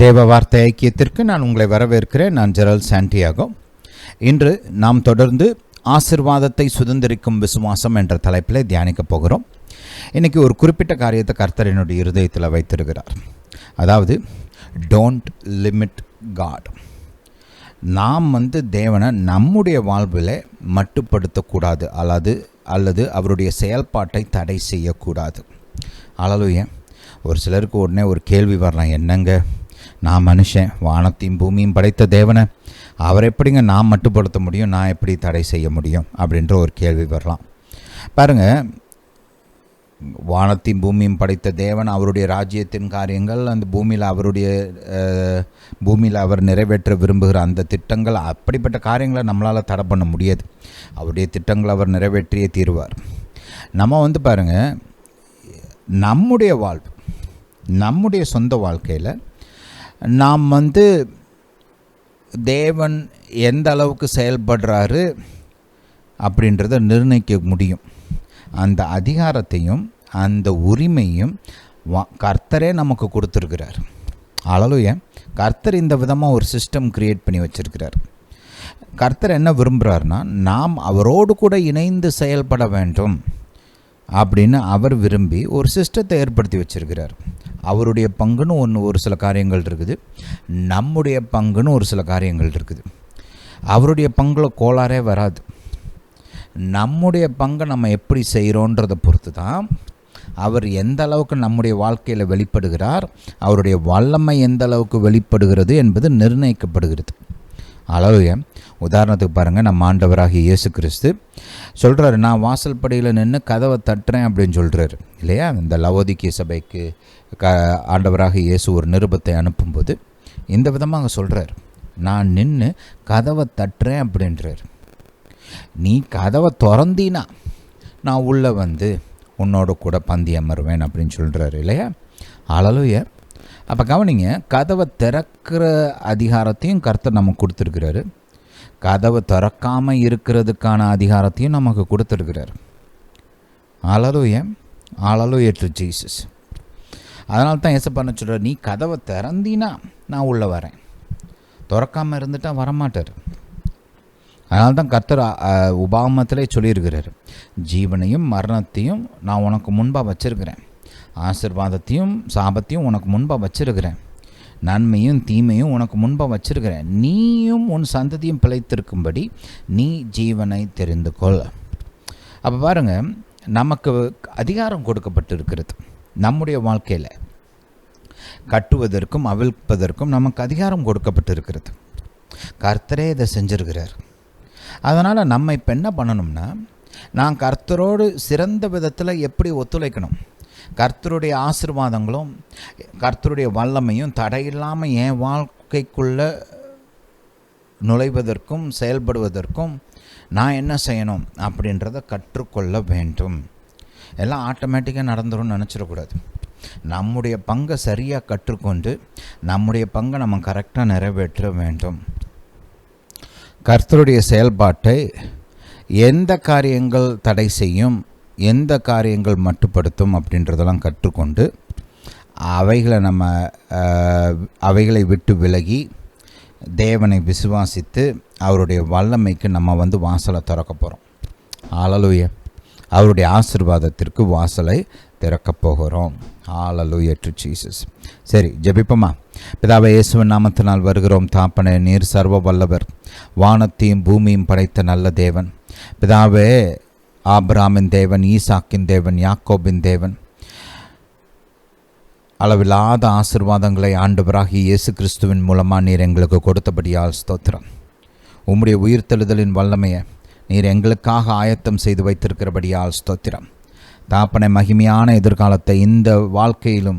தேவ வார்த்தை ஐக்கியத்திற்கு நான் உங்களை வரவேற்கிறேன். நான் ஜெரல் சாண்டியாகோ. இன்று நாம் தொடர்ந்து ஆசீர்வாதத்தை சுதந்திரிக்கும் விசுவாசம் என்ற தலைப்பில் தியானிக்க போகிறோம். இன்றைக்கி ஒரு குறிப்பிட்ட காரியத்தை கர்த்தர் என்னுடைய இருதயத்தில் வைத்திருக்கிறார். அதாவது டோன்ட் லிமிட் காட். நாம் தேவனை நம்முடைய வாழ்வில் மட்டுப்படுத்தக்கூடாது, அல்லது அவருடைய செயல்பாட்டை தடை செய்யக்கூடாது. அல்லேலூயா. ஒரு சிலருக்கு உடனே ஒரு கேள்வி வரலாம், என்னங்க நான் மனுஷன், வானத்தையும் பூமியும் படைத்த தேவனை அவர் எப்படிங்க நான் மட்டுப்படுத்த முடியும், நான் எப்படி தடை செய்ய முடியும் அப்படின்ற ஒரு கேள்வி வரலாம். பாருங்கள், வானத்தையும் பூமியும் படைத்த தேவன் அவருடைய ராஜ்யத்தின் காரியங்கள், அந்த பூமியில் அவர் நிறைவேற்ற விரும்புகிற அந்த திட்டங்கள், அப்படிப்பட்ட காரியங்களை நம்மளால் தடை பண்ண முடியாது. அவருடைய திட்டங்களை அவர் நிறைவேற்றியே தீருவார். நம்ம பாருங்கள், நம்முடைய வாழ்வு, நம்முடைய சொந்த வாழ்க்கையில் நாம் தேவன் எந்த அளவுக்கு செயல்படுறாரு அப்படின்றத நிர்ணயிக்க முடியும். அந்த அதிகாரத்தையும் அந்த உரிமையும் கர்த்தரே நமக்கு கொடுத்துருக்கிறார். அல்லேலூயா. கர்த்தர் இந்த விதமாக ஒரு சிஸ்டம் கிரியேட் பண்ணி வச்சுருக்கிறார். கர்த்தர் என்ன விரும்புகிறார்னா, நாம் அவரோடு கூட இணைந்து செயல்பட வேண்டும் அப்படின்னு அவர் விரும்பி ஒரு சிஸ்டத்தை ஏற்படுத்தி வச்சுருக்கிறார். அவருடைய பங்குன்னு ஒரு சில காரியங்கள் இருக்குது, நம்முடைய பங்குன்னு ஒரு சில காரியங்கள் இருக்குது. அவருடைய பங்கில் கோளாறே வராது. நம்முடைய பங்கை நம்ம எப்படி செய்கிறோன்றதை பொறுத்து தான் அவர் எந்த அளவுக்கு நம்முடைய வாழ்க்கையில் வெளிப்படுகிறார், அவருடைய வல்லமை எந்த அளவுக்கு வெளிப்படுகிறது என்பது நிர்ணயிக்கப்படுகிறது. அல்லேலூயா. உதாரணத்துக்கு பாருங்கள், நம்ம ஆண்டவராகிய இயேசு கிறிஸ்து சொல்கிறாரு, நான் வாசல் படியில் நின்று கதவை தட்டுறேன் அப்படின்னு சொல்கிறாரு இல்லையா. இந்த லவோதிக்கே சபைக்கு ஆண்டவராகிய இயேசு ஒரு நிருபத்தை அனுப்பும்போது இந்த விதமாக சொல்கிறார், நான் நின்று கதவை தட்டுறேன் அப்படின்றார். நீ கதவை திறந்தீனா நான் உள்ளே உன்னோட கூட பந்தி அமர்வேன் அப்படின்னு சொல்கிறாரு இல்லையா. அல்லேலூயா. அப்போ கவனிங்க, கதவை திறக்கிற அதிகாரத்தையும் கர்த்தர் நமக்கு கொடுத்துருக்கிறாரு, கதவை திறக்காமல் இருக்கிறதுக்கான அதிகாரத்தையும் நமக்கு கொடுத்துருக்கிறார். அல்லேலூயா. அல்லேலூயா டு ஜீசஸ். அதனால தான் ஏசப்பா சொல்கிறார், நீ கதவை திறந்தீனா நான் உள்ளே வரேன், திறக்காமல் இருந்துட்டால் வரமாட்டார். அதனால தான் கர்த்தர் உபாகமத்திலே சொல்லியிருக்கிறார், ஜீவனையும் மரணத்தையும் நான் உனக்கு முன்பாக வச்சிருக்கிறேன், ஆசீர்வாதத்தையும் சாபத்தையும் உனக்கு முன்பாக வச்சிருக்கிறேன், நன்மையும் தீமையும் உனக்கு முன்பாக வச்சிருக்கிறேன், நீயும் உன் சந்ததியும் பிழைத்திருக்கும்படி நீ ஜீவனை தெரிந்து கொள். அப்போ பாருங்கள், நமக்கு அதிகாரம் கொடுக்கப்பட்டு இருக்கிறது. நம்முடைய வாழ்க்கையில் கட்டுவதற்கும் அவிழ்ப்பதற்கும் நமக்கு அதிகாரம் கொடுக்கப்பட்டு இருக்கிறது. கர்த்தரே இதை செஞ்சிருக்கிறார். அதனால் நம்ம இப்போ என்ன பண்ணணும்னா, நான் கர்த்தரோடு சிறந்த விதத்தில் எப்படி ஒத்துழைக்கணும், கர்த்தருடைய ஆசீர்வாதங்களும் கர்த்தருடைய வல்லமையும் தடையில்லாமல் என் வாழ்க்கைக்குள்ளே நுழைவதற்கும் செயல்படுவதற்கும் நான் என்ன செய்யணும் அப்படின்றத கற்றுக்கொள்ள வேண்டும். எல்லாம் ஆட்டோமேட்டிக்காக நடந்துரும்னு நினச்சிடக்கூடாது. நம்முடைய பங்கை சரியாக கற்றுக்கொண்டு நம்முடைய பங்கை நம்ம கரெக்டாக நிறைவேற்ற வேண்டும். கர்த்தருடைய செயல்பாட்டை எந்த காரியங்கள் தடை செய்யும், எந்த காரியங்கள் மட்டுப்படுத்தும் அப்படின்றதெல்லாம் கற்றுக்கொண்டு அவைகளை விட்டு விலகி தேவனை விசுவாசித்து அவருடைய வல்லமைக்கு நம்ம வாசலை திறக்க போகிறோம். அல்லேலூயா. அவருடைய ஆசீர்வாதத்திற்கு வாசலை திறக்கப் போகிறோம். அல்லேலூயா டு ஜீசஸ். சரி, ஜெபிப்போமா. பிதாவே, இயேசுவின் நாமத்தினால் வருகிறோம். தாப்பனே, நீர் சர்வ வல்லவர், வானத்தையும் பூமியும் படைத்த நல்ல தேவன். பிதாவே, ஆபிரகாமின் தேவன், ஈசாக்கின் தேவன், யாக்கோபின் தேவன், அளவில்லாத ஆசீர்வாதங்களை ஆண்டவராகிய இயேசு கிறிஸ்துவின் மூலமாக நீர் எங்களுக்கு கொடுத்தபடியால் ஸ்தோத்திரம். உம்முடைய உயிர்த்தெழுதலின் வல்லமையை நீர் எங்களுக்காக ஆயத்தம் செய்து வைத்திருக்கிறபடியால் ஸ்தோத்திரம். தாப்பனை, மகிமையான எதிர்காலத்தை இந்த வாழ்க்கையிலும்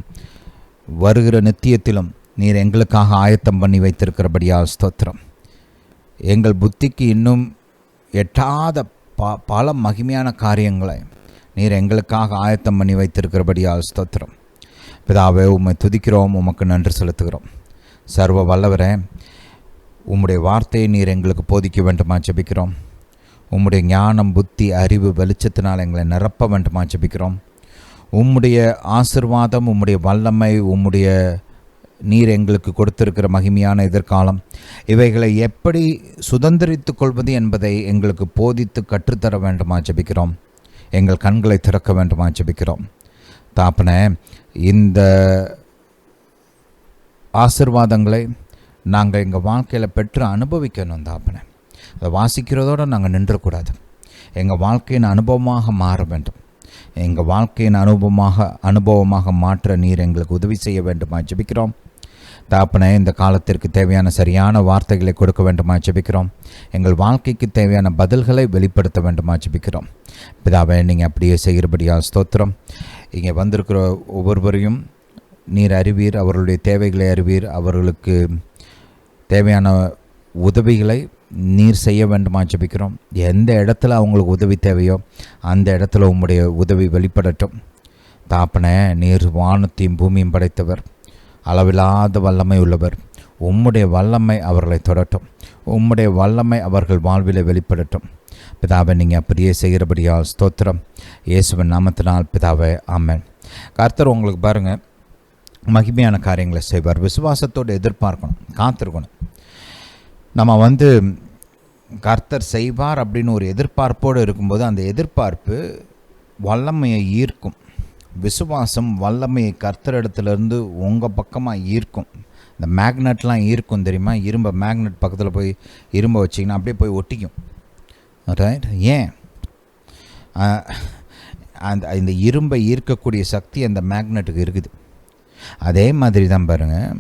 வருகிற நித்தியத்திலும் நீர் எங்களுக்காக ஆயத்தம் பண்ணி வைத்திருக்கிறபடியால் ஸ்தோத்திரம். எங்கள் புத்திக்கு இன்னும் எட்டாத பல மகிமையான காரியங்களை நீர் எங்களுக்காக ஆயத்தம் பண்ணி வைத்திருக்கிறபடியால் ஸ்தோத்திரம். பிதாவே, உம்மை துதிக்கிறோம், உமக்கு நன்றி செலுத்துகிறோம். சர்வ வல்லவரே, உம்முடைய வார்த்தையை நீர் எங்களுக்கு போதிக்க வேண்டுமா ஜெபிக்கிறோம். உம்முடைய ஞானம், புத்தி, அறிவு, வெளிச்சத்தினால் எங்களை நிரப்ப வேண்டுமா ஜெபிக்கிறோம். உம்முடைய ஆசீர்வாதம், உம்முடைய வல்லமை, உம்முடைய நீர் எங்களுக்கு கொடுத்திருக்கிற மகிமையான எதிர்காலம், இவைகளை எப்படி சுதந்திரித்து கொள்வது என்பதை எங்களுக்கு போதித்து கற்றுத்தர வேண்டுமா ஜெபிக்கிறோம். எங்கள் கண்களை திறக்க வேண்டுமா ஜெபிக்கிறோம். தாப்பனே, இந்த ஆசீர்வாதங்களை நாங்கள் எங்கள் வாழ்க்கையில் பெற்று அனுபவிக்கணும் தாப்பனே. அதை வாசிக்கிறதோடு நாங்கள் நின்றக்கூடாது. எங்கள் வாழ்க்கையின் அனுபவமாக மாற வேண்டும். எங்கள் வாழ்க்கையின் அனுபவமாக மாற்ற நீர் எங்களுக்கு உதவி செய்ய வேண்டுமா ஜெபிக்கிறோம். தாப்பனே, இந்த காலத்திற்கு தேவையான சரியான வார்த்தைகளை கொடுக்க வேண்டுமா ஜெபிக்கிறோம். எங்கள் வாழ்க்கைக்கு தேவையான பதில்களை வெளிப்படுத்த வேண்டுமா ஜெபிக்கிறோம். பிதாவே, நீங்கள் அப்படியே செய்கிறபடியாக ஸ்தோத்திரம். இங்கே வந்திருக்கிற ஒவ்வொருவரையும் நீர் அறிவீர், அவர்களுடைய தேவைகளை அறிவீர். அவர்களுக்கு தேவையான உதவிகளை நீர் செய்ய வேண்டுமா ஜெபிக்கிறோம். எந்த இடத்துல அவங்களுக்கு உதவி தேவையோ அந்த இடத்துல உம்முடைய உதவி வெளிப்படட்டும். தாப்பனே, நீர் வானத்தையும் பூமியும் படைத்தவர், அளவில்லாத வல்லமை உள்ளவர். உம்முடைய வல்லமை அவர்களை தொடட்டும். உம்முடைய வல்லமை அவர்கள் வாழ்வில் வெளிப்படட்டும். பிதாவை, நீங்கள் அப்படியே செய்கிறபடியால் ஸ்தோத்திரம். இயேசுவின் நாமத்தினால் பிதாவை, ஆமென். கர்த்தர் உங்களுக்கு பாருங்கள் மகிமையான காரியங்களை செய்வார். விசுவாசத்தோடு எதிர்பார்க்கணும், காத்திருக்கணும். நம்ம கர்த்தர் செய்வார் அப்படின்னு ஒரு எதிர்பார்ப்போடு இருக்கும்போது அந்த எதிர்பார்ப்பு வல்லமையை ஈர்க்கும். விசுவாசம் வல்லமையை கர்த்தரிடத்துலேருந்து உங்கள் பக்கமாக ஈர்க்கும். இந்த மேக்னெட்லாம் ஈர்க்கும் தெரியுமா? இரும்பை மேக்னெட் பக்கத்தில் போய் இரும்பை வச்சிங்கன்னா அப்படியே போய் ஒட்டிக்கும். ரைட்? ஏன்? இந்த இரும்பை ஈர்க்கக்கூடிய சக்தி அந்த மேக்னெட்டுக்கு இருக்குது. அதே மாதிரி தான் பாருங்கள்,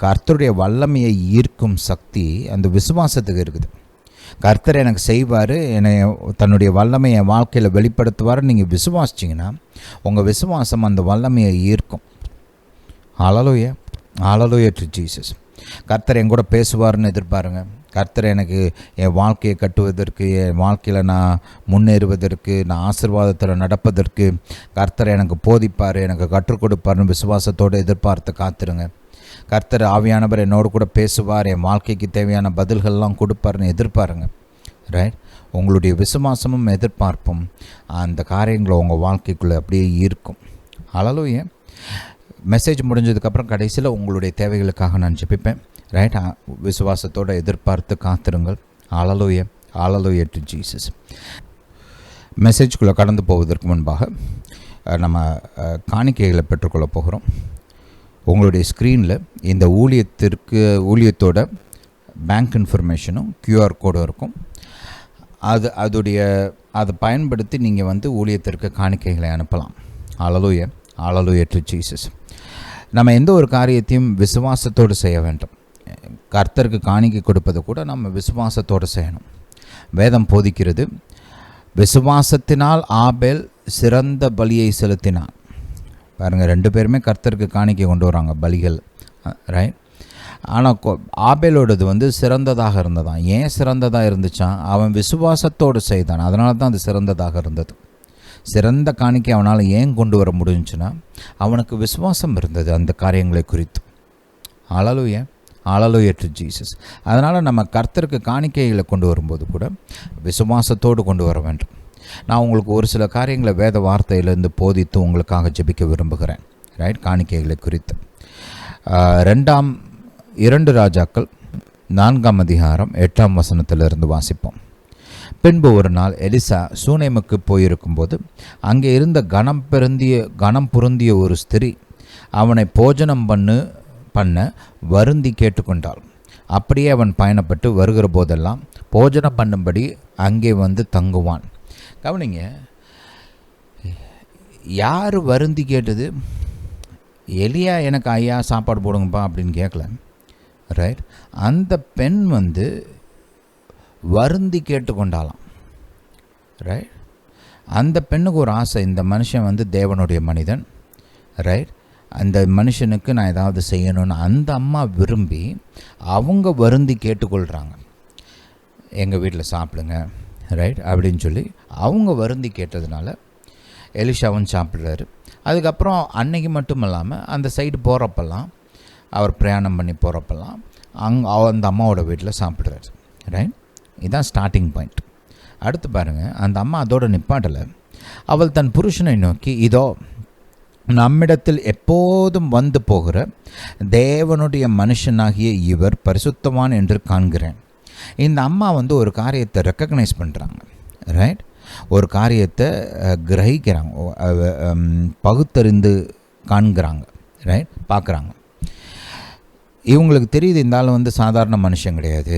கர்த்தருடைய வல்லமையை ஈர்க்கும் சக்தி அந்த விசுவாசத்துக்கு இருக்குது. கர்த்தர் எனக்கு செய்வார், என்னை தன்னுடைய வல்லமையை வாழ்க்கையில் வெளிப்படுத்துவார். நீங்கள் விசுவாசிச்சிங்கன்னா உங்கள் விசுவாசம் அந்த வல்லமையை ஈர்க்கும். ஹல்லேலூயா, ஹல்லேலூயா டு ஜீசஸ். கர்த்தர் என் கூட பேசுவார்னு எதிர்பாருங்க. கர்த்தர் எனக்கு என் வாழ்க்கையை கட்டுவதற்கு, என் வாழ்க்கையில் நான் முன்னேறுவதற்கு, நான் ஆசீர்வாதத்தில் நடப்பதற்கு கர்த்தர் எனக்கு போதிப்பார், எனக்கு கற்றுக் கொடுப்பார்னு விசுவாசத்தோடு எதிர்பார்த்து காத்துருங்க. கர்த்தர் ஆவியானவர் என்னோடு கூட பேசுவார், என் வாழ்க்கைக்கு தேவையான பதில்கள்லாம் கொடுப்பார்னு எதிர்பாருங்க. ரைட்? உங்களுடைய விசுவாசமும் எதிர்பார்ப்பும் அந்த காரியங்களை உங்கள் வாழ்க்கைக்குள்ளே அப்படியே ஈர்க்கும். ஹல்லேலூயா. மெசேஜ் முடிஞ்சதுக்கப்புறம் கடைசியில் உங்களுடைய தேவைகளுக்காக நான் ஜெபிப்பேன். ரைட்? விசுவாசத்தோடு எதிர்பார்த்து காத்திருங்கள். ஹல்லேலூயா, ஹல்லேலூயா டு ஜீசஸ். மெசேஜ்குள்ளே கடந்து போவதற்கு முன்பாக நம்ம காணிக்கைகளை பெற்றுக்கொள்ள போகிறோம். உங்களுடைய ஸ்க்ரீனில் இந்த ஊழியத்தோட பேங்க் இன்ஃபர்மேஷனும் கியூஆர் கோடும் இருக்கும். அதை பயன்படுத்தி நீங்கள் ஊழியத்திற்கு காணிக்கைகளை அனுப்பலாம். ஹல்லேலூயா, ஹல்லேலூயா டு ஜீசஸ். நம்ம எந்த ஒரு காரியத்தையும் விசுவாசத்தோடு செய்ய வேண்டும். கர்த்தருக்கு காணிக்கை கொடுப்பதை கூட நம்ம விசுவாசத்தோடு செய்யணும். வேதம் போதிக்கிறது, விசுவாசத்தினால் ஆபேல் சிறந்த பலியை செலுத்தினான். பாருங்கள், 2 பேருமே கர்த்தருக்கு காணிக்கை கொண்டு வராங்க, பலிகள். ரைட்? ஆனால் ஆபேலோடது சிறந்ததாக இருந்ததான். ஏன் சிறந்ததாக இருந்துச்சான்? அவன் விசுவாசத்தோடு செய்தான், அதனால தான் அது சிறந்ததாக இருந்தது. சிறந்த காணிக்கை அவனால் ஏன் கொண்டு வர முடிஞ்சுன்னா அவனுக்கு விசுவாசம் இருந்தது அந்த காரியங்களை குறித்து. ஹல்லேலூயா, ஹல்லேலூயா டு ஜீசஸ். அதனால் நம்ம கர்த்தருக்கு காணிக்கைகளை கொண்டு வரும்போது கூட விசுவாசத்தோடு கொண்டு வர வேண்டும். நான் உங்களுக்கு ஒரு சில காரியங்களை வேத வார்த்தையிலேருந்து போதித்து உங்களுக்காக ஜெபிக்க விரும்புகிறேன். ரைட்? காணிக்கைகளை குறித்து 2 ராஜாக்கள் 4ஆம் அதிகாரம் 8ஆம் வசனத்திலிருந்து வாசிப்போம். பின்பு ஒரு நாள் எலிசா சூனேமுக்கு போயிருக்கும்போது அங்கே இருந்த கனம் பொருந்திய ஒரு ஸ்திரீ அவனை போஜனம் பண்ண வருந்தி கேட்டுக்கொண்டாள். அப்படியே அவன் பயணப்பட்டு வருகிற போதெல்லாம் போஜனம் பண்ணும்படி அங்கே தங்குவான். கவனிங்க, யார் வருந்தி கேட்டது? எலியா எனக்கு ஐயா சாப்பாடு போடுங்கப்பா அப்படின்னு கேட்கல. ரைட்? அந்த பெண் வருந்தி கேட்டுக்கொண்டாலாம். ரைட்? அந்த பெண்ணுக்கு ஒரு ஆசை, இந்த மனுஷன் தேவனுடைய மனிதன். ரைட்? அந்த மனுஷனுக்கு நான் ஏதாவது செய்யணும்னு அந்த அம்மா விரும்பி அவங்க வருந்தி கேட்டுக்கொள்கிறாங்க. எங்கள் வீட்டில் சாப்பிடுங்க, ரைட் அப்படின்னு சொல்லி அவங்க வருந்தி கேட்டதுனால எலிஷாவும் சாப்பிட்றாரு. அதுக்கப்புறம் அன்னைக்கு மட்டும் இல்லாமல் அந்த சைடு போகிறப்பெல்லாம், அவர் பிரயாணம் பண்ணி போகிறப்பெல்லாம் அந்த அம்மாவோட வீட்டில் சாப்பிட்றாரு. ரைட்? இதுதான் ஸ்டார்டிங் பாயிண்ட். அடுத்து பாருங்கள், அந்த அம்மா அதோட நிப்பாட்டலை. அவள் தன் புருஷனை நோக்கி, இதோ நம்மிடத்தில் எப்போதும் வந்து போகிற தேவனுடைய மனுஷனாகிய இவர் பரிசுத்தவான் என்று காண்கிறேன். இந்த அம்மா வந்து ஒரு காரியத்தை ரெக்கக்னைஸ் பண்ணுறாங்க, ரைட்? ஒரு காரியத்தை கிரகிக்கிறாங்க, பகுத்தறிந்து காண்கிறாங்க, ரைட்? பார்க்குறாங்க. இவங்களுக்கு தெரியுது இந்த ஆள் வந்து சாதாரண மனுஷன் கிடையாது,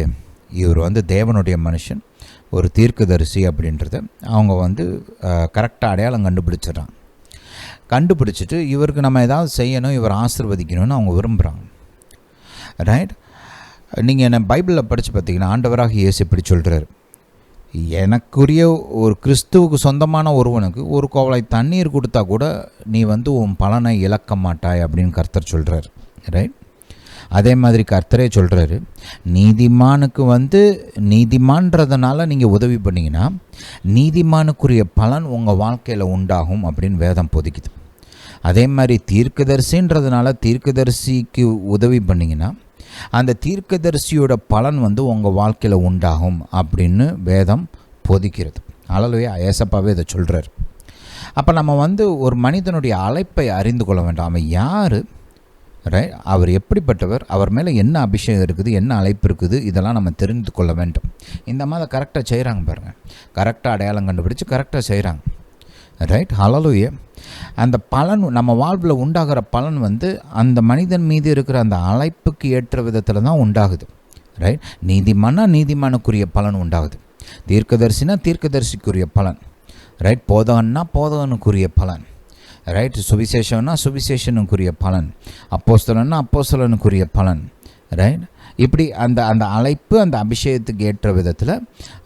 இவர் வந்து தேவனுடைய மனுஷன், ஒரு தீர்க்கதரிசி அப்படின்றத அவங்க வந்து கரெக்டாக அடையாளம் கண்டுபிடிச்சிட்றாங்க. கண்டுபிடிச்சிட்டு இவருக்கு நம்ம ஏதாவது செய்யணும், இவர் ஆசீர்வதிக்கணும்னு அவங்க விரும்புகிறாங்க, ரைட்? நீங்கள் என்ன பைபிளில் படித்து பார்த்தீங்கன்னா ஆண்டவராக இயேசு இப்படி சொல்கிறார், எனக்குரிய ஒரு கிறிஸ்துவுக்கு சொந்தமான ஒருவனுக்கு ஒரு கோவலை தண்ணீர் கொடுத்தா கூட நீ வந்து உன் பலனை இழக்க மாட்டாய் அப்படின்னு கர்த்தர் சொல்கிறார், ரைட்? அதே மாதிரி கர்த்தரே சொல்கிறாரு, நீதிமானுக்கு வந்து நீதிமான்றதுனால நீங்கள் உதவி பண்ணிங்கன்னா நீதிமானுக்குரிய பலன் உங்கள் வாழ்க்கையில் உண்டாகும் அப்படின்னு வேதம் போதிக்குது. அதே மாதிரி தீர்க்கதரிசின்றதுனால தீர்க்கதரிசிக்கு உதவி பண்ணிங்கன்னா அந்த தீர்க்கதரிசியோட பலன் வந்து உங்கள் வாழ்க்கையில் உண்டாகும் அப்படின்னு வேதம் போதிக்கிறது. அல்லேலூயா, ஏசப்பாவே இதை சொல்கிறார். அப்போ நம்ம வந்து ஒரு மனிதனுடைய அழைப்பை அறிந்து கொள்ள வேண்டாம். அவன் யார், ரைட்? அவர் எப்படிப்பட்டவர், அவர் மேலே என்ன அபிஷேகம் இருக்குது, என்ன அழைப்பு இருக்குது, இதெல்லாம் நம்ம தெரிந்து கொள்ள வேண்டும். இந்த மாதிரி கரெக்டாக செய்கிறாங்க பாருங்கள், கரெக்டாக அடையாளம் கண்டுபிடிச்சு கரெக்டாக செய்கிறாங்க, ரைட்? ஹல்லேலூயா. அந்த பலன் நம்ம வாழ்வில் உண்டாகிற பலன் வந்து அந்த மனிதன் மீது இருக்கிற அந்த அழைப்புக்கு ஏற்ற விதத்தில் தான் உண்டாகுது, ரைட்? நீதிமானுக்குரிய பலன் உண்டாகுது, தீர்க்கதரிசினா தீர்க்கதரிசிக்குரிய பலன், ரைட்? போதகன்னா போதகனுக்குரிய பலன், ரைட்? சுவிசேஷம்னா சுவிசேஷனுக்குரிய பலன், அப்போஸ்தலன்னா அப்போஸ்தலனுக்குரிய பலன், ரைட்? இப்படி அந்த அந்த அழைப்பு அந்த அபிஷேகத்துக்கு ஏற்ற விதத்தில்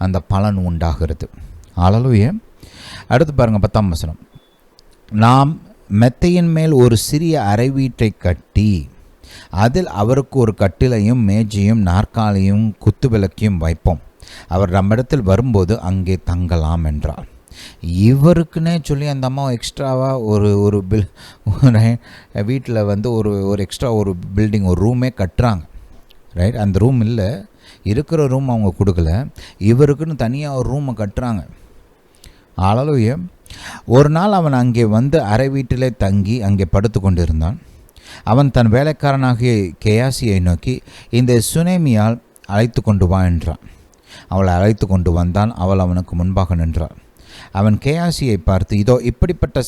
அந்த பலன் உண்டாகிறது. அல்லேலூயா. அடுத்து பாருங்கள் 10ஆம் வசனம், நாம் மெத்தையின் மேல் ஒரு சிறிய அறை வீட்டை கட்டி அதில் அவருக்கு ஒரு கட்டிலையும் மேஜையும் நாற்காலியும் குத்துவிளக்கையும் வைப்போம், அவர் நம்மிடத்தில் வரும்போது அங்கே தங்கலாம் என்றார். இவருக்குன்னே சொல்லி அந்த அம்மா எக்ஸ்ட்ராவாக ஒரு வீட்டில் வந்து ஒரு எக்ஸ்ட்ரா ஒரு பில்டிங், ஒரு ரூமே கட்டுறாங்க, ரைட்? அந்த ரூம் இல்லை, இருக்கிற ரூம் அவங்க கொடுக்கல, இவருக்குன்னு தனியாக ஒரு ரூமை கட்டுறாங்க. அல்லேலூயா. ஒரு நாள் அவன் அங்கே வந்து அறை வீட்டிலே தங்கி அங்கே படுத்து கொண்டிருந்தான். அவன் தன் வேலைக்காரனாகிய கேயாசியை நோக்கி, இந்த சுனேமியால் அழைத்து கொண்டு வா என்றான். அவளை அழைத்து கொண்டு வந்தான். அவள் அவனுக்கு முன்பாக நின்றாள். அவன் கேயாசியை பார்த்து, இதோ இப்படிப்பட்ட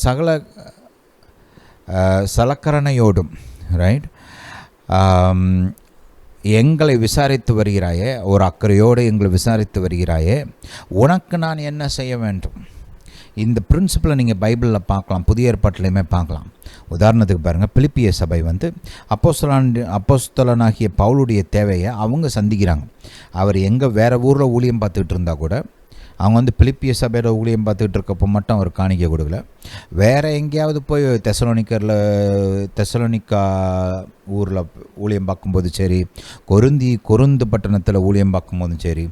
சலக்கரணையோடும், ரைட், எங்களை விசாரித்து வருகிறாயே, ஒரு அக்கறையோடு எங்களை விசாரித்து வருகிறாயே, உனக்கு நான் என்ன செய்ய வேண்டும்? இந்த பிரின்சிபலை நீங்கள் பைபிளில் பார்க்கலாம், புதிய ஏற்பாட்டிலையுமே பார்க்கலாம். உதாரணத்துக்கு பாருங்கள், பிலிப்பிய சபை வந்து அப்போஸ்தலனாகிய பவுலுடைய தேவையை அவங்க சந்திக்கிறாங்க. அவர் எங்கே வேறு ஊரில் ஊழியம் பார்த்துக்கிட்டு இருந்தால் கூட அவங்க வந்து பிலிப்பிய சபையில் ஊழியம் பார்த்துக்கிட்டு இருக்கப்போ மட்டும் அவர் காணிக்கை கொடுக்கல. வேறு எங்கேயாவது போய் தெசலோனிக்கா ஊரில் ஊழியம் பார்க்கும்போது சரி, கொருந்து பட்டணத்தில் ஊழியம் பார்க்கும்போதும் சரி,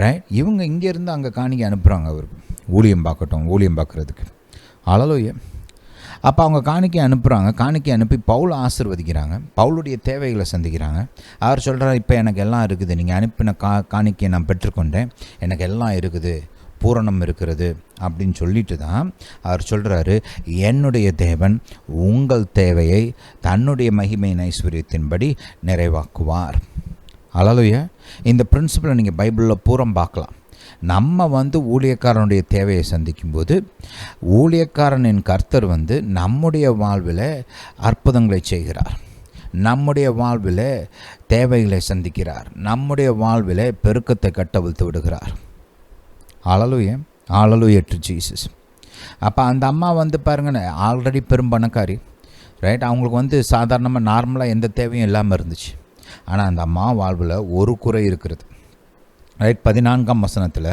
ரைட்? இவங்க இங்கேருந்து அங்கே காணிக்கை அனுப்புகிறாங்க அவருக்கு, ஊழியம் பார்க்குறதுக்கு. அல்லேலூயா. அப்போ அவங்க காணிக்கை அனுப்புகிறாங்க. காணிக்கை அனுப்பி பவுலை ஆசீர்வதிக்கிறாங்க, பவுலுடைய தேவைகளை சந்திக்கிறாங்க. அவர் சொல்கிறார், இப்போ எனக்கு எல்லாம் இருக்குது, நீங்கள் அனுப்பின காணிக்கையை நான் பெற்றுக்கொண்டேன், எனக்கு எல்லாம் இருக்குது, பூரணம் இருக்கிறது அப்படின்னு சொல்லிட்டு தான் அவர் சொல்கிறாரு, என்னுடைய தேவன் உங்கள் தேவையை தன்னுடைய மகிமையின் ஐஸ்வர்யத்தின்படி நிறைவாக்குவார். அல்லேலூயா. இந்த பிரின்சிபலை நீங்கள் பைபிளில் பூரம் பார்க்கலாம். நம்ம வந்து ஊழியக்காரனுடைய தேவையை சந்திக்கும்போது ஊழியக்காரனின் கர்த்தர் வந்து நம்முடைய வாழ்வில் அற்புதங்களை செய்கிறார், நம்முடைய வாழ்வில் தேவைகளை சந்திக்கிறார், நம்முடைய வாழ்வில் பெருக்கத்தை கட்டவிழ்த்து விடுகிறார். அல்லேலூயா, அல்லேலூயா டு ஜீசஸ். அப்போ அந்த அம்மா வந்து பாருங்கள், ஆல்ரெடி பெரும் பணக்காரி, ரைட்? அவங்களுக்கு வந்து சாதாரணமாக நார்மலாக எந்த தேவையும் இல்லாமல் இருந்துச்சு. ஆனால் அந்த அம்மா வாழ்வில் ஒரு குறை இருக்கிறது, ரைட்? 14ஆம் வசனத்தில்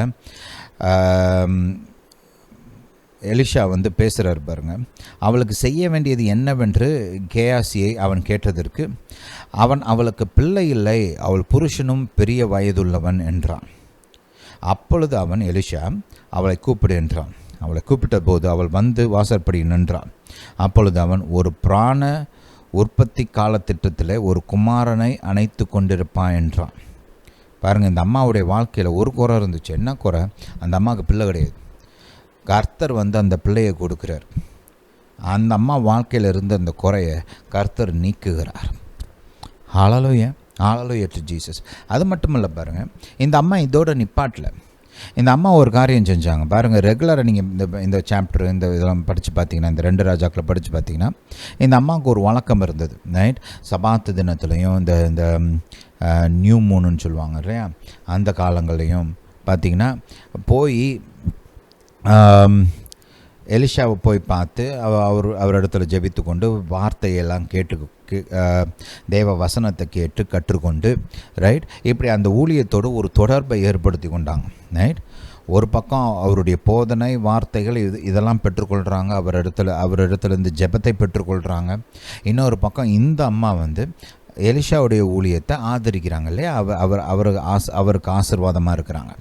எலிஷா வந்து பேசுகிறார் பாருங்க. அவளுக்கு செய்ய வேண்டியது என்னவென்று கேயாசியை அவன் கேட்டதற்கு அவன், அவளுக்கு பிள்ளை இல்லை, அவள் புருஷனும் பெரிய வயதுள்ளவன் என்றான். அப்பொழுது அவன், எலிஷா, அவளை கூப்பிடு என்றான். அவளை கூப்பிட்ட போது அவள் வந்து வாசற்படி நின்றாள். அப்பொழுது அவன், ஒரு பிராண உற்பத்தி காலத்திட்டத்தில் ஒரு குமாரனை அணைத்து கொண்டிருப்பான் என்றான். பாருங்கள், இந்த அம்மாவுடைய வாழ்க்கையில் ஒரு குறை இருந்துச்சு. என்ன குறை? அந்த அம்மாவுக்கு பிள்ளை கிடையாது. கர்த்தர் வந்து அந்த பிள்ளையை கொடுக்குறார், அந்த அம்மா வாழ்க்கையில் இருந்த அந்த குறையை கர்த்தர் நீக்குகிறார். ஹல்லேலூயா, ஹல்லேலூயா டு ஜீசஸ். அது மட்டும் இல்லை பாருங்கள், இந்த அம்மா இதோட நிப்பாட்டில். இந்த அம்மா ஒரு காரியம் செஞ்சாங்க பாருங்கள். ரெகுலராக நீங்கள் இந்த சாப்டர் இந்த இதெல்லாம் படித்து பார்த்தீங்கன்னா, இந்த 2 ராஜாக்களை படித்து பார்த்தீங்கன்னா, இந்த அம்மாவுக்கு ஒரு வழக்கம் இருந்தது. ரைட், சபாத்து தினத்துலையும் இந்த நியூ மூனுன்னு சொல்லுவாங்க இல்லையா, அந்த காலங்கள்லையும் பார்த்திங்கன்னா போய் எலிஷாவை போய் பார்த்து அவரிடத்துல ஜெபித்து கொண்டு வார்த்தையெல்லாம் தேவ வசனத்தை கேட்டு கற்றுக்கொண்டு, ரைட், இப்படி அந்த ஊழியத்தோடு ஒரு தொடர்பை ஏற்படுத்தி கொண்டாங்க. ரைட், ஒரு பக்கம் அவருடைய போதனை வார்த்தைகள் இதெல்லாம் பெற்றுக்கொள்கிறாங்க, அவரிடத்துலேருந்து ஜெபத்தை பெற்றுக்கொள்கிறாங்க. இன்னொரு பக்கம் இந்த அம்மா எலிஷாவுடைய ஊழியத்தை ஆதரிக்கிறாங்க இல்லையா, அவருக்கு ஆசீர்வாதமாக இருக்கிறாங்க.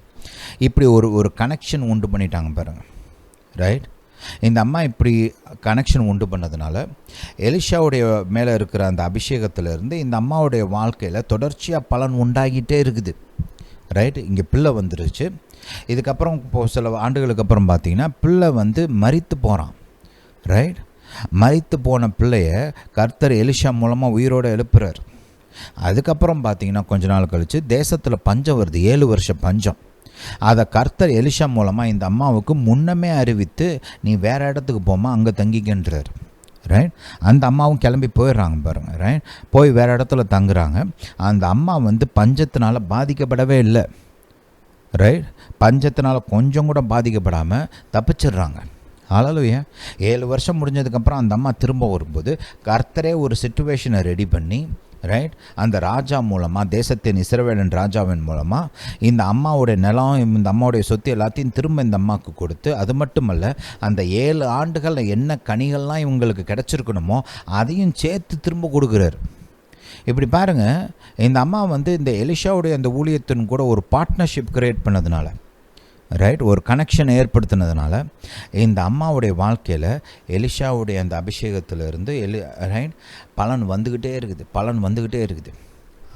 இப்படி ஒரு கனெக்ஷன் உண்டு பண்ணிட்டாங்க பாருங்கள். ரைட், இந்த அம்மா இப்படி கனெக்ஷன் உண்டு பண்ணதுனால எலிஷாவுடைய மேலே இருக்கிற அந்த அபிஷேகத்திலேருந்து இந்த அம்மாவுடைய வாழ்க்கையில் தொடர்ச்சியாக பலன் உண்டாகிட்டே இருக்குது. ரைட், இங்கே பிள்ளை வந்துருச்சு. இதுக்கப்புறம் இப்போது சில ஆண்டுகளுக்கு அப்புறம் பார்த்திங்கன்னா பிள்ளை மரித்து போகிறான். ரைட், மரித்து போன பிள்ளைய கர்த்தர் எலிஷா மூலமாக உயிரோடு எழுப்புறார். அதுக்கப்புறம் பார்த்திங்கன்னா கொஞ்ச நாள் கழித்து தேசத்தில் பஞ்சம் வருது, 7 வருஷம் பஞ்சம். அதை கர்த்தர் எலிஷா மூலமாக இந்த அம்மாவுக்கு முன்னமே அறிவித்து, நீ வேறு இடத்துக்கு போமா, அங்கே தங்கிக்கின்றார். ரைட், அந்த அம்மாவும் கிளம்பி போயிடுறாங்க பாருங்கள். ரைட், போய் வேறு இடத்துல தங்குறாங்க. அந்த அம்மா பஞ்சத்தினால் பாதிக்கப்படவே இல்லை. ரைட், பஞ்சத்தினால் கொஞ்சம் கூட பாதிக்கப்படாமல் தப்பிச்சிடுறாங்க. ஹல்லேலூயா. 7 வருஷம் முடிஞ்சதுக்கப்புறம் அந்த அம்மா திரும்ப வரும்போது கர்த்தரே ஒரு சிச்சுவேஷனை ரெடி பண்ணி, ரைட், அந்த ராஜா மூலமாக, தேசத்தின் இஸ்ரவேலின் ராஜாவின் மூலமாக இந்த அம்மாவுடைய நிலம், இந்த அம்மாவுடைய சொத்து எல்லாத்தையும் திரும்ப இந்த அம்மாவுக்கு கொடுத்து, அது மட்டுமல்ல அந்த 7 ஆண்டுகள் என்ன கனிகள்லாம் இவங்களுக்கு கிடச்சிருக்கணுமோ அதையும் சேர்த்து திரும்ப கொடுக்குறாரு. இப்படி பாருங்கள், இந்த அம்மா இந்த எலிஷாவுடைய அந்த ஊழியத்தின் கூட ஒரு பார்ட்னர்ஷிப் கிரியேட் பண்ணதுனால, ரைட், ஒரு கனெக்ஷன் ஏற்படுத்தினதுனால இந்த அம்மாவுடைய வாழ்க்கையில் எலிஷாவுடைய அந்த அபிஷேகத்திலிருந்து ரைட் பலன் வந்துக்கிட்டே இருக்குது.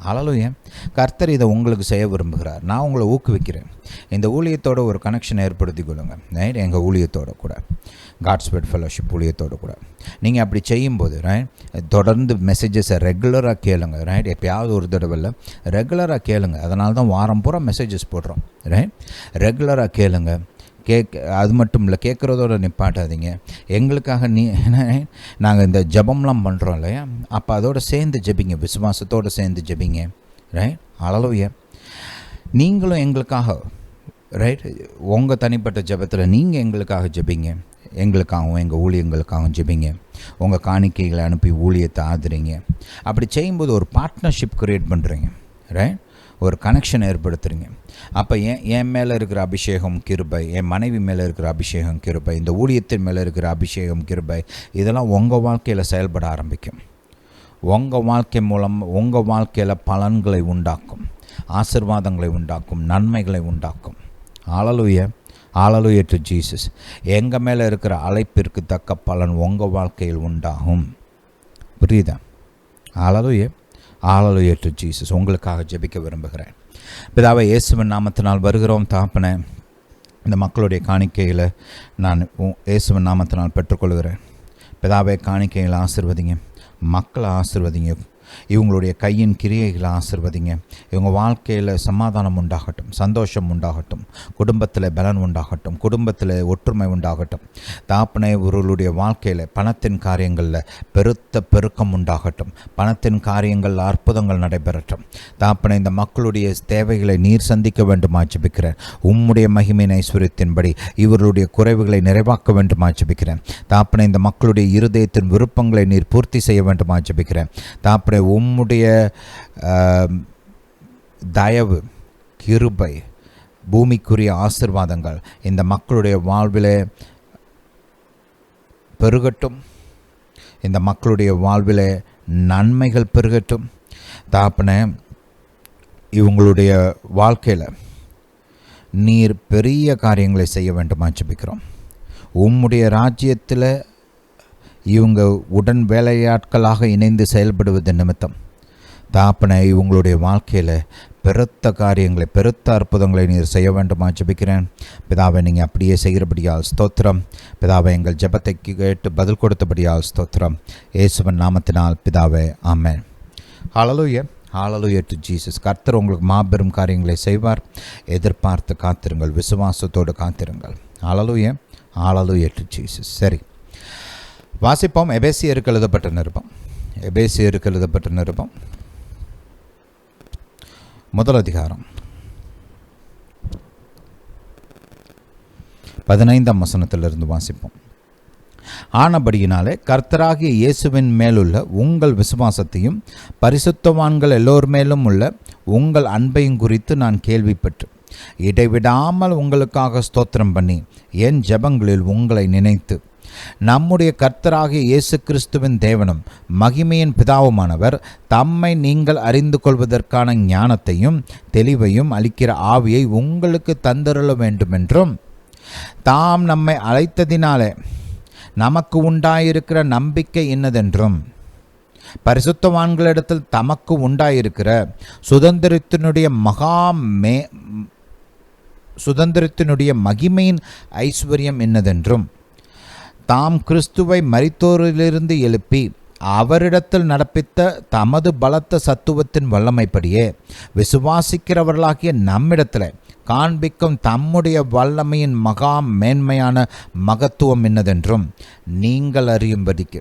ஹல்லேலூயா. கர்த்தர் இதை உங்களுக்கு செய்ய விரும்புகிறார். நான் உங்களை ஊக்குவிக்கிறேன், இந்த ஊழியத்தோட ஒரு கனெக்ஷன் ஏற்படுத்தி கொள்ளுங்க. ரைட், எங்கள் ஊழியத்தோட கூட, காட்ஸ் வேர்ட் ஃபெலோஷிப் ஊழியத்தோடு கூட நீங்கள் அப்படி செய்யும்போது, ரைட், தொடர்ந்து மெசேஜஸை ரெகுலராக கேளுங்க. ரைட், எப்போயாவது ஒரு தடவை இல்லை, ரெகுலராக கேளுங்க. அதனால தான் வாரம் பூரா மெசேஜஸ் போடுறோம். ரைட், ரெகுலராக கேளுங்க. அது மட்டும் இல்லை, கேட்குறதோட நிப்பாட்டாதீங்க. எங்களுக்காக நாங்கள் இந்த ஜெபம்லாம் பண்ணுறோம் இல்லையா, அப்போ அதோடு சேர்ந்து ஜெபிங்க, விசுவாசத்தோடு சேர்ந்து ஜெபிங்க. ரைட், ஹல்லேலூயா. நீங்களும் எங்களுக்காக, ரைட், உங்கள் தனிப்பட்ட ஜெபத்தில் நீங்கள் எங்களுக்காக ஜெபிங்க, எங்களுக்காகவும் எங்கள் ஊழியங்களுக்காகவும் ஜெபிங்க. உங்கள் காணிக்கைகளை அனுப்பி ஊழியத்தை ஆதரிங்க. அப்படி செய்யும்போது ஒரு பார்ட்னர்ஷிப் க்ரியேட் பண்ணுறீங்க. ரைட், ஒரு கனெக்ஷன் ஏற்படுத்துறீங்க. அப்போ என் மேலே இருக்கிற அபிஷேகம் கிருபை, என் மனைவி மேலே இருக்கிற அபிஷேகம் கிருபை, இந்த ஊழியத்தின் மேலே இருக்கிற அபிஷேகம் கிருபை, இதெல்லாம் உங்கள் வாழ்க்கையில் செயல்பட ஆரம்பிக்கும். உங்கள் வாழ்க்கை மூலம் உங்கள் வாழ்க்கையில் பலன்களை உண்டாக்கும், ஆசீர்வாதங்களை உண்டாக்கும், நன்மைகளை உண்டாக்கும். ஹல்லேலூயா, ஹல்லேலூயா டு ஜீசஸ். எங்கள் மேலே இருக்கிற அழைப்பிற்கு தக்க பலன் உங்கள் வாழ்க்கையில் உண்டாகும். புரியுதா? ஹல்லேலூயா, ஹல்லேலூயா டு ஜீசஸ். உங்களுக்காக ஜெபிக்க விரும்புகிறேன். பிதாவே, இயேசுவின் நாமத்தினால் வருகிறோம் தகப்பனே. இந்த மக்களுடைய காணிக்கைகளை நான் இயேசுவின் நாமத்தினால் பெற்றுக்கொள்கிறேன். பிதாவே, காணிக்கைகளை ஆசீர்வதிங்க, மக்களை ஆசீர்வதிங்க, இவங்களுடைய கையின் கிரியைகளை ஆசீர்வதிங்க. இவங்க வாழ்க்கையில் சமாதானம் உண்டாகட்டும், சந்தோஷம் உண்டாகட்டும், குடும்பத்தில் பலன் உண்டாகட்டும், குடும்பத்தில் ஒற்றுமை உண்டாகட்டும். தாப்பனை இவர்களுடைய வாழ்க்கையில் பணத்தின் காரியங்களில் பெருக்கம் உண்டாகட்டும், பணத்தின் காரியங்களில் அற்புதங்கள் நடைபெறட்டும். தாப்பனை இந்த மக்களுடைய தேவைகளை நீர் சந்திக்க வேண்டுமா ஜெபிக்கிறேன். உம்முடைய மகிமையின் ஐஸ்வர்யத்தின்படி இவர்களுடைய குறைவுகளை நிறைவாக்க வேண்டுமா ஜெபிக்கிறேன். தாப்பனை இந்த மக்களுடைய இருதயத்தின் விருப்பங்களை நீர் பூர்த்தி செய்ய வேண்டுமா ஜெபிக்கிறேன். தாப்பனை உம்முடைய தயவு, கிருபை, பூமிக்குரிய ஆசீர்வாதங்கள் இந்த மக்களுடைய வாழ்விலே பெருகட்டும். இந்த மக்களுடைய வாழ்விலே நன்மைகள் பெருகட்டும். தாப்பனே, இவங்களுடைய வாழ்க்கையில் நீர் பெரிய காரியங்களை செய்ய வேண்டுமா ஜெபிக்கிறோம். உம்முடைய ராஜ்யத்தில் இவங்க உடன் வேலையாட்களாக இணைந்து செயல்படுவது நிமித்தம் தாப்பனை உங்களுடைய வாழ்க்கையில் பெருத்த காரியங்களை, பெருத்த அற்புதங்களை நீர் செய்ய வேண்டுமா ஜெபிக்கிறேன். பிதாவை நீங்கள் அப்படியே செய்கிறபடியால் ஸ்தோத்திரம். பிதாவை எங்கள் ஜெபத்தை கேட்டு பதில் கொடுத்தபடியால் ஸ்தோத்திரம். இயேசுவின் நாமத்தினால் பிதாவே, ஆமென். ஹல்லேலூயா, ஹல்லேலூயா டு ஜீசஸ். கர்த்தர் உங்களுக்கு மாபெரும் காரியங்களை செய்வார். எதிர்பார்த்து காத்திருங்கள், விசுவாசத்தோடு காத்திருங்கள். ஹல்லேலூயா, ஹல்லேலூயா டு ஜீசஸ். சரி, வாசிப்போம். எபேசியருக்கு எழுதப்பட்ட நிருபம், எபேசியருக்கு எழுதப்பட்ட நிருபம், முதல் அதிகாரம் 15ஆம் வசனத்திலிருந்து வாசிப்போம். ஆனபடியினாலே கர்த்தராகிய இயேசுவின் மேலுள்ள உங்கள் விசுவாசத்தையும் பரிசுத்தவான்கள் எல்லோர் மேலும் உள்ள உங்கள் அன்பையும் குறித்து நான் கேள்விப்பட்டு இடைவிடாமல் உங்களுக்காக ஸ்தோத்திரம் பண்ணி என் ஜெபங்களில் உங்களை நினைத்து, நம்முடைய கர்த்தராகிய இயேசு கிறிஸ்துவின் தேவனும் மகிமையின் பிதாவுமானவர் தம்மை நீங்கள் அறிந்து கொள்வதற்கான ஞானத்தையும் தெளிவையும் அளிக்கிற ஆவியை உங்களுக்கு தந்தருள வேண்டுமென்றும், தாம் நம்மை அழைத்ததினாலே நமக்கு உண்டாயிருக்கிற நம்பிக்கை இன்னதென்றும், பரிசுத்தவான்களிடத்தில் தமக்கு உண்டாயிருக்கிற சுதந்திரத்தினுடைய மகிமையின் ஐஸ்வர்யம் என்னதென்றும், தாம் கிறிஸ்துவை மரித்தோரிலிருந்து எழுப்பி அவரிடத்தில் நடப்பித்த தமது பலத்த சத்துவத்தின் வல்லமைப்படியே விசுவாசிக்கிறவர்களாகிய நம்மிடத்தில் காண்பிக்கும் தம்முடைய வல்லமையின் மகா மேன்மையான மகத்துவம் என்னதென்றும் நீங்கள் அறியும்படிக்கு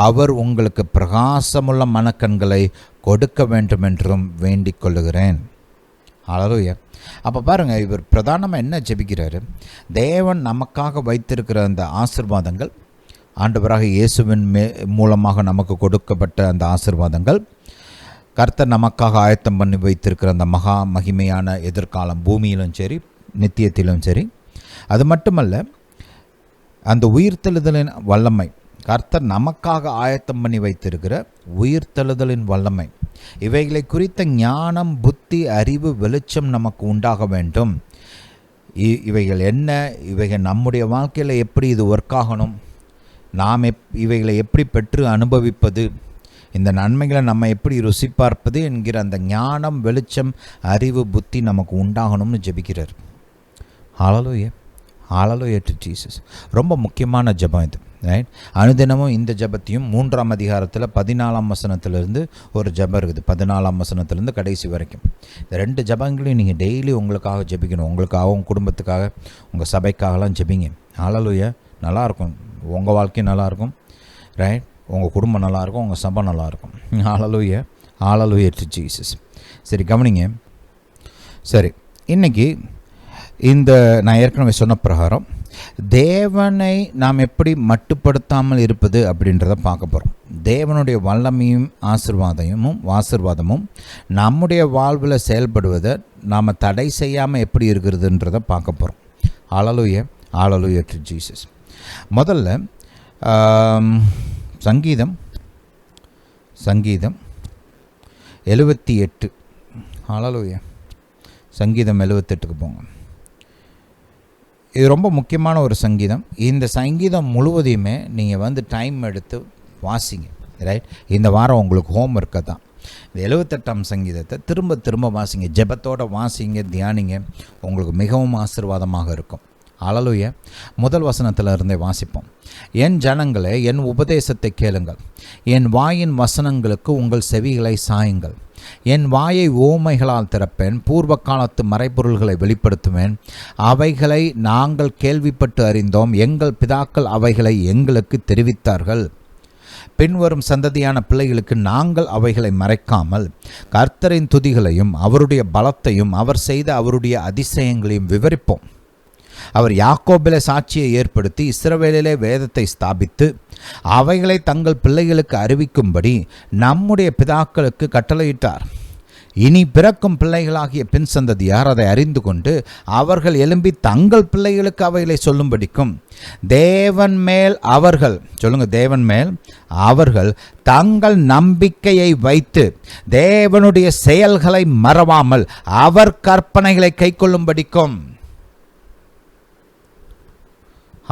அவர் உங்களுக்கு பிரகாசமுள்ள மனக்கண்களை கொடுக்க வேண்டுமென்றும் வேண்டிக் கொள்ளுகிறேன். ஹல்லேலூயா. அப்போ பாருங்கள், இவர் பிரதானமாக என்ன ஜெபிக்கிறாரு? தேவன் நமக்காக வைத்திருக்கிற அந்த ஆசீர்வாதங்கள், ஆண்டவராக இயேசுவின் மூலமாக நமக்கு கொடுக்கப்பட்ட அந்த ஆசீர்வாதங்கள், கர்த்தர் நமக்காக ஆயத்தம் பண்ணி வைத்திருக்கிற அந்த மகா மகிமையான எதிர்காலம், பூமியிலும் சரி நித்தியத்திலும் சரி. அது மட்டுமல்ல, அந்த உயிர்த்தெழுதலின் வல்லமை, கர்த்தர் நமக்காக ஆயத்தம் பண்ணி வைத்திருக்கிற உயிர்த்தெழுதலின் வல்லமை, இவைகளை குறித்த ஞானம், புத்தி, அறிவு, வெளிச்சம் நமக்கு உண்டாக வேண்டும். இவைகள் என்ன, இவைகள் நம்முடைய வாழ்க்கையில் எப்படி இது ஒர்க் ஆகணும், நாம் இவைகளை எப்படி பெற்று அனுபவிப்பது, இந்த நன்மைகளை நம்ம எப்படி ருசி பார்ப்பது என்கிற அந்த ஞானம், வெளிச்சம், அறிவு, புத்தி நமக்கு உண்டாகணும்னு ஜெபிக்கிறார். ஹல்லேலூயா, ஹல்லேலூயா டு ஜீசஸ். ரொம்ப முக்கியமான ஜெபம் இது, ரைட்? அனுதினமும் இந்த ஜெபத்தையும் 3ஆம் அதிகாரத்தில் 14ஆம் வசனத்திலிருந்து ஒரு ஜெபம் இருக்குது, 14ஆம் வசனத்திலிருந்து கடைசி வரைக்கும். இந்த 2 ஜெபங்களையும் நீங்கள் டெய்லி உங்களுக்காக ஜெபிக்கணும். உங்களுக்காக, உங்கள் குடும்பத்துக்காக, உங்கள் சபைக்காகலாம் ஜெபிங்க. ஹல்லேலூயா. நல்லாயிருக்கும், உங்கள் வாழ்க்கையும் நல்லாயிருக்கும், ரைட்? உங்கள் குடும்பம் நல்லாயிருக்கும், உங்கள் சபை நல்லாயிருக்கும். ஹல்லேலூயா, ஹல்லேலூயா டு ஜீசஸ். சரி, கவனிங்க. சரி, இன்றைக்கி இந்த நான் ஏற்கனவே சொன்ன பிரகாரம் தேவனை நாம் எப்படி மட்டுப்படுத்தாமல் இருப்பது அப்படின்றத பார்க்க போகிறோம். தேவனுடைய வல்லமையும் ஆசீர்வாதமும் நம்முடைய வாழ்வில் செயல்படுவதை நாம் தடை செய்யாமல் எப்படி இருக்கிறதுன்றதை பார்க்க போகிறோம். ஹல்லேலூயா, ஹல்லேலூயா டு ஜீசஸ். முதல்ல சங்கீதம் 78. ஹல்லேலூயா. சங்கீதம் 78க்கு போங்க. இது ரொம்ப முக்கியமான ஒரு சங்கீதம். இந்த சங்கீதம் முழுவதையுமே நீங்கள் டைம் எடுத்து வாசிங்க, ரைட்? இந்த வாரம் உங்களுக்கு ஹோம்ஒர்க்கை தான். இந்த 78ஆம் சங்கீதத்தை திரும்ப திரும்ப வாசிங்க, ஜெபத்தோடு வாசிங்க, தியானிங்க. உங்களுக்கு மிகவும் ஆசீர்வாதமாக இருக்கும். ஹல்லேலூயா. முதல் வசனத்தில் இருந்தே வாசிப்போம். என் ஜனங்களே, என் உபதேசத்தை கேளுங்கள், என் வாயின் வசனங்களுக்கு உங்கள் செவிகளை சாயுங்கள். என் வாயை ஓமைகளால் திறப்பேன், பூர்வ காலத்து மறைபொருள்களை வெளிப்படுத்துவேன். அவைகளை நாங்கள் கேள்விப்பட்டு அறிந்தோம், எங்கள் பிதாக்கள் அவைகளை எங்களுக்கு தெரிவித்தார்கள். பின்வரும் சந்ததியான பிள்ளைகளுக்கு நாங்கள் அவைகளை மறைக்காமல் கர்த்தரின் துதிகளையும் அவருடைய பலத்தையும் அவர் செய்த அவருடைய அதிசயங்களையும் விவரிப்போம். அவர் யாக்கோபிலே சாட்சியை ஏற்படுத்தி இஸ்ரவேலிலே வேதத்தை ஸ்தாபித்து அவைகளை தங்கள் பிள்ளைகளுக்கு அறிவிக்கும்படி நம்முடைய பிதாக்களுக்கு கட்டளையிட்டார். இனி பிறக்கும் பிள்ளைகளாகிய பின் சந்ததியார் அதை அறிந்து கொண்டு அவர்கள் எழும்பி தங்கள் பிள்ளைகளுக்கு அவைகளை சொல்லும்படிக்கும் தேவன் மேல் அவர்கள் தங்கள் நம்பிக்கையை வைத்து தேவனுடைய செயல்களை மறவாமல் அவர் கற்பனைகளை கைக்கொள்ளும்படிக்கும்.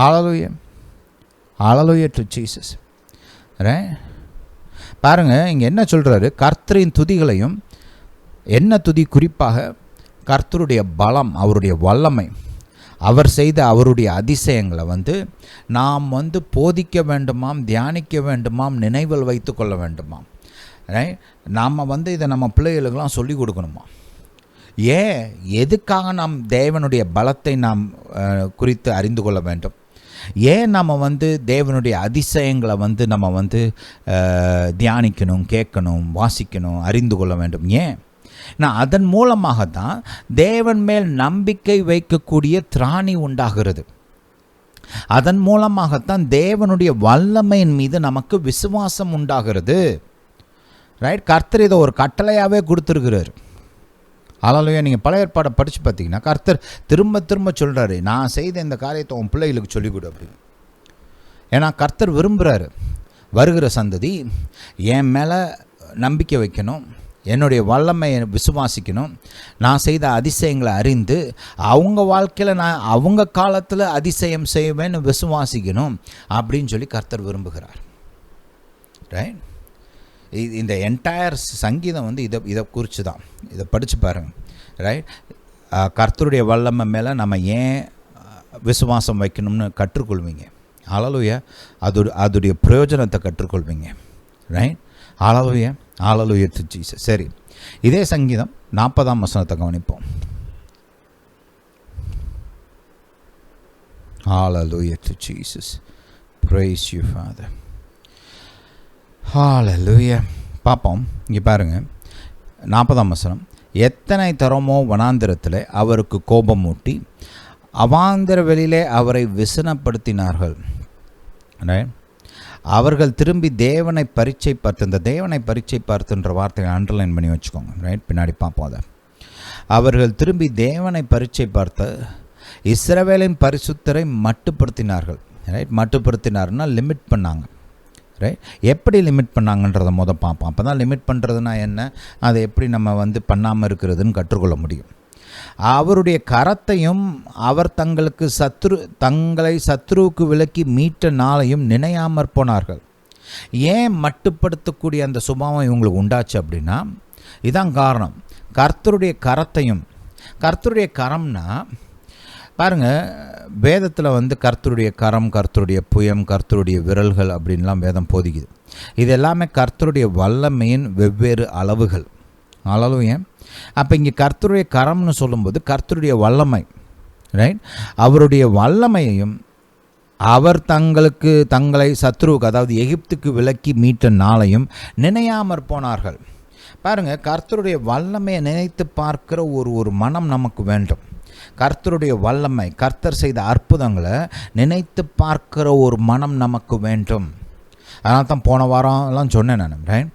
Hallelujah. Hallelujah to Jesus. Right? பாருங்கள், இங்கே என்ன சொல்கிறாரு, கர்த்தரின் துதிகளையும், என்ன துதி? குறிப்பாக கர்த்தருடைய பலம், அவருடைய வல்லமை, அவர் செய்த அவருடைய அதிசயங்களை நாம் போதிக்க வேண்டுமாம், தியானிக்க வேண்டுமாம், நினைவில் வைத்து கொள்ள வேண்டுமாம். நாம் இதை நம்ம பிள்ளைகளுக்கெல்லாம் சொல்லிக் கொடுக்கணுமா? ஏன், எதுக்காக நாம் தேவனுடைய பலத்தை நாம் குறித்து அறிந்து கொள்ள வேண்டும்? ஏன் நம்ம தேவனுடைய அதிசயங்களை நம்ம தியானிக்கணும், கேட்கணும், வாசிக்கணும், அறிந்து கொள்ள வேண்டும்? ஏன்? நான் அதன் மூலமாகத்தான் தேவன் மேல் நம்பிக்கை வைக்கக்கூடிய திராணி உண்டாகிறது. அதன் மூலமாகத்தான் தேவனுடைய வல்லமையின் மீது நமக்கு விசுவாசம் உண்டாகிறது. கர்த்தர் இதை ஒரு கட்டளையாகவே கொடுத்துருக்கிறார். ஹல்லேலூயா. நீங்கள் பழைய ஏற்பாடை படித்து பார்த்தீங்கன்னா கர்த்தர் திரும்ப திரும்ப சொல்கிறாரு, நான் செய்த இந்த காரியத்தை உன் பிள்ளைகளுக்கு சொல்லிக் கொடு அப்படின்னு. ஏன்னா கர்த்தர் விரும்புகிறாரு, வருகிற சந்ததி என் மேலே நம்பிக்கை வைக்கணும், என்னுடைய வல்லமையை விசுவாசிக்கணும், நான் செய்த அதிசயங்களை அறிந்து அவங்க வாழ்க்கையில் நான் அவங்க காலத்தில் அதிசயம் செய்வேன்னு விசுவாசிக்கணும் அப்படின்னு சொல்லி கர்த்தர் விரும்புகிறார். ரைட். இந்த என்டையர் சங்கீதம் இதை குறித்து தான். இதை படித்து பாருங்கள். ரைட். கர்த்தருடைய வல்லமை மேலே நம்ம ஏன் விசுவாசம் வைக்கணும்னு கற்றுக்கொள்வீங்க. ஹல்லேலூயா. அதுடைய பிரயோஜனத்தை கற்றுக்கொள்வீங்க. Right. Hallelujah. Hallelujah to Jesus. சரி, இதே சங்கீதம் 40ஆம் வசனத்தை கவனிப்போம். Hallelujah to Jesus. Praise you father. Hallelujah. பார்ப்போம். இங்கே பாருங்கள், 40ஆம் வசனம். எத்தனை தரமோ வனாந்திரத்தில் அவருக்கு கோபம் மூட்டி அவாந்திர வெளியிலே அவரை விசனப்படுத்தினார்கள். அவர்கள் திரும்பி தேவனை பரீட்சை பார்த்து, இந்த தேவனை பரீட்சை பார்த்துன்ற வார்த்தையை அண்டர்லைன் பண்ணி வச்சுக்கோங்க. ரைட். பின்னாடி பார்ப்போம் அதை. அவர்கள் திரும்பி தேவனை பரீட்சை பார்த்து இஸ்ரவேலின் பரிசுத்தரை மட்டுப்படுத்தினார்கள். ரைட். மட்டுப்படுத்தினார்னா லிமிட் பண்ணாங்க. ரைட். எப்படி லிமிட் பண்ணாங்கன்றதை பார்ப்போம். அப்போ தான் லிமிட் பண்ணுறதுனா என்ன, அதை எப்படி நம்ம பண்ணாமல் இருக்கிறதுன்னு கற்றுக்கொள்ள முடியும். அவருடைய கரத்தையும் அவர் தங்களை சத்ருவுக்கு விலக்கி மீட்ட நாளையும் நினையாமற் போனார்கள். ஏன் மட்டுப்படுத்தக்கூடிய அந்த சுபாவம் இவங்களுக்கு உண்டாச்சு அப்படின்னா இதான் காரணம். கர்த்தருடைய கரத்தையும், கர்த்தருடைய கரம்னா பாருங்கள், வேதத்தில் கர்த்தருடைய கரம், கர்த்தருடைய புயம், கர்த்தருடைய விரல்கள் அப்படின்லாம் வேதம் போதிக்குது. இது எல்லாமே கர்த்தருடைய வல்லமையின் வெவ்வேறு அளவுகள். அளவு ஏன் அப்போ இங்கே கர்த்தருடைய கரம்னு சொல்லும்போது கர்த்தருடைய வல்லமை. ரைட். அவருடைய வல்லமையையும் அவர் தங்களை சத்ருவுக்கு, அதாவது எகிப்துக்கு விலக்கி மீட்ட நாளையும் நினையாமற் போனார்கள். பாருங்கள், கர்த்தருடைய வல்லமையை நினைத்து பார்க்கிற ஒரு மனம் நமக்கு வேண்டும். கர்த்தருடைய வல்லமை, கர்த்தர் செய்த அற்புதங்களை நினைத்து பார்க்கிற ஒரு மனம் நமக்கு வேண்டும். அதனால தான் போன வாரம்லாம் சொன்னேன் நான். ரைட்.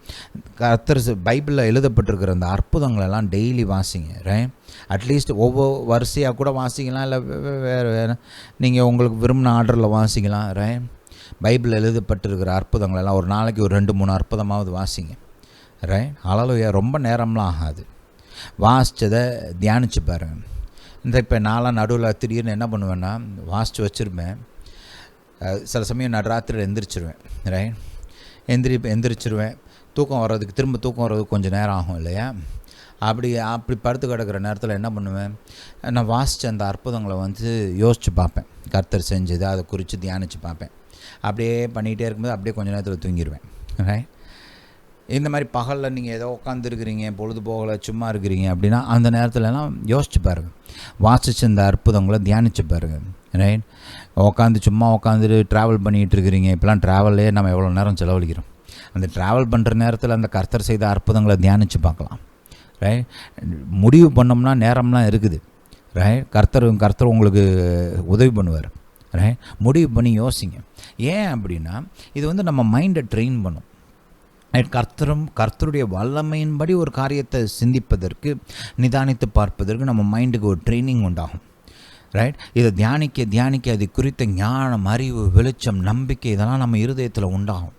கர்த்தர் பைபிளில் எழுதப்பட்டிருக்கிற அந்த அற்புதங்களெல்லாம் டெய்லி வாசிங்க. ரைட். அட்லீஸ்ட் ஒவ்வொரு வரிசையாக கூட வாசிக்கலாம், இல்லை வேறு நீங்கள் உங்களுக்கு விரும்பின ஆர்டரில் வாசிக்கலாம். ரைட். பைபிளில் எழுதப்பட்டிருக்கிற அற்புதங்களெல்லாம் ஒரு நாளைக்கு ஒரு 2-3 அற்புதமாவது வாசிங்க. ரைட். ஹல்லேலூயா. ரொம்ப நேரம்லாம் ஆகாது. வாசித்ததை தியானித்து பாருங்கள். இப்போ நான்லாம் நடுவில் திடீர்னு என்ன பண்ணுவேன்னா, வாசித்து வச்சுருப்பேன். சில சமயம் நடுராத்திரியில் எந்திரிச்சிருவேன். ரைட். எந்திரிச்சிருவேன். தூக்கம் வர்றதுக்கு, திரும்ப தூக்கம் வர்றதுக்கு கொஞ்சம் நேரம் ஆகும் இல்லையா? அப்படி படுத்து கிடக்கிற நேரத்தில் என்ன பண்ணுவேன், நான் வாசித்த அந்த அற்புதங்களை யோசித்து பார்ப்பேன். கர்த்தர் செஞ்சது அதை குறித்து தியானித்து பார்ப்பேன். அப்படியே பண்ணிகிட்டே இருக்கும்போது அப்படியே கொஞ்சம் நேரத்தில் தூங்கிடுவேன். ரைட். இந்த மாதிரி பகலில் நீங்கள் ஏதோ உட்காந்துருக்கிறீங்க, பொழுது போகலை, சும்மா இருக்கிறீங்க அப்படின்னா அந்த நேரத்துலலாம் யோசிச்சு பாருங்கள், வாசிச்சு இந்த அற்புதங்களை தியானித்து பாருங்கள். ரைட். சும்மா உட்காந்துட்டு ட்ராவல் பண்ணிகிட்டு இருக்கிறீங்க. இப்போலாம் ட்ராவல்லே நம்ம எவ்வளோ நேரம் செலவழிக்கிறோம். அந்த ட்ராவல் பண்ணுற நேரத்தில் அந்த கர்த்தர் செய்த அற்புதங்களை தியானித்து பார்க்கலாம். ரைட். முடிவு பண்ணோம்னா நேரம்லாம் இருக்குது. ரைட். கர்த்தர் உங்களுக்கு உதவி பண்ணுவார். ரைட். முடிவு பண்ணி யோசிங்க. ஏன் அப்படின்னா இது நம்ம மைண்டை ட்ரெயின் பண்ணும். கர்த்தருடைய வல்லமையின்படி ஒரு காரியத்தை சிந்திப்பதற்கு, நிதானித்து பார்ப்பதற்கு நம்ம மைண்டுக்கு ஒரு ட்ரைனிங் உண்டாகும். ரைட். இதை தியானிக்க அது குறித்த ஞானம், அறிவு, வெளிச்சம், நம்பிக்கை இதெல்லாம் நம்ம இருதயத்தில் உண்டாகும்.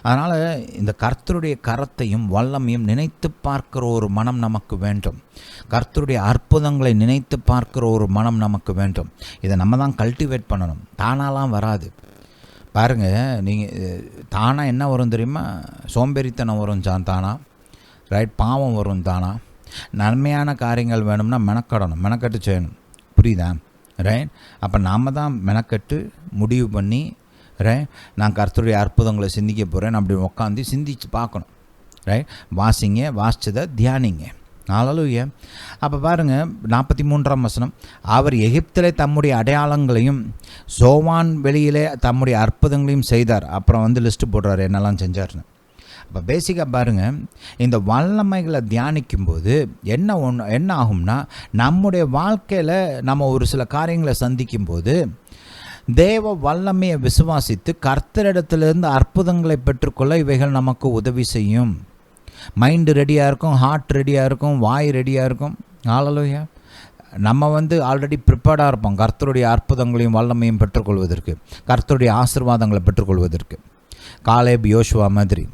அதனால் இந்த கர்த்தருடைய கரத்தையும் வல்லமையும் நினைத்து பார்க்கிற ஒரு மனம் நமக்கு வேண்டும். கர்த்தருடைய அற்புதங்களை நினைத்து பார்க்கிற ஒரு மனம் நமக்கு வேண்டும். இதை நம்ம தான் கல்டிவேட் பண்ணணும். தானாலாம் வராது. பாருங்கள், நீங்கள் தானாக என்ன வரும் தெரியுமா? சோம்பேறித்தனம் வரும் தானா, ரைட்? பாவம் வரும் தானா. நன்மையான காரியங்கள் வேணும்னா மெனக்கட்டு செய்யணும். புரியுதா? ரைட்? அப்போ நாம் தான் மெனக்கட்டு முடிவு பண்ணி, ரைட், நான் கர்த்தருடைய அற்புதங்களை சிந்திக்க போகிறேன் அப்படி உட்காந்து சிந்திச்சு பார்க்கணும். ரைட்? வாசிச்சதை தியானிங்க. ஹல்லேலூயா. அப்போ பாருங்கள் 43ஆம் வசனம், அவர் எகிப்திலே தம்முடைய அடையாளங்களையும் சோவான் வெளியிலே தம்முடைய அற்புதங்களையும் செய்தார். அப்புறம் லிஸ்ட்டு போடுறாரு என்னெல்லாம் செஞ்சார்னு. அப்போ பேசிக்காக பாருங்கள், இந்த வல்லமைகளை தியானிக்கும்போது என்ன ஆகும்னா, நம்முடைய வாழ்க்கையில் நம்ம ஒரு சில காரியங்களை சந்திக்கும்போது தேவ வல்லமையை விசுவாசித்து கர்த்தரிடத்திலிருந்து அற்புதங்களை பெற்றுக்கொள்ள இவைகள் நமக்கு உதவி செய்யும். மைண்டு ரெடியாக இருக்கும், ஹார்ட் ரெடியாக இருக்கும், வாய் ரெடியாக இருக்கும். ஹல்லேலூயா. நம்ம ஆல்ரெடி ப்ரிப்பேர்டாக இருப்போம் கர்த்தருடைய அற்புதங்களையும் வல்லமையும் பெற்றுக்கொள்வதற்கு, கர்த்தருடைய ஆசீர்வாதங்களை பெற்றுக்கொள்வதற்கு. காலேப், யோசுவா மாதிரி.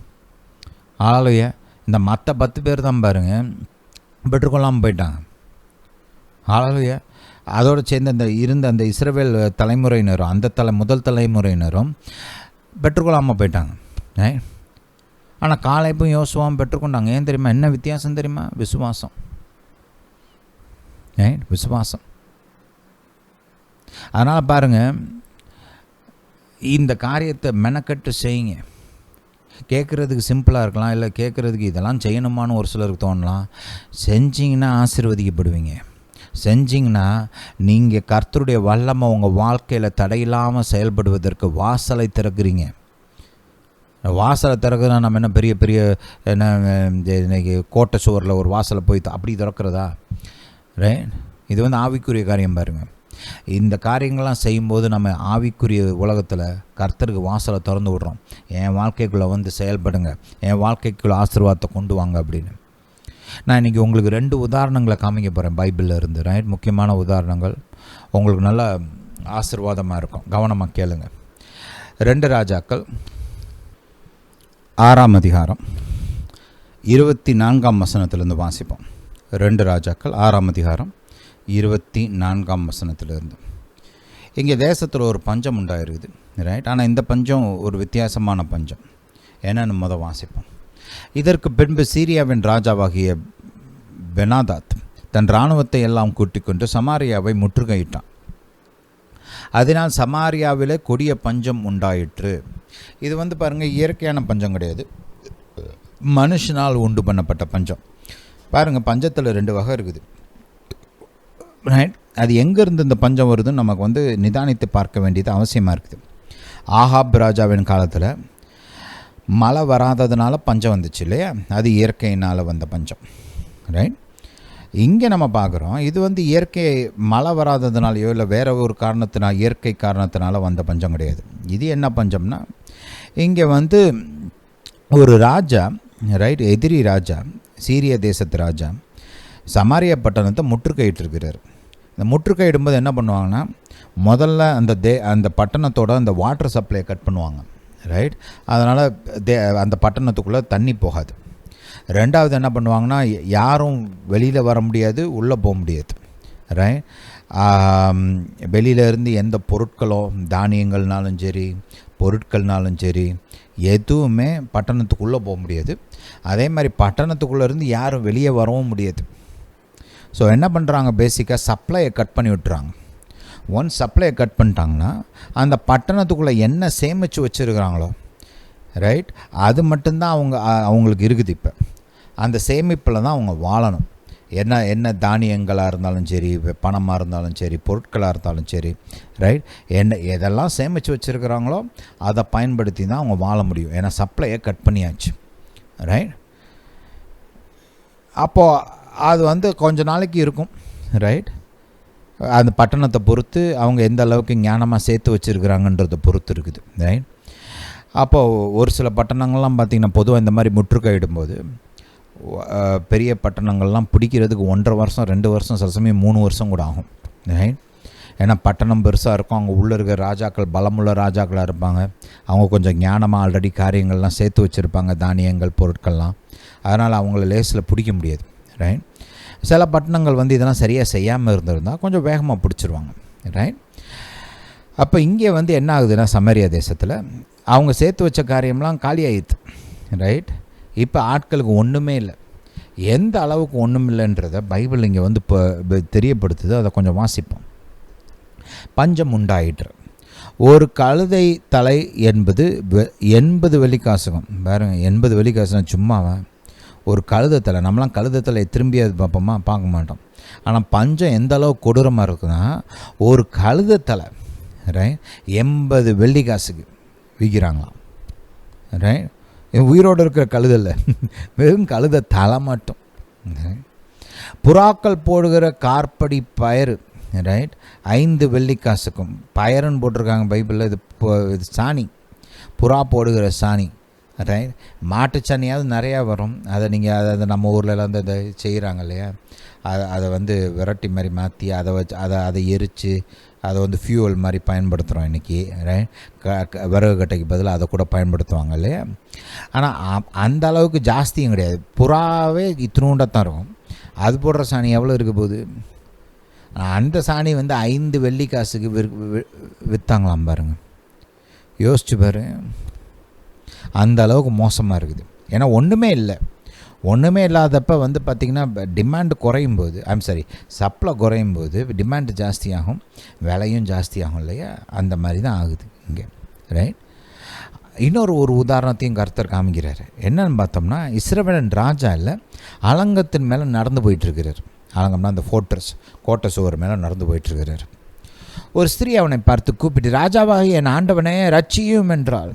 ஹல்லேலூயா. இந்த மற்ற 10 பேர் தான் பாருங்கள் பெற்றுக்கொள்ளாமல் போயிட்டாங்க. ஹல்லேலூயா. அதோடு சேர்ந்து அந்த இஸ்ரவேல் தலைமுறையினரும் முதல் தலைமுறையினரும் பெற்றுக்கொள்ளாமல் போயிட்டாங்க. ஆனால் காலேபும் யோசுவாவும் பெற்றுக்கொண்டாங்க. ஏன் தெரியுமா? என்ன வித்தியாசம் தெரியுமா? விசுவாசம். விசுவாசம். அதனால் பாருங்கள், இந்த காரியத்தை மெனக்கட்டு செய்யுங்க. கேட்குறதுக்கு சிம்பிளாக இருக்கலாம், இல்லை கேட்குறதுக்கு இதெல்லாம் செய்யணுமான்னு ஒரு சிலருக்கு தோணலாம். செஞ்சிங்கன்னா ஆசீர்வதிக்கப்படுவீங்க. செஞ்சிங்கன்னா நீங்கள் கர்த்தருடைய வல்லமை உங்கள் வாழ்க்கையில் தடையில்லாமல் செயல்படுவதற்கு வாசலை திறக்கிறீங்க. வாசலை திறக்கிறதா நம்ம என்ன பெரிய பெரிய என்ன இன்னைக்கு கோட்டை சுவரில் ஒரு வாசலை போய் அப்படி திறக்கிறதா? ரைட்? இது ஆவிக்குரிய காரியம். பாருங்கள், இந்த காரியங்கள்லாம் செய்யும்போது நம்ம ஆவிக்குரிய உலகத்தில் கர்த்தருக்கு வாசலை திறந்து விடுறோம். என் வாழ்க்கைக்குள்ளே செயல்படுங்க, என் வாழ்க்கைக்குள்ளே ஆசீர்வாதத்தை கொண்டு வாங்க அப்படின்னு. நான் இன்றைக்கி உங்களுக்கு 2 உதாரணங்களை காமிக்க போகிறேன் பைபிளில் இருந்து. ரைட்? முக்கியமான உதாரணங்கள், உங்களுக்கு நல்ல ஆசீர்வாதமாக இருக்கும். கவனமாக கேளுங்க. 2 ராஜாக்கள் 6ஆம் அதிகாரம் 24ஆம் வசனத்திலிருந்து வாசிப்போம். 2 ராஜாக்கள் 6ஆம் அதிகாரம் 24ஆம் வசனத்திலிருந்து. இங்கே தேசத்தில் ஒரு பஞ்சம் உண்டாயிருக்குது. ரைட்? ஆனால் இந்த பஞ்சம் ஒரு வித்தியாசமான பஞ்சம். என்னென்னு வாசிப்போம். இதற்கு பின்பு சீரியாவின் ராஜாவாகிய பெனாதாத் தன் இராணுவத்தை எல்லாம் கூட்டிக் கொண்டு சமாரியாவை முற்றுகையிட்டான். அதனால் சமாரியாவிலே கொடிய பஞ்சம் உண்டாயிற்று. இது பாருங்கள், இயற்கையான பஞ்சம் கிடையாது, மனுஷனால் உண்டு பண்ணப்பட்ட பஞ்சம். பாருங்கள், பஞ்சத்தில் 2 வகை இருக்குது. ரைட்? அது எங்கேருந்து இந்த பஞ்சம் வருதுன்னு நமக்கு நிதானித்து பார்க்க வேண்டியது அவசியமாக இருக்குது. ஆகாப் ராஜாவின் காலத்தில் மழை வராததுனால பஞ்சம் வந்துச்சு இல்லையா? அது இயற்கையினால் வந்த பஞ்சம். ரைட்? இங்கே நம்ம பார்க்குறோம், இது இயற்கை மழை வராததுனாலையோ இல்லை வேற ஒரு காரணத்தினால், இயற்கை காரணத்தினால வந்த பஞ்சம் கிடையாது. இது என்ன பஞ்சம்னா, இங்கே ஒரு ராஜா, ரைட், எதிரி ராஜா, சீரிய தேசத்து ராஜா சமாரியா பட்டணத்தை முற்றுகையிட்டிருக்கிறார். இந்த முற்றுகையிடும்போது என்ன பண்ணுவாங்கன்னா, முதல்ல அந்த பட்டணத்தோட அந்த வாட்டர் சப்ளையை கட் பண்ணுவாங்க. ரைட்? அதனால் அந்த பட்டணத்துக்குள்ளே தண்ணி போகாது. 2வது என்ன பண்ணுவாங்கன்னா, யாரும் வெளியில் வர முடியாது, உள்ளே போக முடியாது. ரைட்? வெளியிலேருந்து எந்த பொருட்களோ, தானியங்கள்னாலும் சரி, பொருட்கள்னாலும் சரி, எதுவுமே பட்டணத்துக்குள்ளே போக முடியாது. அதே மாதிரி பட்டணத்துக்குள்ளேருந்து யாரும் வெளியே வரவும் முடியாது. ஸோ என்ன பண்ணுறாங்க, பேசிக்காக சப்ளையை கட் பண்ணி விட்டுறாங்க. ஒன்ஸ் சப்ளையை கட் பண்ணிட்டாங்கன்னா அந்த பட்டணத்துக்குள்ளே என்ன சேமித்து வச்சுருக்கிறாங்களோ, ரைட், அது மட்டும்தான் அவங்களுக்கு இருக்குது. இப்போ அந்த சேமிப்பில் தான் அவங்க வாழணும். என்ன தானியங்களாக இருந்தாலும் சரி, பணமாக இருந்தாலும் சரி, பொருட்களாக இருந்தாலும் சரி, ரைட், எதெல்லாம் சேமித்து வச்சுருக்கிறாங்களோ அதை பயன்படுத்தி தான் அவங்க வாழ முடியும். ஏன்னா சப்ளையை கட் பண்ணியாச்சு. ரைட்? அப்போது அது கொஞ்ச நாளைக்கு இருக்கும். ரைட்? அந்த பட்டணத்தை பொறுத்து, அவங்க எந்த அளவுக்கு ஞானமாக சேர்த்து வச்சுருக்கிறாங்கன்றதை பொறுத்து இருக்குது. ரைட்? அப்போது ஒரு சில பட்டணங்கள்லாம் பார்த்திங்கன்னா, பொதுவாக இந்த மாதிரி முற்றுகையிடும்போது பெரிய பட்டணங்கள்லாம் பிடிக்கிறதுக்கு 1.5 வருஷம் 2 வருஷம், சில சமயம் 3 வருஷம் கூட ஆகும். ரைட்? ஏன்னா பட்டணம் பெருசாக இருக்கும், அவங்க உள்ளே இருக்கிற ராஜாக்கள் பலமுள்ள ராஜாக்களாக இருப்பாங்க. அவங்க கொஞ்சம் ஞானமாக ஆல்ரெடி காரியங்கள்லாம் சேர்த்து வச்சுருப்பாங்க, தானியங்கள், பொருட்கள்லாம். அதனால் அவங்கள லேஸில் பிடிக்க முடியாது. ரைட்? சில பட்டணங்கள் இதெல்லாம் சரியாக செய்யாமல் இருந்திருந்தால் கொஞ்சம் வேகமாக பிடிச்சிருவாங்க. ரைட்? அப்போ இங்கே வந்து என்ன ஆகுதுன்னா, சமரியா தேசத்தில் அவங்க சேர்த்து வச்ச காரியம்லாம் காலி ஆயிடுது. ரைட். இப்போ ஆட்களுக்கு ஒன்றுமே இல்லை. எந்த அளவுக்கு ஒன்றும் இல்லைன்றதை பைபிள் இங்கே வந்து இப்போ தெரியப்படுத்துது. அதை கொஞ்சம் வாசிப்போம். பஞ்சம் உண்டாயிற்று. ஒரு கழுதை தலை என்பது 80 வெள்ளிக்காசுகம். பாருங்க, 80 வெள்ளிக்காசுனா சும்மாவா? ஒரு கழுதை தலை. நம்மளாம் கழுதை தலையை திரும்பி அது பார்ப்போமா? பார்க்க மாட்டோம். ஆனால் பஞ்சம் எந்த அளவுக்கு கொடூரமாக இருக்குன்னா, ஒரு கழுதை தலை ரைட் 80 வெள்ளிக்காசுக்கு விற்கிறாங்களாம். ரைட். உயிரோடு இருக்கிற கழுதை இல்லை, வெறும் கழுதை தலை மட்டும். புறாக்கள் போடுகிற கார்படி பயறு ரைட் 5 வெள்ளிக்காசுக்கும். பயருன்னு போட்டிருக்காங்க பைபிளில். இது சாணி, புறா போடுகிற சாணி. ரைட். மாட்டு சாணியாவது நிறையா வரும். அதை நீங்கள் அதை நம்ம ஊரில் வந்து அதை செய்கிறாங்க இல்லையா, அதை வந்து விரட்டி மாதிரி மாற்றி அதை வச்சு அதை எரித்து அதை வந்து ஃபியூவல் மாதிரி பயன்படுத்துகிறோம் இன்றைக்கி. ரைட். விறகு கட்டைக்கு பதிலாக அதை கூட பயன்படுத்துவாங்க இல்லையா. ஆனால் அந்த அளவுக்கு ஜாஸ்தியும் கிடையாது. புறாவே இத்தினூண்டாக தான் இருக்கும். அது போடுற சாணி எவ்வளோ இருக்க போகுது? அந்த சாணி வந்து 5 வெள்ளிக்காசுக்கு விற்றாங்களாம். பாருங்கள், யோசிச்சு பாரு. அந்த அளவுக்கு மோசமாக இருக்குது. ஏன்னா ஒன்றுமே இல்லை. ஒன்றுமே இல்லாதப்போ வந்து பார்த்திங்கன்னா டிமாண்டு குறையும் போது, சப்ளை குறையும் போது டிமாண்டு ஜாஸ்தியாகும், விலையும் ஜாஸ்தியாகும் இல்லையா. அந்த மாதிரி தான் ஆகுது இங்கே. ரைட். இன்னொரு உதாரணத்தையும் கர்த்தர் காமிக்கிறார். என்னன்னு பார்த்தோம்னா, இஸ்ரவேலன் ராஜா இல்லை, அலங்கத்தின் மேலே நடந்து போயிட்டுருக்கிறார். அலங்கம்னா அந்த ஃபோர்ட்ரஸ், கோட்டை சுவர் மேலே நடந்து போயிட்டுருக்கிறார். ஒரு ஸ்திரீ அவனை பார்த்து கூப்பிட்டு, ராஜாவாகி என் ஆண்டவனே ரட்சியும் என்றாள்.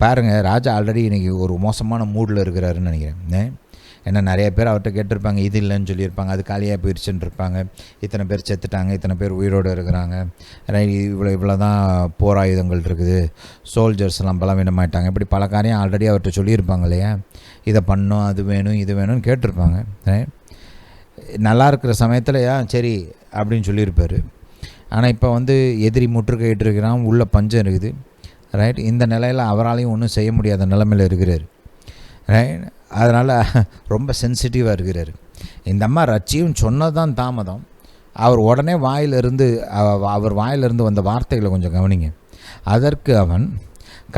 பாருங்கள், ராஜா ஆல்ரெடி இன்றைக்கி ஒரு மோசமான மூடில் இருக்கிறாருன்னு நினைக்கிறேன். ஏன்னா நிறைய பேர் அவர்கிட்ட கேட்டிருப்பாங்க, இது இல்லைன்னு சொல்லியிருப்பாங்க, அது காலியாக போயிடுச்சுன்னு இருப்பாங்க. இத்தனை பேர் செத்துட்டாங்க, இத்தனை பேர் உயிரோடு இருக்கிறாங்க, இவ்வளோ தான் போர் ஆயுதங்கள் இருக்குது, சோல்ஜர்ஸ்லாம் பலவீனமாயிட்டாங்க, இப்படி பல காரியம் ஆல்ரெடி அவர்கிட்ட சொல்லியிருப்பாங்க இல்லையா. இதை பண்ணோம், அது வேணும், இது வேணும்னு கேட்டிருப்பாங்க. நல்லா இருக்கிற சமயத்தில் சரி அப்படின்னு சொல்லியிருப்பார். ஆனால் இப்போ வந்து எதிரி முற்றுகையிட்டு இருக்கிறான், உள்ள பஞ்சம் இருக்குது. ரைட். இந்த நிலையில் அவராலையும் ஒன்றும் செய்ய முடியாத நிலைமையில் இருக்கிறார். ரைட். அதனால் ரொம்ப சென்சிட்டிவாக இருக்கிறார். இந்த அம்மா ரட்சியும் சொன்னதான் தாமதம். அவர் உடனே அவர் வாயிலிருந்து வந்த வார்த்தைகளை கொஞ்சம் கவனிங்க. அதற்கு அவன்,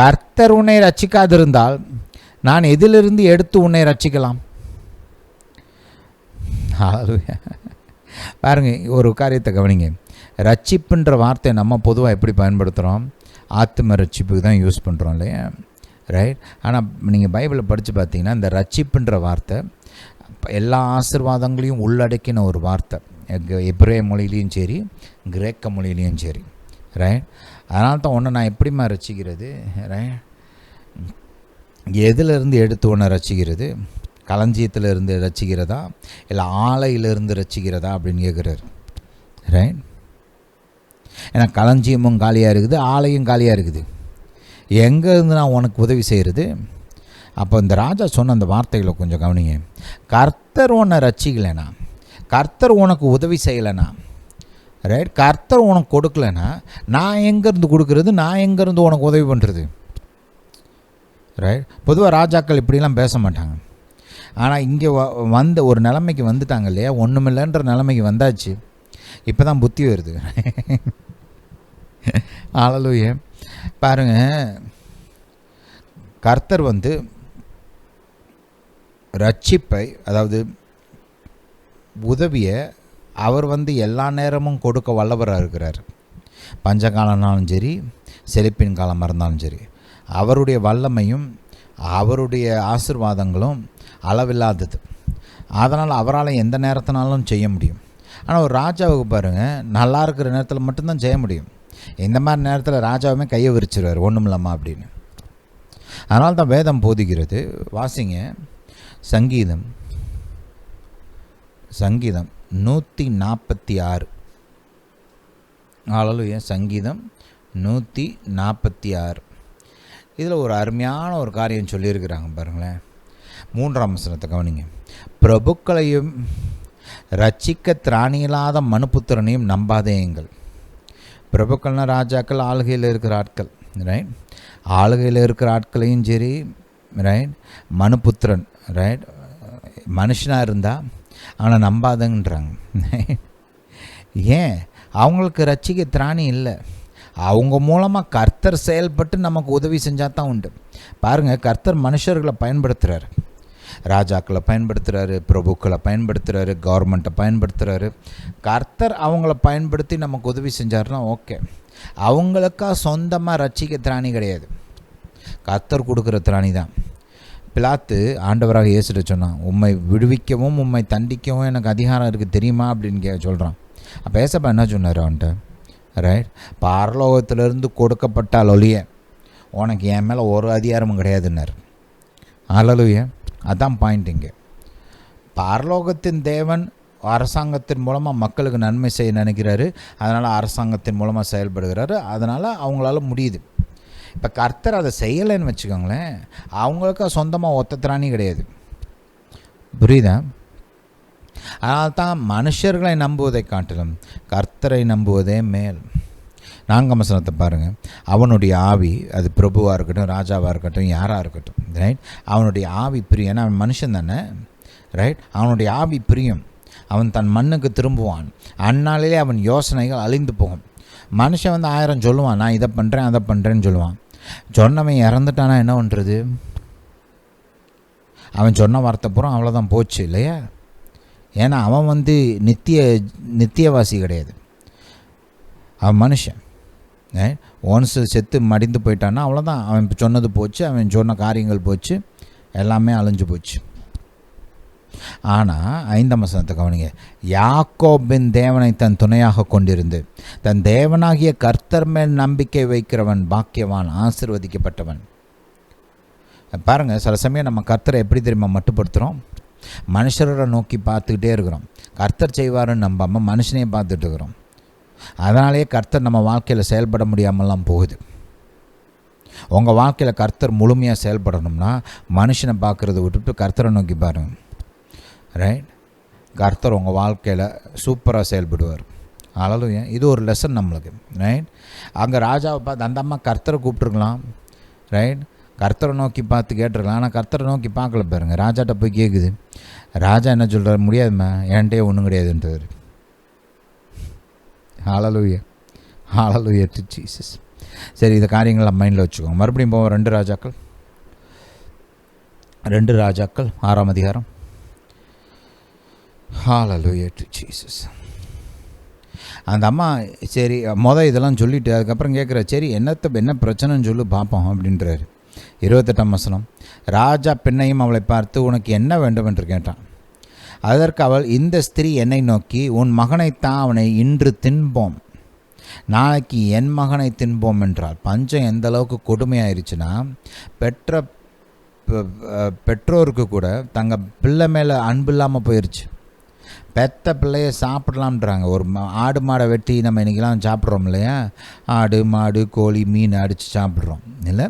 கர்த்தர் உன்னை ரட்சிக்காதிருந்தால் நான் எதிலிருந்து எடுத்து உன்னை ரட்சிக்கலாம்? பாருங்கள், ஒரு காரியத்தை கவனிங்க. ரட்சிப்புன்ற வார்த்தை நம்ம பொதுவாக எப்படி பயன்படுத்துகிறோம்? ஆத்தும ரட்சிப்புக்கு தான் யூஸ் பண்ணுறோம் இல்லையா. ரைட். ஆனால் நீங்கள் பைபிளை படித்து பார்த்தீங்கன்னா, இந்த ரட்சிப்புன்ற வார்த்தை எல்லா ஆசீர்வாதங்களையும் உள்ளடக்கின ஒரு வார்த்தை. எபிரேய மொழியிலையும் சரி, கிரேக்க மொழியிலையும் சரி. ரைட். அதனால தான் ஒன்று நான் எப்படிமா ரட்சிக்கிறது? ரைட். எதிலிருந்து எடுத்து ஒன்று ரட்சிக்கிறது? களஞ்சியத்திலிருந்து ரட்சிக்கிறதா இல்லை ஆலையிலிருந்து ரட்சிக்கிறதா அப்படின்னு கேட்குறாரு. ரைட். ஏன்னா களஞ்சியமும் காலியாக இருக்குது, ஆலையும் காலியாக இருக்குது. எங்கே இருந்து நான் உனக்கு உதவி செய்கிறது? அப்போ இந்த ராஜா சொன்ன அந்த வார்த்தைகளை கொஞ்சம் கவனிங்க. கர்த்தர் உன்னை ரட்சிக்கலைனா, கர்த்தர் உனக்கு உதவி செய்யலைனா, ரைட், கர்த்தர் உனக்கு கொடுக்கலைன்னா நான் எங்கேருந்து கொடுக்குறது? நான் எங்கேருந்து உனக்கு உதவி பண்ணுறது? ரைட். பொதுவாக ராஜாக்கள் இப்படிலாம் பேச மாட்டாங்க. ஆனால் இங்கே வந்த ஒரு நிலைமைக்கு வந்துட்டாங்க இல்லையா, ஒன்றுமில்லைன்ற நிலைமைக்கு வந்தாச்சு. இப்போ தான் புத்தி வருது. ஹல்லேலூயா. பாருங்கள், கர்த்தர் வந்து ரட்சிப்பை, அதாவது உதவியை அவர் வந்து எல்லா நேரமும் கொடுக்க வல்லவராக இருக்கிறார். பஞ்சகாலம்னாலும் சரி, செழிப்பின் காலமாக இருந்தாலும் சரி, அவருடைய வல்லமையும் அவருடைய ஆசீர்வாதங்களும் அளவில்லாதது. அதனால் அவரால் எந்த நேரத்தினாலும் செய்ய முடியும். ஆனால் ஒரு ராஜாவுக்கு பாருங்கள், நல்லா இருக்கிற நேரத்தில் மட்டும்தான் செய்ய முடியும். இந்த மாதிரி நேரத்தில் ராஜாவுமே கையை விரிச்சிருவார், ஒன்றும் இல்லாமல் அப்படின்னு. அதனால தான் வேதம் போதிக்கிறது. வாசிங்க, சங்கீதம் 146. ஹல்லேலூயா. சங்கீதம் 146. இதில் ஒரு அருமையான ஒரு காரியம் சொல்லியிருக்கிறாங்க பாருங்களேன். 3ஆம் வசனத்தை கவனிங்க. பிரபுக்களையும் ரட்சிக்க திராணியில்லாத மனுபுத்திரனையும் நம்பாதேயுங்கள். பிரபுக்கள்னா ராஜாக்கள், ஆளுகையில் இருக்கிற ஆட்கள். ரைட். ஆளுகையில் இருக்கிற ஆட்களையும் சரி, ரைட், மனுபுத்திரன், ரைட், மனுஷனாக இருந்தால் அவனை நம்பாதங்கன்றாங்க. ஏன்? அவங்களுக்கு ரட்சிக்க திராணி இல்லை. அவங்க மூலமாக கர்த்தர் செயல்பட்டு நமக்கு உதவி செஞ்சால் தான் உண்டு. பாருங்கள், கர்த்தர் மனுஷர்களை பயன்படுத்துகிறாரு, ராஜாக்களை பயன்படுத்துகிறாரு, பிரபுக்களை பயன்படுத்துகிறாரு, கவர்மெண்ட்டை பயன்படுத்துகிறாரு. கர்த்தர் அவங்கள பயன்படுத்தி நமக்கு உதவி செஞ்சார்னா ஓகே. அவங்களுக்கா சொந்தமாக ரட்சிக்க திராணி கிடையாது, கர்த்தர் கொடுக்குற திராணி தான். பிலாத்து ஆண்டவராக இயேசுட்ட சொன்னான், உம்மை விடுவிக்கவும் உம்மை தண்டிக்கவும் எனக்கு அதிகாரம் இருக்குது தெரியுமா அப்படின்னு சொல்கிறான். அப்போ ஏசப்பா என்ன சொன்னார் அவன்கிட்ட, ரைட், பரலோகத்திலிருந்து கொடுக்கப்பட்டால் ஒழிய உனக்கு என் மேலே ஒரு அதிகாரமும் கிடையாதுன்னார். அல்லேலூயா. அதான் பாயிண்ட். இங்கே பரலோகத்தின் தேவன் அரசாங்கத்தின் மூலமாக மக்களுக்கு நன்மை செய்ய நினைக்கிறாரு, அதனால் அரசாங்கத்தின் மூலமாக செயல்படுகிறாரு, அதனால் அவங்களால முடியுது. இப்போ கர்த்தர் அதை செய்யலைன்னு வச்சுக்கோங்களேன், அவங்களுக்கு சொந்தமாக ஒத்த திராணி கிடையாது. புரியுதா? அதனால தான் மனுஷர்களை நம்புவதை காட்டிலும் கர்த்தரை நம்புவதே மேல். 4ஆம் வசனத்தை பாருங்கள். அவனுடைய ஆவி, அது பிரபுவாக இருக்கட்டும், ராஜாவாக இருக்கட்டும், யாராக இருக்கட்டும், ரைட், அவனுடைய ஆவி பிரியம். ஏன்னா அவன் மனுஷன் தானே, ரைட். அவனுடைய ஆவி பிரியம். அவன் தன் மண்ணுக்கு திரும்புவான். அந்நாளிலே அவன் யோசனைகள் அழிந்து போகும். மனுஷன் வந்து 1000 சொல்லுவான், நான் இதை பண்ணுறேன் அதை பண்ணுறேன்னு சொல்லுவான். சொன்னவன் இறந்துட்டானா என்ன பண்ணுறது? அவன் சொன்ன வார்த்தை பூரா அவ்வளோதான் போச்சு இல்லையா? ஏன்னா அவன் வந்து நித்தியவாசி கிடையாது, அவன் மனுஷன். ஒன்ஸ் செத்து மடிந்து போயிட்டான்னா அவ்வளோதான், அவன் சொன்னது போச்சு, அவன் சொன்ன காரியங்கள் போச்சு, எல்லாமே அழிஞ்சு போச்சு. ஆனால் 5ஆம் வசனத்தை கவனிங்க. யாக்கோபின் தேவனை தன் துணையாக கொண்டிருந்து தன் தேவனாகிய கர்த்தர் மேல் நம்பிக்கை வைக்கிறவன் பாக்கியவான், ஆசீர்வதிக்கப்பட்டவன். பாருங்கள், சில சமயம் நம்ம கர்த்தரை எப்படி தெரியுமா மட்டுப்படுத்துகிறோம்? மனுஷரை நோக்கி பார்த்துக்கிட்டே இருக்கிறோம். கர்த்தர் செய்வாருன்னு நம்பாமல் மனுஷனையே பார்த்துட்டு இருக்கிறோம். அதனாலேயே கர்த்தர் நம்ம வாழ்க்கையில் செயல்பட முடியாமலாம் போகுது. உங்கள் வாழ்க்கையில் கர்த்தர் முழுமையாக செயல்படணும்னா மனுஷனை பார்க்குறத விட்டுட்டு கர்த்தரை நோக்கி பாருங்கள், ரைட். கர்த்தர் உங்கள் வாழ்க்கையில் சூப்பராக செயல்படுவார். அல்லேலூயா. இது ஒரு லெசன் நம்மளுக்கு, ரைட். அங்கே ராஜாவை பார்த்து அந்த அம்மா கர்த்தரை கூப்பிட்ருக்கலாம், ரைட். கர்த்தரை நோக்கி பார்த்து கேட்டிருக்கலாம். ஆனால் கர்த்தரை நோக்கி பார்க்கல. பாருங்க, ராஜாட்ட போய் கேட்குது. ராஜா என்ன சொல்கிறார்? முடியாதும்மா, என்கிட்டே ஒன்றும் கிடையாதுன்றார். ஹல்லேலூயா, ஹல்லேலூயா டு ஜீசஸ். சரி, இந்த காரியங்கள் மைண்டில் வச்சுக்கோங்க. மறுபடியும் போவோம். 2 ராஜாக்கள் 6ஆம் அதிகாரம். ஹல்லேலூயா டு ஜீசஸ். அந்த அம்மா சரி இதெல்லாம் சொல்லிவிட்டு அதுக்கப்புறம் கேட்குற, சரி என்ன பிரச்சனைன்னு சொல்லி பார்ப்போம் அப்படின்றாரு. 28ஆம் வசனம். ராஜா பெண்ணையும் அவளை பார்த்து, உனக்கு என்ன வேண்டும் என்று கேட்டான். அதற்கு அவள், இந்த ஸ்திரீ என்னை நோக்கி, உன் மகனைத்தான், அவனை இன்று தின்போம், நாளைக்கு என் மகனை தின்போம் என்றாள். பஞ்சம் எந்த அளவுக்கு கொடுமையாயிருச்சுன்னா, பெற்றோருக்கு கூட தங்க பிள்ளை மேலே அன்பு இல்லாமல் போயிடுச்சு. பெத்த பிள்ளைய சாப்பிடலாம்ன்றாங்க. ஒரு ஆடு மாடை வெட்டி நம்ம இன்றைக்கெலாம் சாப்பிட்றோம் இல்லையா? ஆடு மாடு கோழி மீன் அடித்து சாப்பிட்றோம் இல்லை?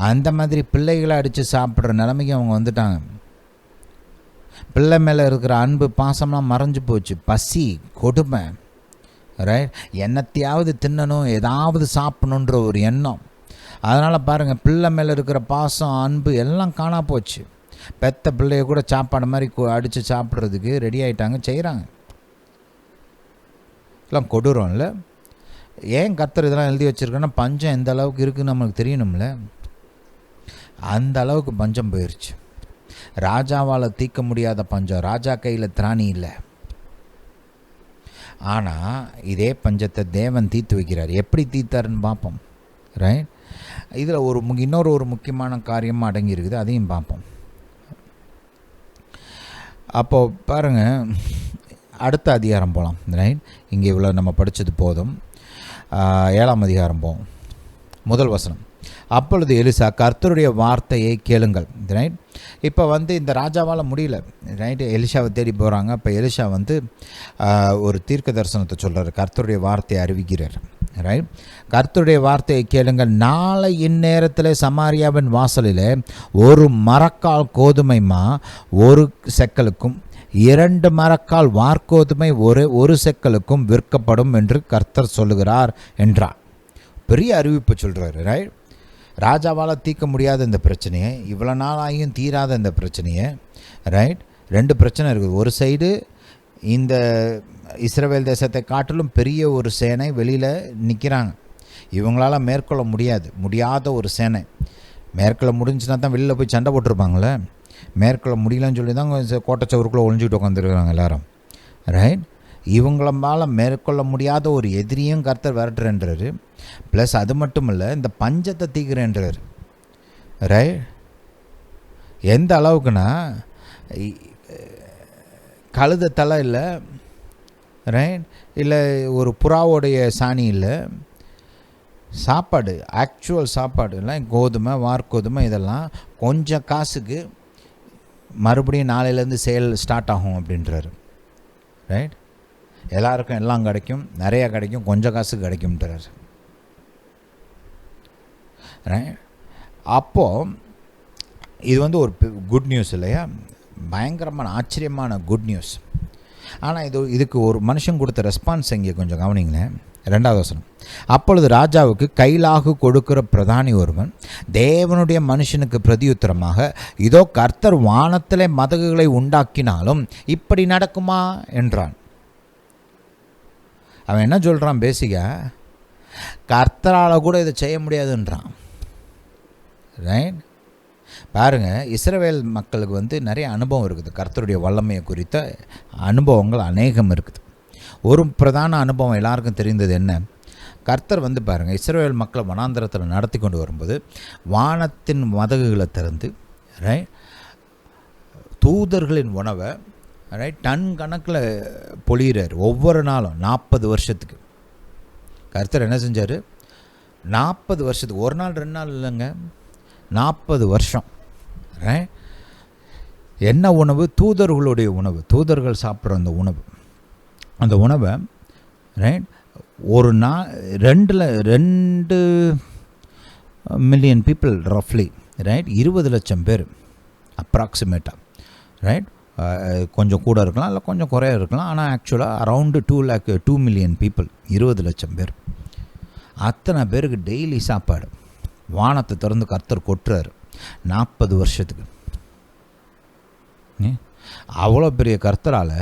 அந்த மாதிரி பிள்ளைகளை அடித்து சாப்பிட்ற நிலைமைக்கு அவங்க வந்துட்டாங்க. பிள்ளை மேலே இருக்கிற அன்பு பாசம்லாம் மறைஞ்சு போச்சு. பசி கொடுமை, ரைட். என்னத்தையாவது தின்னணும், ஏதாவது சாப்பிடணுன்ற ஒரு எண்ணம். அதனால் பாருங்கள், பிள்ளை மேலே இருக்கிற பாசம் அன்பு எல்லாம் காணா போச்சு. பெத்த பிள்ளைய கூட சாப்பாடு மாதிரி அடித்து சாப்பிட்றதுக்கு ரெடி ஆகிட்டாங்க, செய்கிறாங்க. எல்லாம் கொடூரம் இல்லை? ஏன் கர்த்தர் இதெல்லாம் எழுதி வச்சுருக்கேன்னா, பஞ்சம் எந்த அளவுக்கு இருக்குதுன்னு நம்மளுக்கு தெரியணும்ல. அந்த அளவுக்கு பஞ்சம் போயிடுச்சு. ராஜாவால் தீர்க்க முடியாத பஞ்சம். ராஜா கையில் திராணி இல்லை. ஆனால் இதே பஞ்சத்தை தேவன் தீர்த்து வைக்கிறார். எப்படி தீர்த்தாருன்னு பார்ப்போம், ரைட். இதில் இன்னொரு முக்கியமான காரியமாக அடங்கி இருக்குது, அதையும் பார்ப்போம். அப்போது பாருங்கள், அடுத்த அதிகாரம் போகலாம், ரைட். இங்கே இவ்வளோ நம்ம படித்தது போதும். 7ஆம் அதிகாரம் போவோம். 1 வசனம். அப்பொழுது எலிசா, கர்த்தருடைய வார்த்தையை கேளுங்கள், ரைட். இப்போ இந்த ராஜாவால் முடியல, ரைட். எலிசாவை தேடி போகிறாங்க. அப்போ எலிசா ஒரு தீர்க்க தரிசனத்தை சொல்கிறார், கர்த்தருடைய வார்த்தையை அறிவிக்கிறார், ரைட். கர்த்தருடைய வார்த்தையை கேளுங்கள், நாளை இந்நேரத்தில் சமாரியாவின் வாசலில் 1 மரக்கால் கோதுமைமா 1 செக்கலுக்கும் 2 மரக்கால் வார்கோதுமை 1 செக்கலுக்கும் விற்கப்படும் என்று கர்த்தர் சொல்லுகிறார் என்றார். பெரிய அறிவிப்பு சொல்கிறார், ரைட். ராஜாவால் தீர்க்க முடியாத இந்த பிரச்சனையை, இவ்வளோ நாள் ஆகியும் தீராத இந்த பிரச்சனையை, ரைட். 2 பிரச்சனை இருக்குது. ஒரு சைடு இந்த இஸ்ரவேல் தேசத்தை காட்டிலும் பெரிய ஒரு சேனை வெளியில் நிற்கிறாங்க. இவங்களால் மேற்கொள்ள முடியாத ஒரு சேனை. மேற்கொள்ள முடிஞ்சுன்னா தான் வெளியில் போய் சண்டை போட்டிருப்பாங்களே. மேற்கொள்ள முடியலன்னு சொல்லி தான் கோட்டைச்சவருக்குள்ளே ஒழிஞ்சிட்டு உட்காந்துருக்காங்க எல்லாரும். ரைட். இவங்களால் மேற்கொள்ள முடியாத ஒரு எதிரியும் கர்த்தர் விரட்டுறேன்றாரு. ப்ளஸ் அது மட்டும் இல்லை, இந்த பஞ்சத்தை தீக்கிறேன்றார். ரைட். எந்த அளவுக்குன்னா கழுத தலை இல்லை, ரைட், இல்லை ஒரு புறாவோடைய சாணி இல்லை, சாப்பாடு, ஆக்சுவல் சாப்பாடு இல்லை, கோதுமை, வார்கோதுமை, இதெல்லாம் கொஞ்சம் காசுக்கு மறுபடியும் நாளையிலேருந்து சேல் ஸ்டார்ட் ஆகும் அப்படின்றாரு. ரைட். எல்லாருக்கும் எல்லாம் கிடைக்கும், நிறையா கிடைக்கும், கொஞ்சம் காசுக்கு கிடைக்கும்ன்றார். ரைட். அப்போது இது ஒரு குட் நியூஸ் இல்லையா? பயங்கரமான ஆச்சரியமான குட் நியூஸ். ஆனால் இதுக்கு ஒரு மனுஷன் கொடுத்த ரெஸ்பான்ஸ் இங்கே கொஞ்சம் கவனிங்களேன். 2வது வசனம். அப்பொழுது ராஜாவுக்கு கைலாகு கொடுக்கிற பிரதானி ஒருவன் தேவனுடைய மனுஷனுக்கு பிரதியுத்தரமாக, இதோ கர்த்தர் வானத்திலே மதகுகளை உண்டாக்கினாலும் இப்படி நடக்குமா என்றான். அவன் என்ன சொல்கிறான்? பேசிக்காக கர்த்தரால் கூட இதை செய்ய முடியாதுன்றான். ரைட். பாருங்கள், இஸ்ரவேல் மக்களுக்கு நிறைய அனுபவம் இருக்குது. கர்த்தருடைய வல்லமையை குறித்த அனுபவங்கள் அநேகம் இருக்குது. ஒரு பிரதான அனுபவம் எல்லாருக்கும் தெரிந்தது என்ன? கர்த்தர் பாருங்கள், இஸ்ரவேல் மக்களை வனாந்தரத்தில் நடத்தி கொண்டு வரும்போது வானத்தின் மதகுகளை திறந்து, ரைட், தூதர்களின் உணவை, ரைட், டன் கணக்கில் பொழிகிறார் ஒவ்வொரு நாளும் 40 வருஷத்துக்கு. கர்த்தர் என்ன செஞ்சார்? 40 வருஷத்துக்கு, ஒரு நாள் 2 நாள் இல்லைங்க, 40 வருஷம். ரைட். என்ன உணவு? தூதர்களுடைய உணவு, தூதர்கள் சாப்பிட்ற அந்த உணவை, ரைட், ஒரு 2 மில்லியன் பீப்புள் ரஃப்லி, ரைட், 20 லட்சம் பேர் அப்ராக்சிமேட்டாக, ரைட், கொஞ்சம் கூட இருக்கலாம், இல்லை கொஞ்சம் குறைய இருக்கலாம், ஆனால் ஆக்சுவலாக அரவுண்டு 2 மில்லியன் பீப்புள், 20 லட்சம் பேர். அத்தனை பேருக்கு டெய்லி சாப்பாடு வானத்தை திறந்து கர்த்தர் கொட்டுறாரு 40 வருஷத்துக்கு. அவ்வளோ பெரிய கர்த்தரால்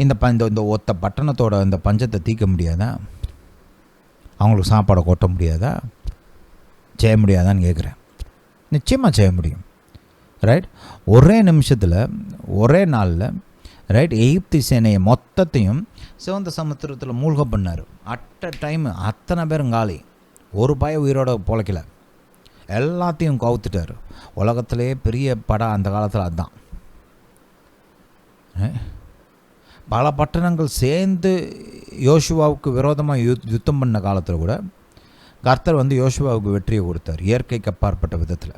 இந்த ஒத்த பட்டணத்தோட இந்த பஞ்சத்தை தீர்க்க முடியாதா? அவங்களுக்கு சாப்பாடை கொட்ட முடியாதா? செய்ய முடியாதான்னு கேட்குறேன். நிச்சயமாக செய்ய முடியும். ரைட். ஒரே நிமிஷத்தில், ஒரே நாளில், ரைட், எகிப்து சேனையை மொத்தத்தையும் சிவந்த சமுத்திரத்தில் மூழ்க பண்ணார். அட் அ டைம் அத்தனை பேரும் காலி. ஒரு பய உயிரோட பொழைக்கல, எல்லாத்தையும் கவுத்துட்டார். உலகத்திலே பெரிய படம் அந்த காலத்தில் அதுதான். பல பட்டணங்கள் சேர்ந்து யோசுவாவுக்கு விரோதமாக யுத்தம் பண்ண காலத்தில் கூட கர்த்தர் யோசுவாவுக்கு வெற்றியை கொடுத்தார், இயற்கைக்கு அப்பாற்பட்ட விதத்தில்.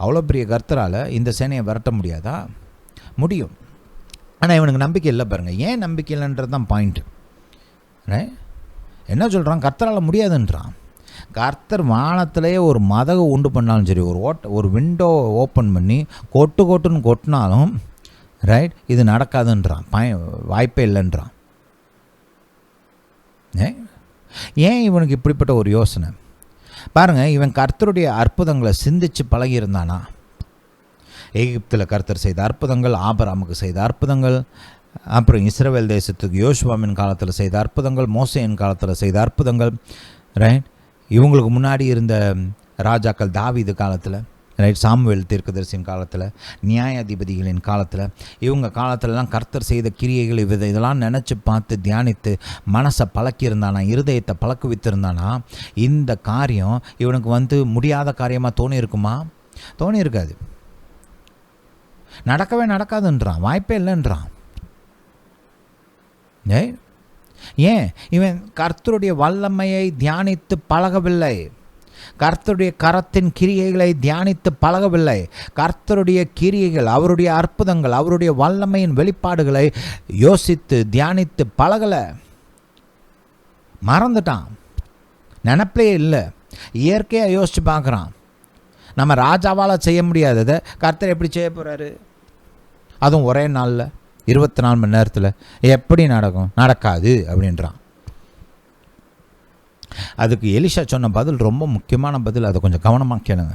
அவ்வளோ பெரிய கர்த்தரால் இந்த சேனையை விரட்ட முடியாதா? முடியும். ஆனால் இவனுக்கு நம்பிக்கை இல்லை. பாருங்கள், ஏன் நம்பிக்கை இல்லைன்றது தான் பாயிண்ட்டு. என்ன சொல்கிறான்? கர்த்தரால் முடியாதுன்றான். கர்த்தர் வானத்திலேயே ஒரு மதகு உண்டு பண்ணாலும் சரி, ஒரு விண்டோ ஓப்பன் பண்ணி கொட்டுன்னு கொட்டினாலும், ரைட், இது நடக்காதுன்றான். வாய்ப்பே இல்லைன்றான். ஏன் இவனுக்கு இப்படிப்பட்ட ஒரு யோசனை? பாருங்கள், இவன் கர்த்தருடைய அற்புதங்களை சிந்தித்து பழகியிருந்தானா? எகிப்தில் கர்த்தர் செய்த அற்புதங்கள், ஆபிரகாமுக்கு செய்த அற்புதங்கள், அப்புறம் இஸ்ரவேல் தேசத்துக்கு யோசுவாவின் காலத்தில் செய்த அற்புதங்கள், மோசேயின் காலத்தில் செய்த அற்புதங்கள், ரைட், இவங்களுக்கு முன்னாடி இருந்த ராஜாக்கள் தாவீது காலத்தில், ரைட், சாமுவேல் தீர்க்கதரிசியின் காலத்தில், நியாயாதிபதிகளின் காலத்தில், இவங்க காலத்திலலாம் கர்த்தர் செய்த கிரியைகள் இதெல்லாம் நினச்சி பார்த்து தியானித்து மனசை பழக்கியிருந்தானா, இருதயத்தை பழக்க வைத்திருந்தானா, இந்த காரியம் இவனுக்கு முடியாத காரியமாக தோணி இருக்குமா? தோணி இருக்காது. நடக்கவே நடக்காதுன்றான், வாய்ப்பே இல்லைன்றான். ஏன்? இவன் கர்த்தருடைய வல்லமையை தியானித்து பழகவில்லை, கர்த்தருடைய கரத்தின் கிரியைகளை தியானித்து பழகவில்லை. கர்த்தருடைய கிரியைகள், அவருடைய அற்புதங்கள், அவருடைய வல்லமையின் வெளிப்பாடுகளை யோசித்து தியானித்து பழகலை. மறந்துட்டான், நினப்பிலே இல்லை. இயற்கையாக யோசித்து பார்க்குறான். நம்ம ராஜாவால் செய்ய முடியாததை கர்த்தர் எப்படி செய்ய போகிறாரு? அதுவும் ஒரே நாளில் 24 மணி நேரத்தில் எப்படி நடக்கும்? நடக்காது அப்படின்றான். அதுக்கு எலிசா சொன்ன பதில் ரொம்ப முக்கியமான பதில். அதை கொஞ்சம் கவனமாக கேளுங்க.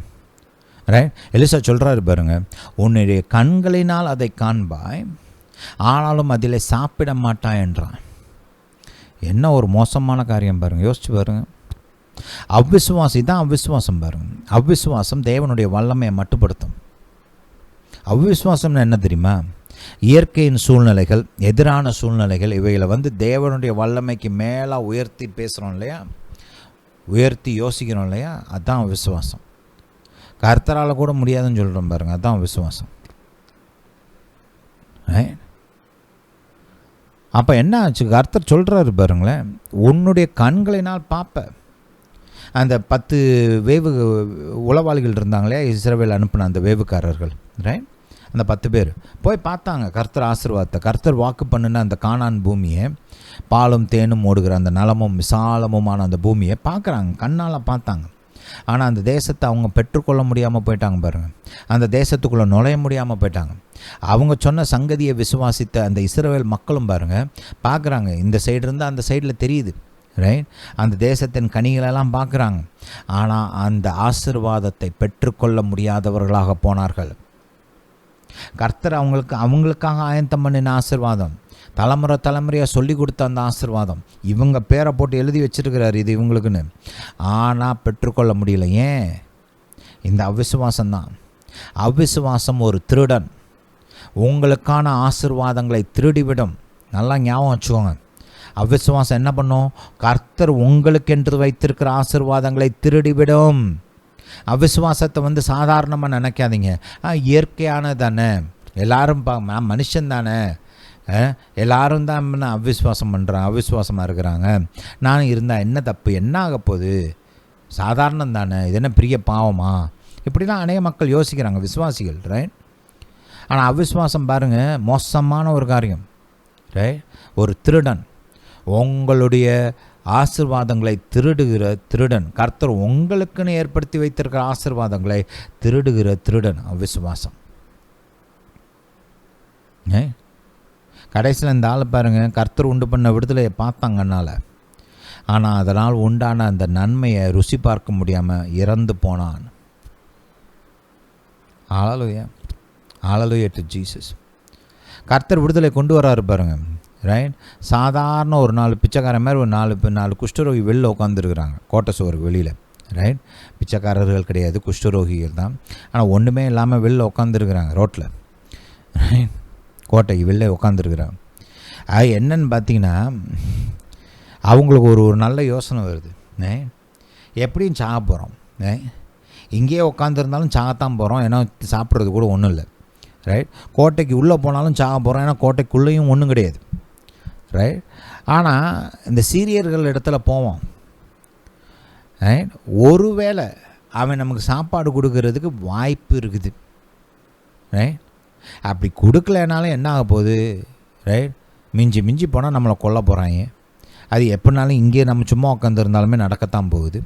ரைட். எலிசா சொல்கிறாரு பாருங்க, உன்னுடைய கண்களினால் அதை காண்பாய், ஆனாலும் அதிலே சாப்பிட மாட்டான் என்றான். என்ன ஒரு மோசமான காரியம் பாருங்கள், யோசிச்சு பாருங்கள். அவ்விசுவாசி தான் அவ்விசுவாசம் பாருங்கள். அவ்விசுவாசம் தேவனுடைய வல்லமையை மட்டுப்படுத்தும். அவ்விசுவாசம்னு என்ன தெரியுமா? இயற்கையின் சூழ்நிலைகள், எதிரான சூழ்நிலைகள், இவைகளை தேவனுடைய வல்லமைக்கு மேலே உயர்த்தி பேசுகிறோம் இல்லையா, உயர்த்தி யோசிக்கிறோம் இல்லையா, அதுதான் விசுவாசம். கர்த்தரால் கூட முடியாதுன்னு சொல்கிறோம் பாருங்கள், அதுதான் விசுவாசம். அப்போ என்ன ஆச்சு? கர்த்தர் சொல்கிறாரு பாருங்களேன், உன்னுடைய கண்களினால் பார்ப்ப. அந்த 10 வேவு உளவாளிகள் இருந்தாங்களே இஸ்ரவேல் அனுப்பின அந்த வேவுக்காரர்கள், ரைட்? அந்த 10 பேர் போய் பார்த்தாங்க கர்த்தர் ஆசீர்வாதத்தை. கர்த்தர் வாக்கு பண்ணின அந்த கானான் பூமியை, பாலும் தேனும் ஓடுகிற அந்த நலமும் விசாலமுமான அந்த பூமியை பார்க்குறாங்க, கண்ணால் பார்த்தாங்க. ஆனால் அந்த தேசத்தை அவங்க பெற்றுக்கொள்ள முடியாமல் போயிட்டாங்க பாருங்கள். அந்த தேசத்துக்குள்ளே நுழைய முடியாமல் போயிட்டாங்க. அவங்க சொன்ன சங்கதியை விசுவாசித்த அந்த இஸ்ரவேல் மக்களும் பாருங்கள் பார்க்குறாங்க, இந்த சைடு இருந்தால் அந்த சைடில் தெரியுது, ரைட்? அந்த தேசத்தின் கனிகளெல்லாம் பார்க்குறாங்க. ஆனால் அந்த ஆசீர்வாதத்தை பெற்றுக்கொள்ள முடியாதவர்களாக போனார்கள். கர்த்தர் அவங்களுக்காக ஆயத்தம் பண்ணின ஆசீர்வாதம், தலைமுறையாக சொல்லி கொடுத்த அந்த ஆசீர்வாதம், இவங்க பேரை போட்டு எழுதி வச்சிருக்கிறார் இது இவங்களுக்குன்னு. ஆனால் பெற்றுக்கொள்ள முடியல. ஏன்? இந்த அவிசுவாசம்தான். அவிசுவாசம் ஒரு திருடன். உங்களுக்கான ஆசீர்வாதங்களை திருடிவிடும். நல்லா ஞாபகம் வச்சுக்கோங்க. அவிசுவாசம் என்ன பண்ணும்? கர்த்தர் உங்களுக்கென்று வைத்திருக்கிற ஆசீர்வாதங்களை திருடிவிடும். அவிசுவாசத்தை சாதாரணமாக நினைக்காதீங்க. இயற்கையானது தானே, எல்லாரும் மனுஷன் தானே, எல்லாரும் தான் அவிசுவாசம் பண்ணுறாங்க, அவிசுவாசமாக இருக்கிறாங்க, நான் இருந்தால் என்ன தப்பு, என்ன ஆக போகுது, சாதாரணம் தானே, இது என்ன பெரிய பாவமா, இப்படிலாம் அநேக மக்கள் யோசிக்கிறாங்க, விசுவாசிகள், ரைட்? ஆனால் அவிசுவாசம் பாருங்கள் மோசமான ஒரு காரியம், ரைட்? ஒரு திருடன். உங்களுடைய ஆசீர்வாதங்களை திருடுகிற திருடன். கர்த்தர் உங்களுக்குன்னு ஏற்படுத்தி வைத்திருக்கிற ஆசீர்வாதங்களை திருடுகிற திருடன் அவிசுவாசம். கடைசியில் இந்த ஆள் பாருங்கள், கர்த்தர் உண்டு பண்ண விடுதலையை பார்த்தாங்கனால, ஆனால் அதனால் உண்டான அந்த நன்மையை ருசி பார்க்க முடியாமல் இறந்து போனான். ஹல்லேலூயா, ஹல்லேலூயா டு ஜீசஸ். கர்த்தர் விடுதலை கொண்டு வராரு பாருங்கள், ரைட்? சாதாரண ஒரு 4 பிச்சைக்காரன் மாதிரி ஒரு 4 குஷ்டரோகி வெளியில் உட்காந்துருக்குறாங்க கோட்டை சுவருக்கு வெளியில், ரைட்? பிச்சைக்காரர்கள் கிடையாது, குஷ்டரோகிகள் தான். ஆனால் ஒன்றுமே இல்லாமல் வெளியில் உட்காந்துருக்குறாங்க ரோட்டில், ரைட்? கோட்டைக்கு வெளில உட்காந்துருக்குறாங்க. அது என்னன்னு பார்த்தீங்கன்னா, அவங்களுக்கு ஒரு நல்ல யோசனை வருது. எப்படியும் சாக போகிறோம், இங்கேயே உட்காந்துருந்தாலும் சாகத்தான் போகிறோம், ஏன்னா சாப்பிட்றது கூட ஒன்றும் இல்லை, ரைட்? கோட்டைக்கு உள்ளே போனாலும் சாக போகிறோம், ஏன்னா கோட்டைக்குள்ளேயும் ஒன்றும் கிடையாது, ரைட்? ஆனால் இந்த சீரியர்கள் இடத்துல போவோம், ரைட்? ஒருவேளை அவன் நமக்கு சாப்பாடு கொடுக்கறதுக்கு வாய்ப்பு இருக்குது, ரைட்? அப்படி கொடுக்கலனாலும் என்ன ஆக போகுது, ரைட்? மிஞ்சி போனால் நம்மளை கொல்ல போகிறாங்க. அது எப்படினாலும் இங்கே நம்ம சும்மா உட்காந்துருந்தாலுமே நடக்கத்தான் போகுது,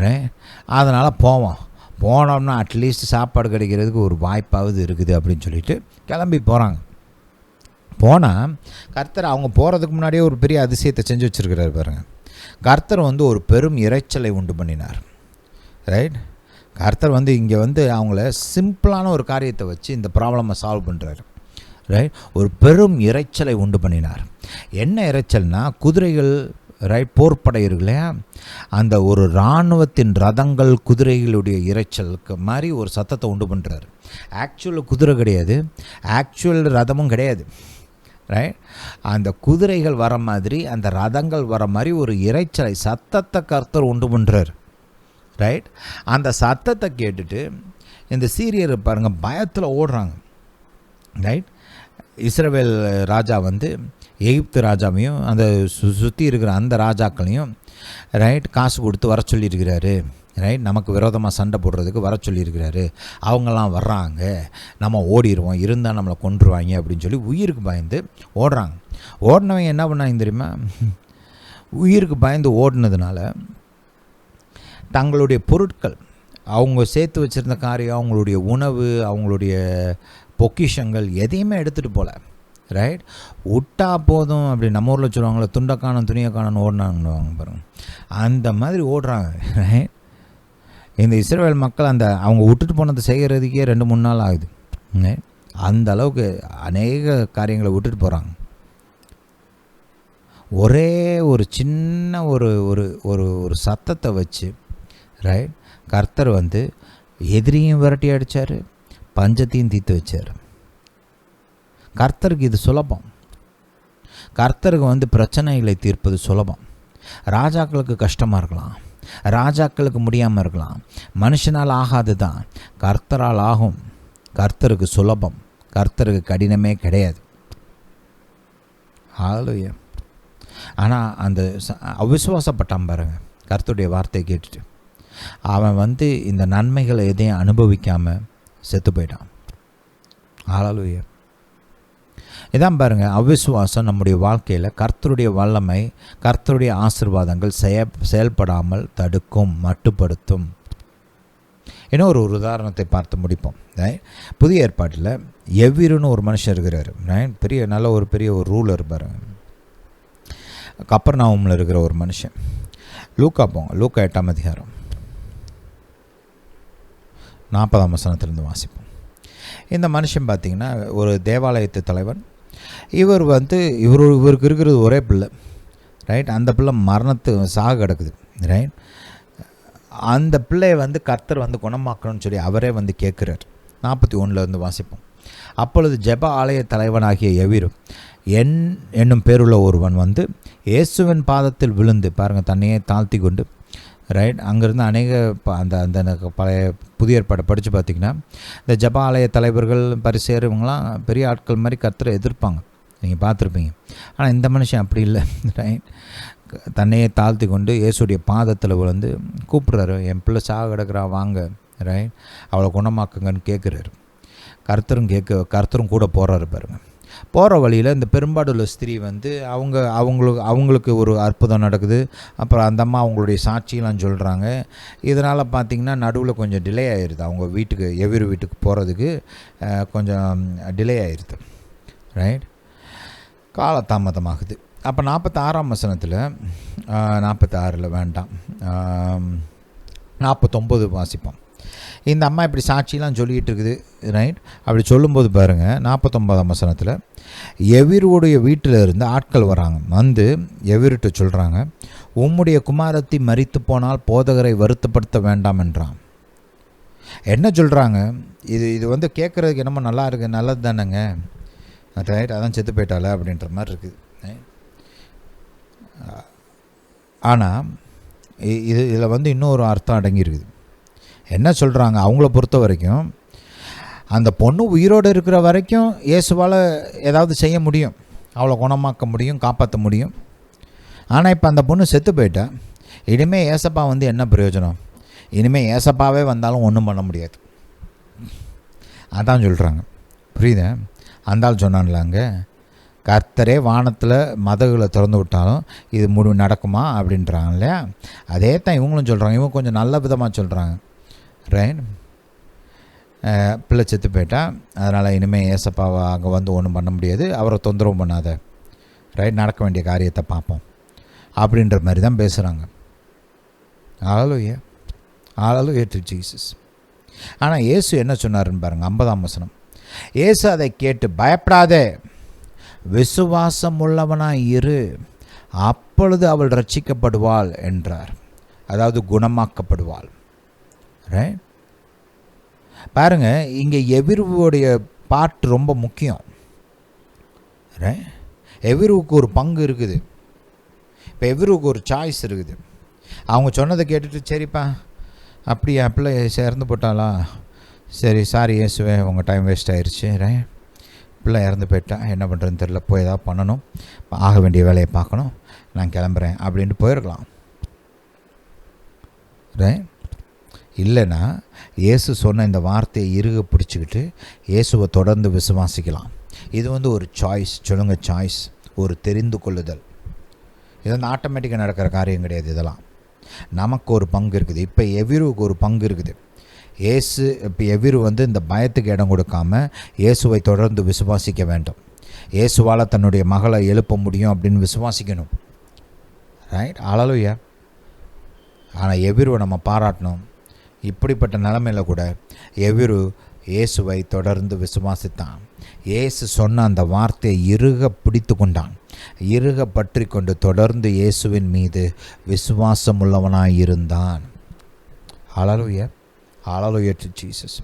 ரைட்? அதனால் போனோம்னா அட்லீஸ்ட் சாப்பாடு கிடைக்கிறதுக்கு ஒரு வாய்ப்பாவது இருக்குது அப்படின்னு சொல்லிட்டு கிளம்பி போகிறாங்க. போனால் கர்த்தர் அவங்க போகிறதுக்கு முன்னாடியே ஒரு பெரிய அதிசயத்தை செஞ்சு வச்சுருக்கிறார் பாருங்கள். கர்த்தர் ஒரு பெரும் இரைச்சலை உண்டு பண்ணினார், ரைட்? கர்த்தர் இங்கே அவங்கள சிம்பிளான ஒரு காரியத்தை வச்சு இந்த ப்ராப்ளமை சால்வ் பண்ணுறாரு, ரைட்? ஒரு பெரும் இரைச்சலை உண்டு பண்ணினார். என்ன இரைச்சல்னா, குதிரைகள், ரைட், போர்ப்படை இருக்கு இல்லையா, அந்த ஒரு இராணுவத்தின் ரதங்கள் குதிரைகளுடைய இரைச்சலுக்கு மாதிரி ஒரு சத்தத்தை உண்டு பண்ணுறாரு. ஆக்சுவல் குதிரை கிடையாது, ஆக்சுவல் ரதமும் கிடையாது, ரைட்? அந்த குதிரைகள் வர மாதிரி, அந்த ரதங்கள் வர மாதிரி ஒரு இரைச்சலை, சத்தத்தை கர்த்தர் உண்டு பண்ணுறார், ரைட்? அந்த சத்தத்தை கேட்டுட்டு இந்த சீரியர் பாருங்கள் பயத்தில் ஓடுறாங்க, ரைட்? இஸ்ரவேல் ராஜா எகிப்து ராஜாவையும் அந்த சுற்றி இருக்கிற அந்த ராஜாக்களையும், ரைட், காசு கொடுத்து வர சொல்லியிருக்கிறாரு, ரைட்? நமக்கு விரோதமாக சண்டை போடுறதுக்கு வர சொல்லியிருக்கிறாரு. அவங்கெல்லாம் வர்றாங்க, நம்ம ஓடிடுவோம், இருந்தால் நம்மளை கொன்றுவாங்க அப்படின்னு சொல்லி உயிருக்கு பயந்து ஓடுறாங்க. ஓடினவங்க என்ன பண்ணாங்க தெரியுமா? உயிருக்கு பயந்து ஓடினதுனால தங்களுடைய பொருட்கள், அவங்க சேர்த்து வச்சுருந்த காரியம், அவங்களுடைய உணவு, அவங்களுடைய பொக்கிஷங்கள் எதையுமே எடுத்துகிட்டு போகல, ரைட்? விட்டா போதும், அப்படி நம்ம ஊரில் சொல்லுவாங்களே, துண்டை காணும் துணியை காணும்னு ஓடினாங்கன்னு பாருங்கள், அந்த மாதிரி ஓடுறாங்க, ரைட்? இந்த இஸ்ரவேல் மக்கள் அவங்க விட்டுட்டு போனதை செய்கிறதுக்கே 2-3 நாள் ஆகுது. அந்த அளவுக்கு அநேக காரியங்களை விட்டுட்டு போகிறாங்க. ஒரே ஒரு சின்ன ஒரு ஒரு ஒரு ஒரு சத்தத்தை வச்சு ரைட் கர்த்தர் வந்து எதிரியும் விரட்டி அடித்தார், பஞ்சத்தையும் தீர்த்து வச்சார். கர்த்தருக்கு இது சுலபம். கர்த்தருக்கு வந்து பிரச்சனைகளை தீர்ப்பது சுலபம். ராஜாக்களுக்கு கஷ்டமாக இருக்கலாம், ராஜாக்களுக்கு முடியாமல் இருக்கலாம், மனுஷனால் ஆகாது தான், கர்த்தரால் ஆகும். கர்த்தருக்கு சுலபம், கர்த்தருக்கு கடினமே கிடையாது. ஹல்லேலூயா. ஆனால் அந்த அவிசுவாசப்பட்டான் பாருங்க, கர்த்தருடைய வார்த்தையை கேட்டுட்டு அவன் வந்து இந்த நன்மைகளை எதையும் அனுபவிக்காமல் செத்து போயிட்டான். ஹல்லேலூயா. இதான் பாருங்கள், அவிசுவாசம் நம்முடைய வாழ்க்கையில் கர்த்தருடைய வல்லமை, கர்த்தருடைய ஆசீர்வாதங்கள் செயல்படாமல் தடுக்கும், மட்டுப்படுத்தும். இன்னும் ஒரு உதாரணத்தை பார்த்து முடிப்போம். புதிய ஏற்பாட்டில் எவ்விருன்னு ஒரு மனுஷன் இருக்கிறார். நல்ல ஒரு பெரிய ஒரு ரூலர் பாருங்க, கப்பர்நாவுமில் இருக்கிற ஒரு மனுஷன். லூக்கா 8ஆம் அதிகாரம் 40ஆம் வசனத்திலிருந்து வாசிப்போம். இந்த மனுஷன் பார்த்திங்கன்னா ஒரு தேவாலயத்து தலைவன். இவருக்கு இருக்கிறது ஒரே பிள்ளை, ரைட். அந்த பிள்ளை சாக கிடக்குது, ரைட். அந்த பிள்ளையை வந்து கர்த்தர் வந்து குணமாக்கணும்னு சொல்லி அவரே வந்து கேட்குறார். 41 வாசிப்போம். அப்பொழுது ஜெப ஆலய தலைவனாகிய எவிரு என்னும் பேருள்ள ஒருவன் வந்து இயேசுவின் பாதத்தில் விழுந்து பாருங்கள், தன்னையே தாழ்த்தி கொண்டு, ரைட். அங்கேருந்து அநேக அந்த அந்த பழைய புதிய ஏற்பாடை படித்து பார்த்திங்கன்னா இந்த ஜெப ஆலய தலைவர்கள், பரிசேயர், இவங்களாம் பெரிய ஆட்கள் மாதிரி கர்த்தரை எதிர்ப்பாங்க, நீங்கள் பார்த்துருப்பீங்க. ஆனால் இந்த மனுஷன் அப்படி இல்லை, ரைட். தன்னையே தாழ்த்தி கொண்டு இயேசுடைய பாதத்தில் விழுந்து கூப்பிட்றாரு, என் பிள்ளை சாக கிடக்கிறா, வாங்க, ரைட், அவளை குணமாக்குங்கன்னு கேட்குறாரு. கர்த்தரும் கூட போகிறாரு பாருங்க. போகிற வழியில் இந்த பெரும்பாடுள்ள ஸ்திரீ வந்து அவங்களுக்கு ஒரு அற்புதம் நடக்குது. அப்புறம் அந்த அம்மா அவங்களுடைய சாட்சியெலாம் சொல்கிறாங்க. இதனால் பார்த்திங்கன்னா நடுவில் கொஞ்சம் டிலே ஆகிடுது, அவங்க வீட்டுக்கு எவ்விரு வீட்டுக்கு போகிறதுக்கு கொஞ்சம் டிலே ஆகிடுது, ரைட். காலதாமதமாகுது. அப்போ 46ஆம் வசனத்தில் 46 வேண்டாம் 49 வாசிப்போம். இந்த அம்மா இப்படி சாட்சியெலாம் சொல்லிகிட்டு இருக்குது, ரைட். அப்படி சொல்லும்போது பாருங்கள், 49ஆம் வசனத்தில் எவிருடைய வீட்டில் இருந்து ஆட்கள் வராங்க. வந்து எவிருட்ட சொல்கிறாங்க, உம்முடைய குமாரத்தி மரித்து போனால் போதகரை வருத்தப்படுத்த வேண்டாம் என்றான். என்ன சொல்கிறாங்க, இது வந்து கேட்குறதுக்கு என்னமோ நல்லா இருக்குது, நல்லது தானேங்க, ரைட், அதான் செத்து போயிட்டால அப்படின்ற மாதிரி இருக்குது. ஆனால் இதில் வந்து இன்னொரு அர்த்தம் அடங்கியிருக்குது. என்ன சொல்கிறாங்க, அவங்கள பொறுத்த வரைக்கும் அந்த பொண்ணு உயிரோடு இருக்கிற வரைக்கும் இயேசுவால் ஏதாவது செய்ய முடியும், அவளை குணமாக்க முடியும், காப்பாற்ற முடியும். ஆனால் இப்போ அந்த பொண்ணு செத்து போயிட்டா, இனிமேல் ஏசப்பா வந்து என்ன பிரயோஜனம், இனிமேல் ஏசப்பாவே வந்தாலும் ஒன்றும் பண்ண முடியாது, அதான் சொல்கிறாங்க. புரியுதா? அந்தாள் சொன்னான்லாங்க, கர்த்தரே வானத்தில் மதகுகளை திறந்து விட்டாலும் இது நடக்குமா அப்படின்றாங்க இல்லையா? அதே தான் இவங்களும் சொல்கிறாங்க. இவங்க கொஞ்சம் நல்ல விதமாக சொல்கிறாங்க, ரைட். பிள்ளை செத்து போயிட்டா, அதனால் இனிமேல் ஏசப்பாவை அங்கே வந்து ஒன்றும் பண்ண முடியாது, அவரை தொந்தரவு பண்ணாத, ரைட், நடக்க வேண்டிய காரியத்தை பார்ப்போம் அப்படின்ற மாதிரி தான் பேசுகிறாங்க. ஹல்லேலூயா, ஹல்லேலூயா டு ஜீசஸ். ஆனால் இயேசு என்ன சொன்னாருன்னு பாருங்கள், 50ஆம் வசனம். இயேசு அதை கேட்டு, பயப்படாதே, விசுவாசம் உள்ளவனாய் இரு, அப்பொழுது அவள் ரட்சிக்கப்படுவாள் என்றார். அதாவது குணமாக்கப்படுவாள், ரைட். பாருங்க, இங்கே எவிருவுடைய பார்ட் ரொம்ப முக்கியம், ரைட். எவிருவுக்கு ஒரு பங்கு இருக்குது. இப்போ எவிருவுக்கு ஒரு சாய்ஸ் இருக்குது. அவங்க சொன்னதை கேட்டுட்டு, சரிப்பா அப்படியா பிள்ளை இறந்து போட்டாளா, சரி சாரி இயேசுவே, உங்கள் டைம் வேஸ்ட் ஆயிடுச்சு, ரைட், பிள்ளை இறந்து போயிட்டா, என்ன பண்ணுறதுன்னு தெரியல, போய் ஏதாவது பண்ணணும், ஆக வேண்டிய வேலையை பார்க்கணும், நான் கிளம்புறேன் அப்படின்ட்டு போயிருக்கலாம், ரைட். இல்லைன்னா இயேசு சொன்ன இந்த வார்த்தையை இறுக பிடிச்சிக்கிட்டு இயேசுவை தொடர்ந்து விசுவாசிக்கலாம். இது வந்து ஒரு சாய்ஸ், சொல்லுங்கள், சாய்ஸ், ஒரு தெரிந்து கொள்ளுதல். இது வந்து ஆட்டோமேட்டிக்காக நடக்கிற காரியம் கிடையாது. இதெல்லாம் நமக்கு ஒரு பங்கு இருக்குது. இப்போ எவிருவுக்கு ஒரு பங்கு இருக்குது. இப்போ எவிரு வந்து இந்த பயத்துக்கு இடம் கொடுக்காமல் இயேசுவை தொடர்ந்து விசுவாசிக்க வேண்டும். இயேசுவால் தன்னுடைய மகளை எழுப்ப முடியும் அப்படின்னு விசுவாசிக்கணும், ரைட். ஹல்லேலூயா. ஆனால் எவிருவை நம்ம பாராட்டணும். இப்படிப்பட்ட நிலைமையில் கூட எவிரு இயேசுவை தொடர்ந்து விசுவாசித்தான். இயேசு சொன்ன அந்த வார்த்தையை இறுக பிடித்து கொண்டான். இறுக பற்றி கொண்டு தொடர்ந்து இயேசுவின் மீது விசுவாசம் உள்ளவனாயிருந்தான். ஹல்லேலூயா, ஹல்லேலூயா டு ஜீசஸ்.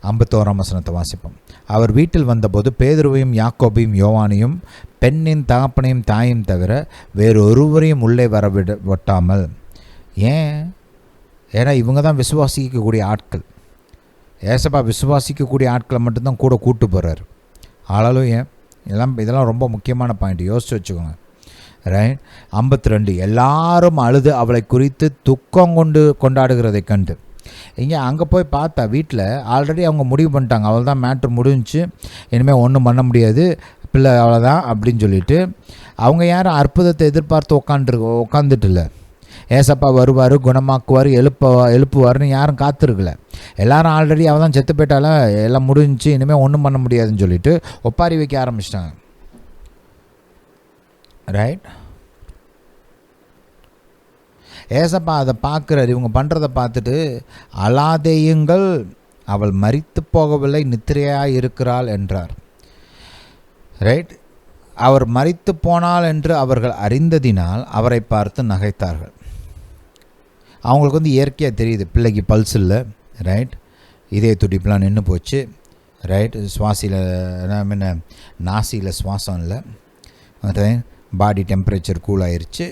51ஆம் வசனத்தை வாசிப்போம். அவர் வீட்டில் வந்தபோது பேதுருவையும் யாக்கோபையும் யோவானையும் பெண்ணின் தகப்பனையும் தாயும் தவிர வேறு ஒருவரையும் உள்ளே வரவிட்டாமல். ஏன்னா இவங்க தான் விசுவாசிக்கக்கூடிய ஆட்கள். ஏசப்பா விசுவாசிக்கக்கூடிய ஆட்களை மட்டும்தான் கூட கூட்டு போகிறார். ஹல்லேலூயா. இதெல்லாம் ரொம்ப முக்கியமான பாயிண்ட், யோசிச்சு வச்சுக்கோங்க. ரைட். 52 எல்லாரும் அழுது அவளை குறித்து துக்கம் கொண்டாடுகிறதை கண்டு. அங்கே போய் பார்த்தா வீட்டில் ஆல்ரெடி அவங்க முடிவு பண்ணிட்டாங்க, அவள் தான் மேட்ரு முடிஞ்சு, இனிமேல் ஒன்றும் பண்ண முடியாது, பிள்ளை அவ்வளோதான் அப்படின்னு சொல்லிட்டு அவங்க யாரும் அற்புதத்தை எதிர்பார்த்து உட்காந்துட்டு இல்லை. ஏசப்பா வருவார், குணமாக்குவார், எழுப்புவார்னு யாரும் காத்திருக்கல. எல்லாரும் ஆல்ரெடி அவள் தான் செத்து போயிட்டால, எல்லாம் முடிஞ்சு, இனிமேல் ஒன்றும் பண்ண முடியாதுன்னு சொல்லிட்டு ஒப்பாரி வைக்க ஆரம்பிச்சிட்டாங்க. ரைட். ஏசப்பா அதை பார்க்குறாரு, இவங்க பண்ணுறதை பார்த்துட்டு, அழாதேயுங்கள், அவள் மரித்து போகவில்லை, நித்திரையாக இருக்கிறாள் என்றார். ரைட். அவர் மரித்து போனாள் என்று அவர்கள் அறிந்ததினால் அவரை பார்த்து நகைத்தார்கள். அவங்களுக்கு வந்து இயற்கையாக தெரியுது, பிள்ளைக்கு பல்ஸ் இல்லை. ரைட். இதய துடிப்புலாம் நின்று போச்சு. ரைட். நாசியில் சுவாசம் இல்லை. பாடி டெம்பரேச்சர் கூல் ஆயிடுச்சு.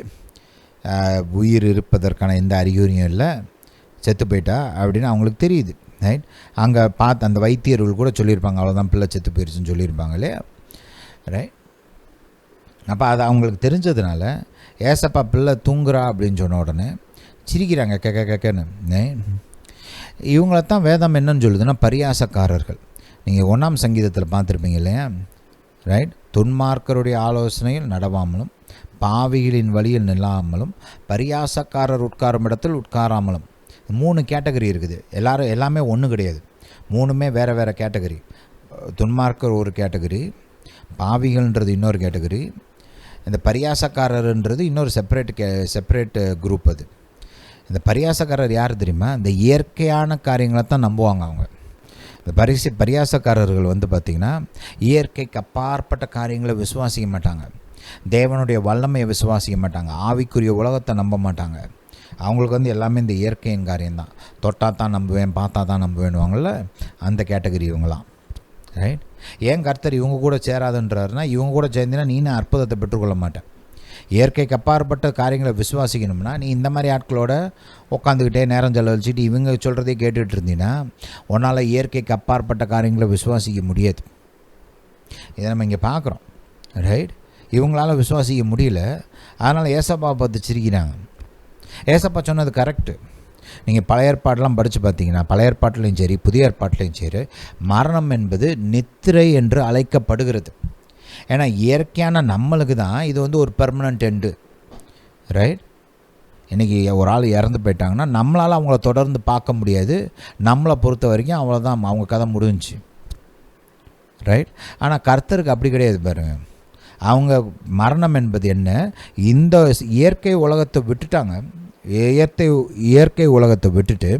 உயிர் இருப்பதற்கான எந்த அறிகுறியும் இல்லை, செத்து போயிட்டா அப்படின்னு அவங்களுக்கு தெரியுது. ரைட். அங்கே பார்த்து அந்த வைத்தியர்கள் கூட சொல்லியிருப்பாங்க, அவ்வளோதான் பிள்ளை செத்து போயிடுச்சுன்னு சொல்லியிருப்பாங்க இல்லையா. ரைட். அப்போ அது அவங்களுக்கு தெரிஞ்சதுனால ஏசப்பா பிள்ளை தூங்குறா அப்படின்னு சொன்ன உடனே சிரிக்கிறாங்க கேட்கன்னு. இவங்களத்தான் வேதம் என்னன்னு சொல்லுதுன்னா பரியாசக்காரர்கள். நீங்கள் 1ஆம் சங்கீதத்தில் பார்த்துருப்பீங்க இல்லையா. ரைட். துன்மார்க்கருடைய ஆலோசனையில் நடவாமலும் பாவிகளின் வழியில் நில்லாமலும் பரியாசக்காரர் உட்காரும் இடத்தில் உட்காராமலும். 3 கேட்டகரி இருக்குது. எல்லாமே ஒன்று கிடையாது, 3மே வேறு வேறு கேட்டகரி. துன்மார்க்கர் ஒரு கேட்டகரி, பாவிகள்ன்றது இன்னொரு கேட்டகரி, இந்த பரியாசக்காரர்ன்றது இன்னொரு செப்பரேட் குரூப். அது இந்த பரியாசக்காரர் யார் தெரியுமா? இந்த இயற்கையான காரியங்களை தான் நம்புவாங்க அவங்க. இந்த பரியாசக்காரர்கள் வந்து பார்த்திங்கன்னா இயற்கைக்கு அப்பாற்பட்ட காரியங்களை விசுவாசிக்க மாட்டாங்க, தேவனுடைய வல்லமையை விசுவாசிக்க மாட்டாங்க, ஆவிக்குரிய உலகத்தை நம்ப மாட்டாங்க. அவங்களுக்கு வந்து எல்லாமே இந்த இயற்கையின் காரியம்தான். தொட்டா தான் நம்புவேன், பார்த்தா தான் நம்புவேன்னுவாங்கள்ல, அந்த கேட்டகரி இவங்களாம். ரைட். ஏன் கர்த்தர் இவங்க கூட சேராதுன்றாருன்னா, இவங்க கூட சேர்ந்தினா நீ அற்புதத்தை பெற்றுக்கொள்ள மாட்டேன். இயற்கைக்கு அப்பாற்பட்ட காரியங்களை விசுவாசிக்கணும்னா நீ இந்த மாதிரி ஆட்களோட உட்காந்துக்கிட்டே நேரம் செலவழிச்சிட்டு இவங்க சொல்கிறதே கேட்டுகிட்டு இருந்தீங்கன்னா உன்னால் இயற்கைக்கு அப்பாற்பட்ட காரியங்களை விசுவாசிக்க முடியாது. இதை நம்ம இங்கே பார்க்குறோம். ரைட். இவங்களால் விசுவாசிக்க முடியல, அதனால் ஏசப்பா பார்த்து சிரிக்கிறாங்க. ஏசப்பா சொன்னது கரெக்டு. நீங்கள் பழைய ஏற்பாடெலாம் படித்து பார்த்தீங்கன்னா, பழைய ஏற்பாட்டிலையும் சரி புதிய ஏற்பாட்டிலையும் சரி, மரணம் என்பது நித்திரை என்று அழைக்கப்படுகிறது. ஏன்னா இயற்கையான நம்மளுக்கு தான் இது வந்து ஒரு பெர்மனண்ட் எண்டு. ரைட். இன்றைக்கி ஒரு ஆள் இறந்து போயிட்டாங்கன்னா நம்மளால் அவங்கள தொடர்ந்து பார்க்க முடியாது, நம்மளை பொறுத்த வரைக்கும் அவ்வளோதான், அவங்க கதை முடிஞ்சிச்சு. ரைட். ஆனால் கர்த்தருக்கு அப்படி கிடையாது பாருங்கள். அவங்க மரணம் என்பது என்ன, இந்த இயற்கை உலகத்தை விட்டுட்டாங்க, இயற்கை உலகத்தை விட்டுட்டு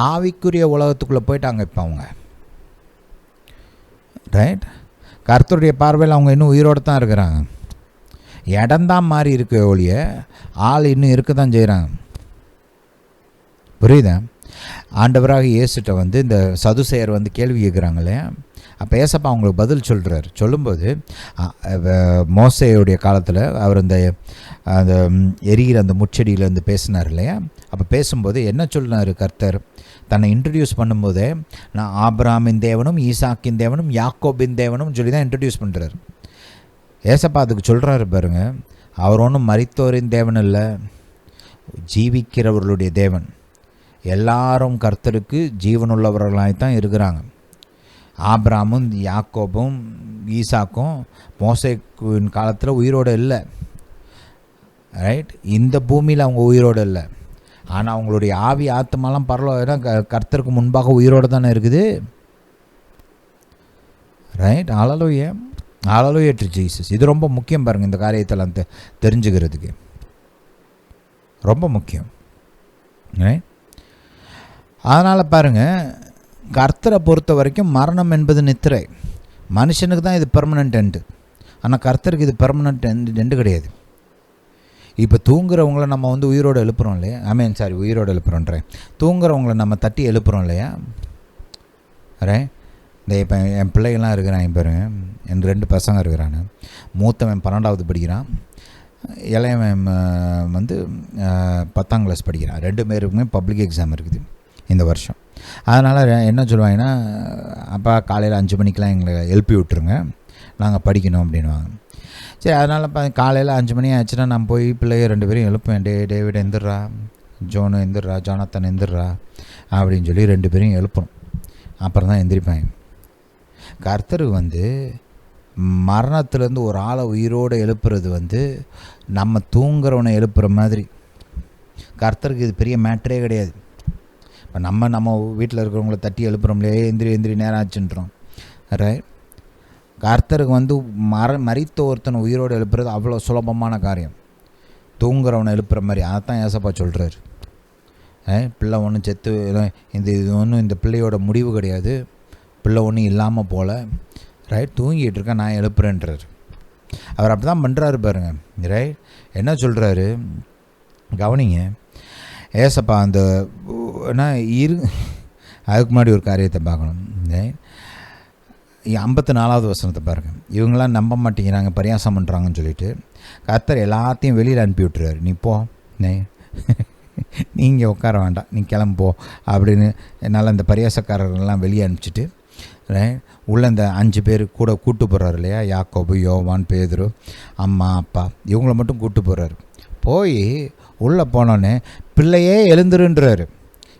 ஆவிக்குரிய உலகத்துக்குள்ளே போயிட்டாங்க இப்போ அவங்க. ரைட். கர்த்தருடைய பார்வையில் அவங்க இன்னும் உயிரோடு தான் இருக்கிறாங்க. இடம்தான் மாறி இருக்க ஒழிய ஆள் இன்னும் இருக்க தான் செய்கிறாங்க. புரியுதா? ஆண்டவராக இயேசுட்ட வந்து இந்த சதுசேயர் வந்து கேள்வி கேட்குறாங்க இல்லையா. அப்போ ஏசப்பா அவங்களுக்கு பதில் சொல்கிறார். சொல்லும்போது மோசேயுடைய காலத்தில் அவர் அந்த எரிகிற அந்த முச்செடியிலேருந்து பேசினார் இல்லையா. அப்போ பேசும்போது என்ன சொன்னார் கர்த்தர்? தன்னை இன்ட்ரடியூஸ் பண்ணும்போதே நான் ஆபிரகாமின் தேவனும் ஈசாக்கின் தேவனும் யாக்கோபின் தேவனும் சொல்லி தான் இன்ட்ரடியூஸ் பண்ணுறாரு. ஏசப்பா அதுக்கு சொல்கிறாரு பாருங்க, அவர் ஒன்றும் மரித்தோரின் தேவன் இல்லை, ஜீவிக்கிறவர்களுடைய தேவன். எல்லாரும் கர்த்தருக்கு ஜீவனுள்ளவர்களாய்த்தான் இருக்கிறாங்க. ஆபிரகாமும் யாக்கோபும் ஈசாக்கும் மோசேவின் காலத்தில் உயிரோடு இல்லை. ரைட். இந்த பூமியில் அவங்க உயிரோடு இல்லை, ஆனால் அவங்களுடைய ஆவி ஆத்மாலாம் பரவாயில்ல கர்த்தருக்கு முன்பாக உயிரோடு தானே இருக்குது. Right. Hallelujah, hallelujah to Jesus. இது ரொம்ப முக்கியம் பாருங்கள், இந்த காரியத்தெல்லாம் தெரிஞ்சுக்கிறதுக்கு ரொம்ப முக்கியம். ரைட். அதனால் பாருங்கள், கர்த்தரை பொறுத்த வரைக்கும் மரணம் என்பது நித்திரை. மனுஷனுக்கு தான் இது பெர்மனண்ட் எண்டு, ஆனால் கர்த்தருக்கு இது பெர்மனண்ட் எண்டு கிடையாது. இப்போ தூங்குறவங்கள நம்ம உயிரோடு எழுப்புகிறோம் இல்லையா, உயிரோடு எழுப்புகிறோன்றேன், தூங்குறவங்கள நம்ம தட்டி எழுப்புகிறோம் இல்லையா. இந்த இப்போ என் பிள்ளைகள்லாம் இருக்கிறான் பாருங்க, என் 2 பசங்க இருக்கிறான்னு. மூத்தவன் 12வது படிக்கிறான், இளையவன் 10ஆம் கிளாஸ் படிக்கிறான். 2 பேருக்குமே பப்ளிக் எக்ஸாம் இருக்குது இந்த வருஷம். அதனால் என்ன சொல்லுவாங்கன்னா, அப்பா காலையில் 5 மணிக்கெலாம் எங்களை எழுப்பி விட்டுருங்க, நாங்கள் படிக்கணும் அப்படின்வாங்க. சரி, அதனால் காலையில் 5 மணி ஆச்சுன்னா நான் போய் பிள்ளைய 2 பேரும் எழுப்புவேன். டேவிட் எந்திர்றா, ஜோனு எந்திர்றா, ஜானத்தன் எந்திர்றா அப்படின்னு சொல்லி 2 பேரையும் எழுப்பணும். அப்புறம் தான் எந்திரிப்பாங்க. கர்த்தர் மரணத்துலேருந்து ஒரு ஆளை உயிரோடு எழுப்புறது நம்ம தூங்குறவனை எழுப்புற மாதிரி. கர்த்தருக்கு இது பெரிய மேட்டரே கிடையாது. இப்போ நம்ம வீட்டில் இருக்கிறவங்கள தட்டி எழுப்புறோம்லையே, எந்திரி நேரம் ஆச்சுன்றோம். கர்த்தருக்கு மரித்த ஒருத்தனை உயிரோடு எழுப்புறது அவ்வளோ சுலபமான காரியம், தூங்குறவனை எழுப்புற மாதிரி. அதைத்தான் ஏசப்பா சொல்கிறார். பிள்ளை ஒன்றும் செத்து இது ஒன்றும் இந்த பிள்ளையோட முடிவு கிடையாது, பிள்ளை ஒன்றும் இல்லாமல் போல், தூங்கிட்டு இருக்கேன், நான் எழுப்புறேன்றார். அவர் அப்படி தான் பண்ணுறாரு பாருங்க. என்ன சொல்கிறாரு கவனிங்க. ஏசப்பா அதுக்கு முன்னாடி ஒரு காரியத்தை பார்க்கணும். 54வது வசனத்தை பாருங்கள். இவங்களாம் நம்ப மாட்டேங்கிறாங்க, பரியாசம் பண்ணுறாங்கன்னு சொல்லிட்டு கர்த்தர் எல்லாத்தையும் வெளியில் அனுப்பி விட்டுறாரு. நீ போ, நீங்கள் உட்கார வேண்டாம், நீ கிளம்போ அப்படின்னு. என்னால் இந்த பரியாசக்காரர்கள்லாம் வெளியே அனுப்பிச்சிட்டு உள்ள இந்த 5 பேர் கூட கூட்டு போகிறாரு இல்லையா, யாக்கோபு, யோவான், பேதுரு, அம்மா, அப்பா, இவங்கள மட்டும் கூட்டு போகிறாரு. போய் உள்ளே போனோன்னே பிள்ளையே எழுந்துருன்றாரு.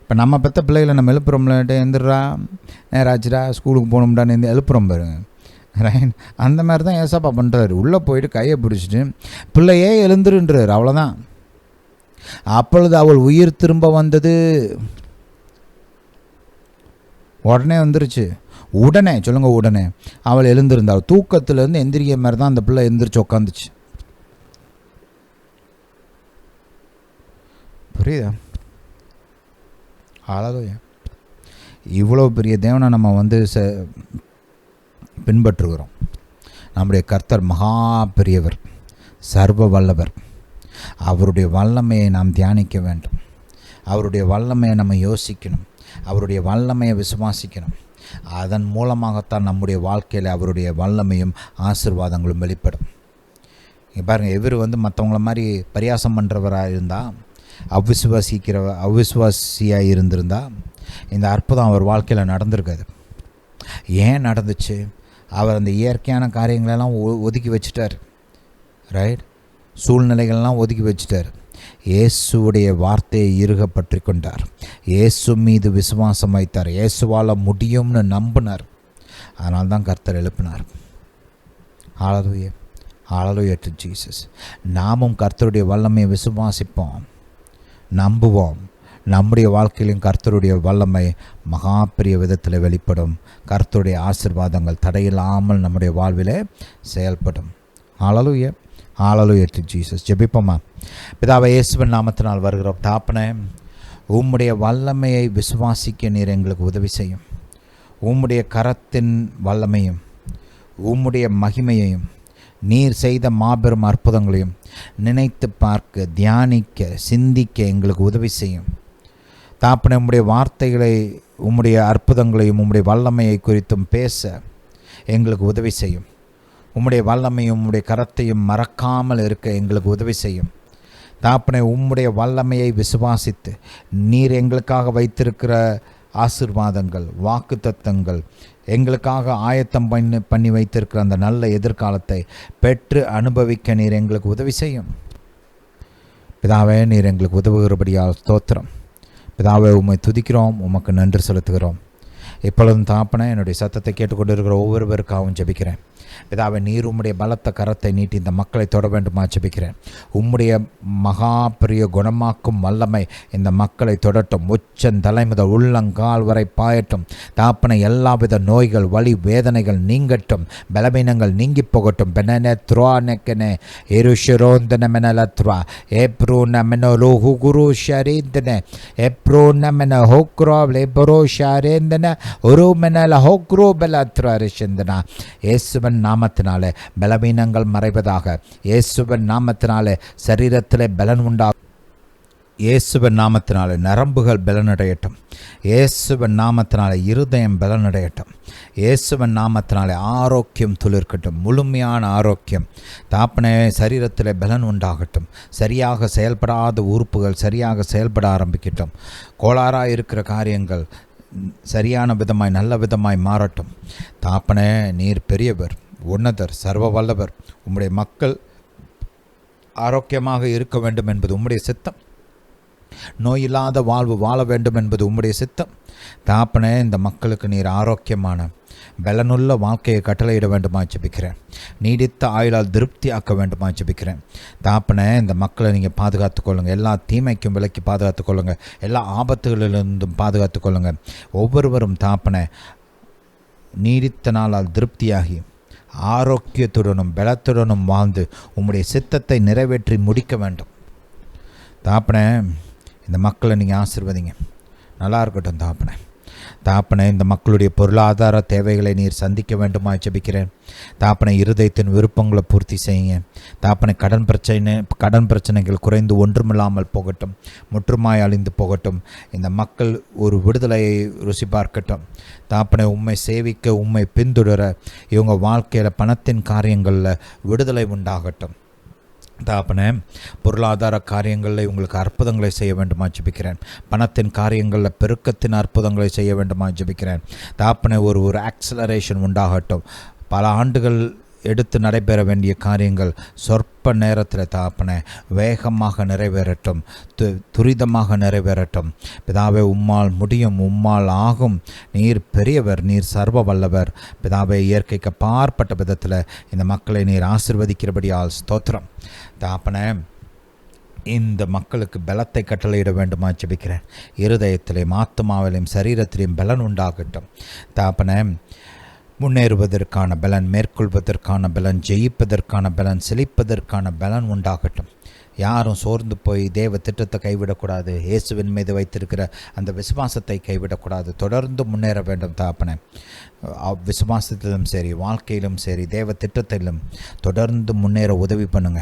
இப்போ நம்ம பெற்ற பிள்ளைகளை நம்ம எழுப்புறோம்லட்டு, எழுந்துடுறா, நேராச்சுடா, ஸ்கூலுக்கு போகணும்டான்னு எழுப்புறோம் பாருங்க. அந்த மாதிரி தான் ஏசப்பா பண்ணுறாரு. உள்ளே போயிட்டு கையை பிடிச்சிட்டு பிள்ளையே எழுந்துருன்றாரு. அவ்வளோதான். அப்பொழுது அவள் உயிர் திரும்ப வந்தது. உடனே வந்துருச்சு. உடனே சொல்லுங்க, உடனே அவள் எழுந்திருந்தாள். தூக்கத்திலேருந்து எந்திரிக்க மாதிரி தான் அந்த பிள்ளை எந்திரிச்சு உட்காந்துச்சு. புரியுதா? ஹல்லேலூயா. இவ்வளோ பெரிய தேவனை நம்ம பின்பற்றுகிறோம். நம்முடைய கர்த்தர் மகா பெரியவர், சர்வ வல்லவர். அவருடைய வல்லமையை நாம் தியானிக்க வேண்டும். அவருடைய வல்லமையை நம்ம யோசிக்கணும். அவருடைய வல்லமையை விசுவாசிக்கணும். அதன் மூலமாகத்தான் நம்முடைய வாழ்க்கையில் அவருடைய வல்லமையும் ஆசீர்வாதங்களும் வெளிப்படும். இங்கே பாருங்கள், இவர் மற்றவங்கள மாதிரி பரியாசம் பண்ணுறவராக இருந்தால், அவிசுவாசியாக இருந்திருந்தா இந்த அற்புதம் அவர் வாழ்க்கையில் நடந்திருக்காது. ஏன் நடந்துச்சு? அவர் அந்த இயற்கையான காரியங்களெல்லாம் ஒதுக்கி வச்சுட்டார். சூழ்நிலைகள்லாம் ஒதுக்கி வச்சுட்டார். இயேசுவுடைய வார்த்தையை இறுக பற்றி கொண்டார். இயேசு மீது விசுவாசம் வைத்தார். இயேசுவால் முடியும்னு நம்பினார். அதனால தான் கர்த்தர் எழுப்பினார். ஹல்லேலூயா, ஹல்லேலூயா டு ஜீசஸ். நாமும் கர்த்தருடைய வல்லமையை விசுவாசிப்போம், நம்புவோம். நம்முடைய வாழ்க்கையிலும் கர்த்தருடைய வல்லமை மகா பெரிய விதத்தில் வெளிப்படும். கர்த்தருடைய ஆசீர்வாதங்கள் தடையில்லாமல் நம்முடைய வாழ்விலே செயல்படும். ஹல்லேலூயா, ஹல்லேலூயா டு ஜீசஸ். ஜெபிப்போமா. பிதாவே, இயேசுவின் நாமத்தினால் வருகிறோம். தாப்பனே, உம்முடைய வல்லமையை விசுவாசிக்க நீர் எங்களுக்கு உதவி செய்யும். உம்முடைய கரத்தின் வல்லமையும் உம்முடைய மகிமையையும் நீர் செய்த மாபெரும் அற்புதங்களையும் நினைத்து பார்க்க, தியானிக்க, சிந்திக்க எங்களுக்கு உதவி செய்யும். தாப்பனே, உம்முடைய வார்த்தைகளை, உம்முடைய அற்புதங்களையும் உம்முடைய வல்லமையை குறித்தும் பேச எங்களுக்கு உதவி செய்யும். உம்முடைய வல்லமையும் உம்முடைய கரத்தையும் மறக்காமல் இருக்க எங்களுக்கு உதவி செய்யும். தாப்பனே, உம்முடைய வல்லமையை விசுவாசித்து நீர் எங்களுக்காக வைத்திருக்கிற ஆசீர்வாதங்கள், வாக்குத்தத்தங்கள், எங்களுக்காக ஆயத்தம் பண்ணி வைத்திருக்கிற அந்த நல்ல எதிர்காலத்தை பெற்று அனுபவிக்க நீர் எங்களுக்கு உதவி செய்யும். பிதாவே, நீர் எங்களுக்கு உதவுகிறபடியால் ஸ்தோத்திரம். பிதாவே, உம்மை துதிக்கிறோம், உமக்கு நன்றி செலுத்துகிறோம். இப்பொழுதும் தாப்பனே, என்னுடைய சத்தத்தை கேட்டுக்கொண்டிருக்கிற ஒவ்வொருவருக்காகவும் ஜெபிக்கிறேன். பிதாவே, நீர் உம்முடைய பலத்த கரத்தை நீட்டி இந்த மக்களை தொட வேண்டுமா ஜெபிக்கிறேன். உம்முடைய மகா பெரிய குணமாக்கும் வல்லமை இந்த மக்களை தொடட்டும். உச்சந்தலை முதல் உள்ளங்கால் வரை பாயட்டும். தாப்பனை, எல்லாவித நோய்கள், வலி, வேதனைகள் நீங்கட்டும். பலவீனங்கள் நீங்கி போகட்டும். பெனனே த்ரா நெக்கனே எருஷரோந்தன மெனலத்ரா ஏப்ரூன மெனோலோ ஹுகுரு ஷரேந்தன ஏப்ரூன மென ஹோக்ரா லேபரோ ஷரேந்தன ஒரு மெனல ஹோக்ரோ பெலத்ரரிஷந்தனா. இயேசுவின் நாமத்தினாலே பலவீனங்கள் மறைவதாக. இயேசுவின் நாமத்தினாலே சரீரத்திலே பலன் உண்டாகும். இயேசுவின் நாமத்தினாலே நரம்புகள் பலனடையட்டும். இயேசுவின் நாமத்தினாலே இருதயம் பலனடையட்டும். இயேசுவின் நாமத்தினாலே ஆரோக்கியம் துளிர்க்கட்டும், முழுமையான ஆரோக்கியம். தாப்பனே சரீரத்தில் பலன் உண்டாகட்டும். சரியாக செயல்படாத உறுப்புகள் சரியாக செயல்பட ஆரம்பிக்கட்டும். கோளாறாக இருக்கிற காரியங்கள் சரியான விதமாய் நல்ல விதமாய் மாறட்டும். தாப்பனே நீர் பெரியவர், உன்னதர், சர்வ வல்லவர். உம்முடைய மக்கள் ஆரோக்கியமாக இருக்க வேண்டும் என்பது உம்முடைய சித்தம். நோயில்லாத வாழ்வு வாழ வேண்டும் என்பது உம்முடைய சித்தம். தாப்பனே இந்த மக்களுக்கு நீர் ஆரோக்கியமான பலனுள்ள வாழ்க்கையை கட்டளையிட வேண்டுமா ஜெபிக்கிறேன். நீடித்த ஆயுளால் திருப்தி ஆக்க வேண்டுமா ஜெபிக்கிறேன். தாப்பனே இந்த மக்களை நீங்கள் பாதுகாத்து கொள்ளுங்கள். எல்லா தீமைக்கும் விலக்கி பாதுகாத்து கொள்ளுங்கள். எல்லா ஆபத்துகளிலிருந்தும் பாதுகாத்து கொள்ளுங்கள். ஒவ்வொருவரும் தாப்பனே நீடித்த நாளால் திருப்தியாகி ஆரோக்கியத்துடனும் பலத்துடனும் வாழ்ந்து உம்முடைய சித்தத்தை நிறைவேற்றி முடிக்க வேண்டும். தாப்பனே இந்த மக்களை நீங்கள் ஆசீர்வதிங்க. நல்லா இருக்கட்டும் தாப்பனே. தாப்பனே இந்த மக்களுடைய பொருளாதார தேவைகளை நீர் சந்திக்க வேண்டுமா ஜெபிக்கிறேன். தாப்பனை இருதயத்தின் விருப்பங்களை பூர்த்தி செய்யுங்க. தாப்பனை கடன் பிரச்சனைகள் குறைந்து ஒன்றுமில்லாமல் போகட்டும், முற்றுமாய் அழிந்து போகட்டும். இந்த மக்கள் ஒரு விடுதலையை ருசி பார்க்கட்டும். தாப்பனை உம்மை சேவிக்க உம்மை பின்தொடர இவங்க வாழ்க்கையில் பணத்தின் காரியங்களில் விடுதலை உண்டாகட்டும். தாப்பனே பொருளாதார காரியங்களில் உங்களுக்கு அற்புதங்களை செய்ய வேண்டுமா ஜெபிக்கிறேன். பணத்தின் காரியங்களில் பெருக்கத்தின் அற்புதங்களை செய்ய வேண்டுமா ஜெபிக்கிறேன். தாப்பனே ஒரு ஆக்சலரேஷன் உண்டாகட்டும். பல ஆண்டுகள் எடுத்து நடைபெற வேண்டிய காரியங்கள் சொற்ப நேரத்தில் தாப்பனே வேகமாக நிறைவேறட்டும், துரிதமாக நிறைவேறட்டும். பிதாவே உம்மால் முடியும், உம்மால் ஆகும். நீர் பெரியவர், நீர் சர்வ வல்லவர். பிதாவே இயற்கைக்கு அப்பாற்பட்ட விதத்தில் இந்த மக்களை நீர் ஆசீர்வதிக்கிறபடியால் ஸ்தோத்திரம். தாப்பனே இந்த மக்களுக்கு பலத்தை கட்டளையிட வேண்டுமா ஜெபிக்கிறேன். இருதயத்திலேயும் ஆத்துமாவிலையும் சரீரத்திலையும் பலன் உண்டாகட்டும். தாப்பனே முன்னேறுவதற்கான பலன், மேற்கொள்வதற்கான பலன், ஜெயிப்பதற்கான பலன், செழிப்பதற்கான பலன் உண்டாகட்டும். யாரும் சோர்ந்து போய் தேவ திட்டத்தை கைவிடக்கூடாது. இயேசுவின் மீது வைத்திருக்கிற அந்த விசுவாசத்தை கைவிடக்கூடாது. தொடர்ந்து முன்னேற வேண்டும் தாப்பனே. விசுவாசத்திலும் சரி, வாழ்க்கையிலும் சரி, தேவ திட்டத்திலும் தொடர்ந்து முன்னேற உதவி பண்ணுங்க.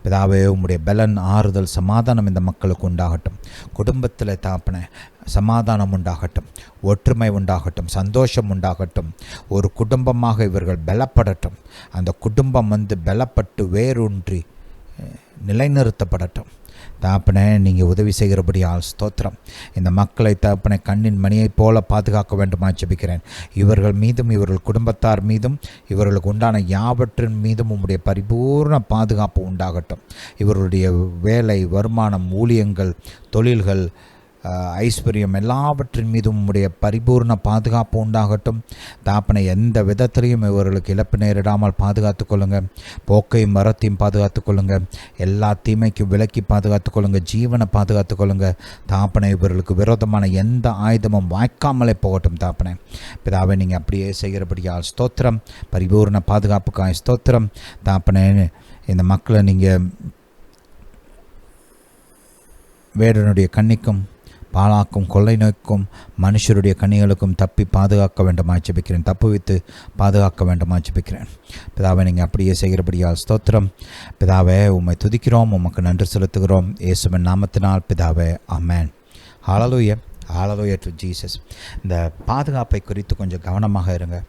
பிதாவே உம்முடைய பலன், ஆறுதல், சமாதானம் இந்த மக்களுக்கு உண்டாகட்டும். குடும்பத்தில் தாப்பனே சமாதானம் உண்டாகட்டும், ஒற்றுமை உண்டாகட்டும், சந்தோஷம் உண்டாகட்டும். ஒரு குடும்பமாக இவர்கள் பலப்படட்டும். அந்த குடும்பம் பலப்பட்டு வேரூன்றி நிலைநிறுத்தப்படட்டும். தாப்பனே நீங்கள் உதவி செய்கிறபடியால் ஸ்தோத்திரம். இந்த மக்களை தாப்பனை கண்ணின் மணியைப் போல பாதுகாக்க வேண்டுமா ஜெபிக்கிறேன். இவர்கள் மீதும் இவர்கள் குடும்பத்தார் மீதும் இவர்களுக்கு உண்டான யாவற்றின் மீதும் உம்முடைய பரிபூர்ண பாதுகாப்பு உண்டாகட்டும். இவர்களுடைய வேலை, வருமானம், ஊழியங்கள், தொழில்கள், ஐஸ்வர்யம் எல்லாவற்றின் மீதும் உம்முடைய பரிபூர்ண பாதுகாப்பு உண்டாகட்டும். தாப்பனை எந்த விதத்திலையும் இவர்களுக்கு இழப்பு நேரிடாமல் பாதுகாத்து கொள்ளுங்கள். போக்கையும் மரத்தையும் பாதுகாத்து கொள்ளுங்கள். எல்லா தீமைக்கும் விலக்கி பாதுகாத்து கொள்ளுங்கள். ஜீவனை பாதுகாத்து கொள்ளுங்கள். தாப்பனை இவர்களுக்கு விரோதமான எந்த ஆயுதமும் வாய்க்காமலே போகட்டும். தாப்பனை பிதாவை நீங்கள் அப்படியே செய்கிறபடியால் ஸ்தோத்திரம். பரிபூர்ண பாதுகாப்புக்காக ஸ்தோத்திரம். தாப்பனை இந்த மக்களை நீங்கள் வேடனுடைய கண்ணிக்கும் பாலாக்கும் கொள்ளை நோய்க்கும் மனுஷருடைய கண்ணிகளுக்கும் தப்பி பாதுகாக்க வேண்டுமா ஜெபிக்கிறேன். தப்புவித்து பாதுகாக்க வேண்டுமா ஜெபிக்கிறேன். பிதாவை நீங்கள் அப்படியே செய்கிறபடியால் ஸ்தோத்திரம். பிதாவே உம்மை துதிக்கிறோம், உமக்கு நன்றி செலுத்துகிறோம். இயேசுவின் நாமத்தினால் பிதாவே, ஆமென். ஹல்லேலூயா, ஹல்லேலூயா டு ஜீசஸ். இந்த பாதுகாப்பை குறித்து கொஞ்சம் கவனமாக இருங்க.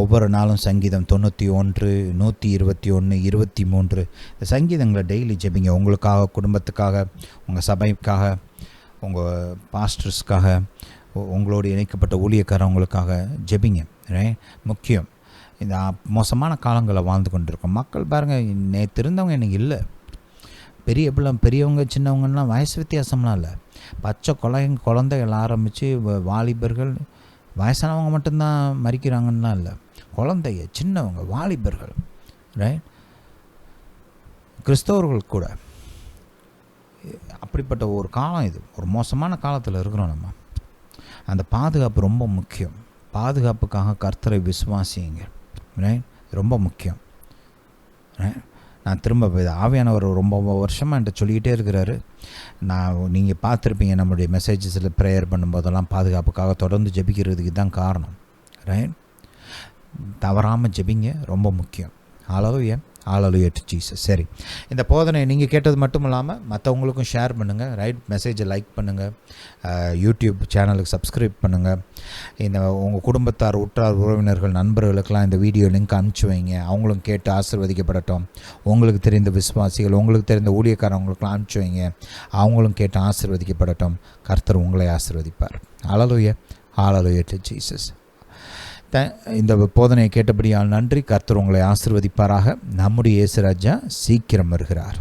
ஒவ்வொரு நாளும் சங்கீதம் 91, 121, 23 இந்த சங்கீதங்களை டெய்லி ஜெபிங்க. உங்களுக்காக, குடும்பத்துக்காக, உங்கள் சபைக்காக, உங்கள் பாஸ்டர்ஸ்க்காக, உங்களோடு இணைக்கப்பட்ட ஊழியக்காரவங்களுக்காக ஜெபிங்க. முக்கியம். இந்த மோசமான காலங்களில் வாழ்ந்து கொண்டிருக்கோம். மக்கள் பாருங்கள், நேற்று இருந்தவங்க இன்றைக்கி இல்லை. பெரியவங்க சின்னவங்கலாம் வயசு வித்தியாசம்லாம் இல்லை. பச்சை குழந்தைகள் ஆரம்பித்து வாலிபர்கள், வயசானவங்க மட்டும்தான் மறிக்கிறாங்கன்னா இல்லை. குழந்தைங்க, சின்னவங்க, வாலிபர்கள், கிறிஸ்தவர்கள் கூட. அப்படிப்பட்ட ஒரு காலம் இது. ஒரு மோசமான காலத்தில் இருக்கிறோம் நம்ம. அந்த பாதுகாப்பு ரொம்ப முக்கியம். பாதுகாப்புக்காக கர்த்தரை விசுவாசிங்க. ரொம்ப முக்கியம். நான் திரும்ப ஆவியானவர் ரொம்ப வருஷமாக என்கிட்ட சொல்லிக்கிட்டே இருக்கிறாரு. நீங்கள் பார்த்துருப்பீங்க நம்மளுடைய மெசேஜஸில் ப்ரேயர் பண்ணும்போதெல்லாம் பாதுகாப்புக்காக தொடர்ந்து ஜெபிக்கிறதுக்கு தான் காரணம். ரைட்? தவறாமல் ஜெபிங்க, ரொம்ப முக்கியம். ஹல்லேலூயா, ஹல்லேலூயா டு ஜீசஸ். சரி, இந்த போதனையை நீங்கள் கேட்டது மட்டும் இல்லாமல் மற்றவங்களுக்கும் ஷேர் பண்ணுங்கள். ரைட்? மெசேஜை லைக் பண்ணுங்கள், யூடியூப் சேனலுக்கு சப்ஸ்கிரைப் பண்ணுங்கள். இந்த உங்கள் குடும்பத்தார், உற்றார், உறவினர்கள், நண்பர்களுக்கெல்லாம் இந்த வீடியோ லிங்க் அனுப்பிச்சி வைங்க. அவங்களும் கேட்டு ஆசீர்வதிக்கப்படட்டும். உங்களுக்கு தெரிந்த விசுவாசிகள், உங்களுக்கு தெரிந்த ஊழியக்காரவங்களுக்கெல்லாம் அனுப்பிச்சி வைங்க. அவங்களும் கேட்டு ஆசீர்வதிக்கப்படட்டும். கர்த்தர் உங்களை ஆசீர்வதிப்பார். ஹல்லேலூயா, ஹல்லேலூயா டு ஜீசஸ். இந்த போதனையை கேட்டபடியால் நன்றி. கர்த்தர் உங்களை ஆசீர்வதிப்பாராக. நம்முடைய இயேசு ராஜா சீக்கிரம் வருகிறார்.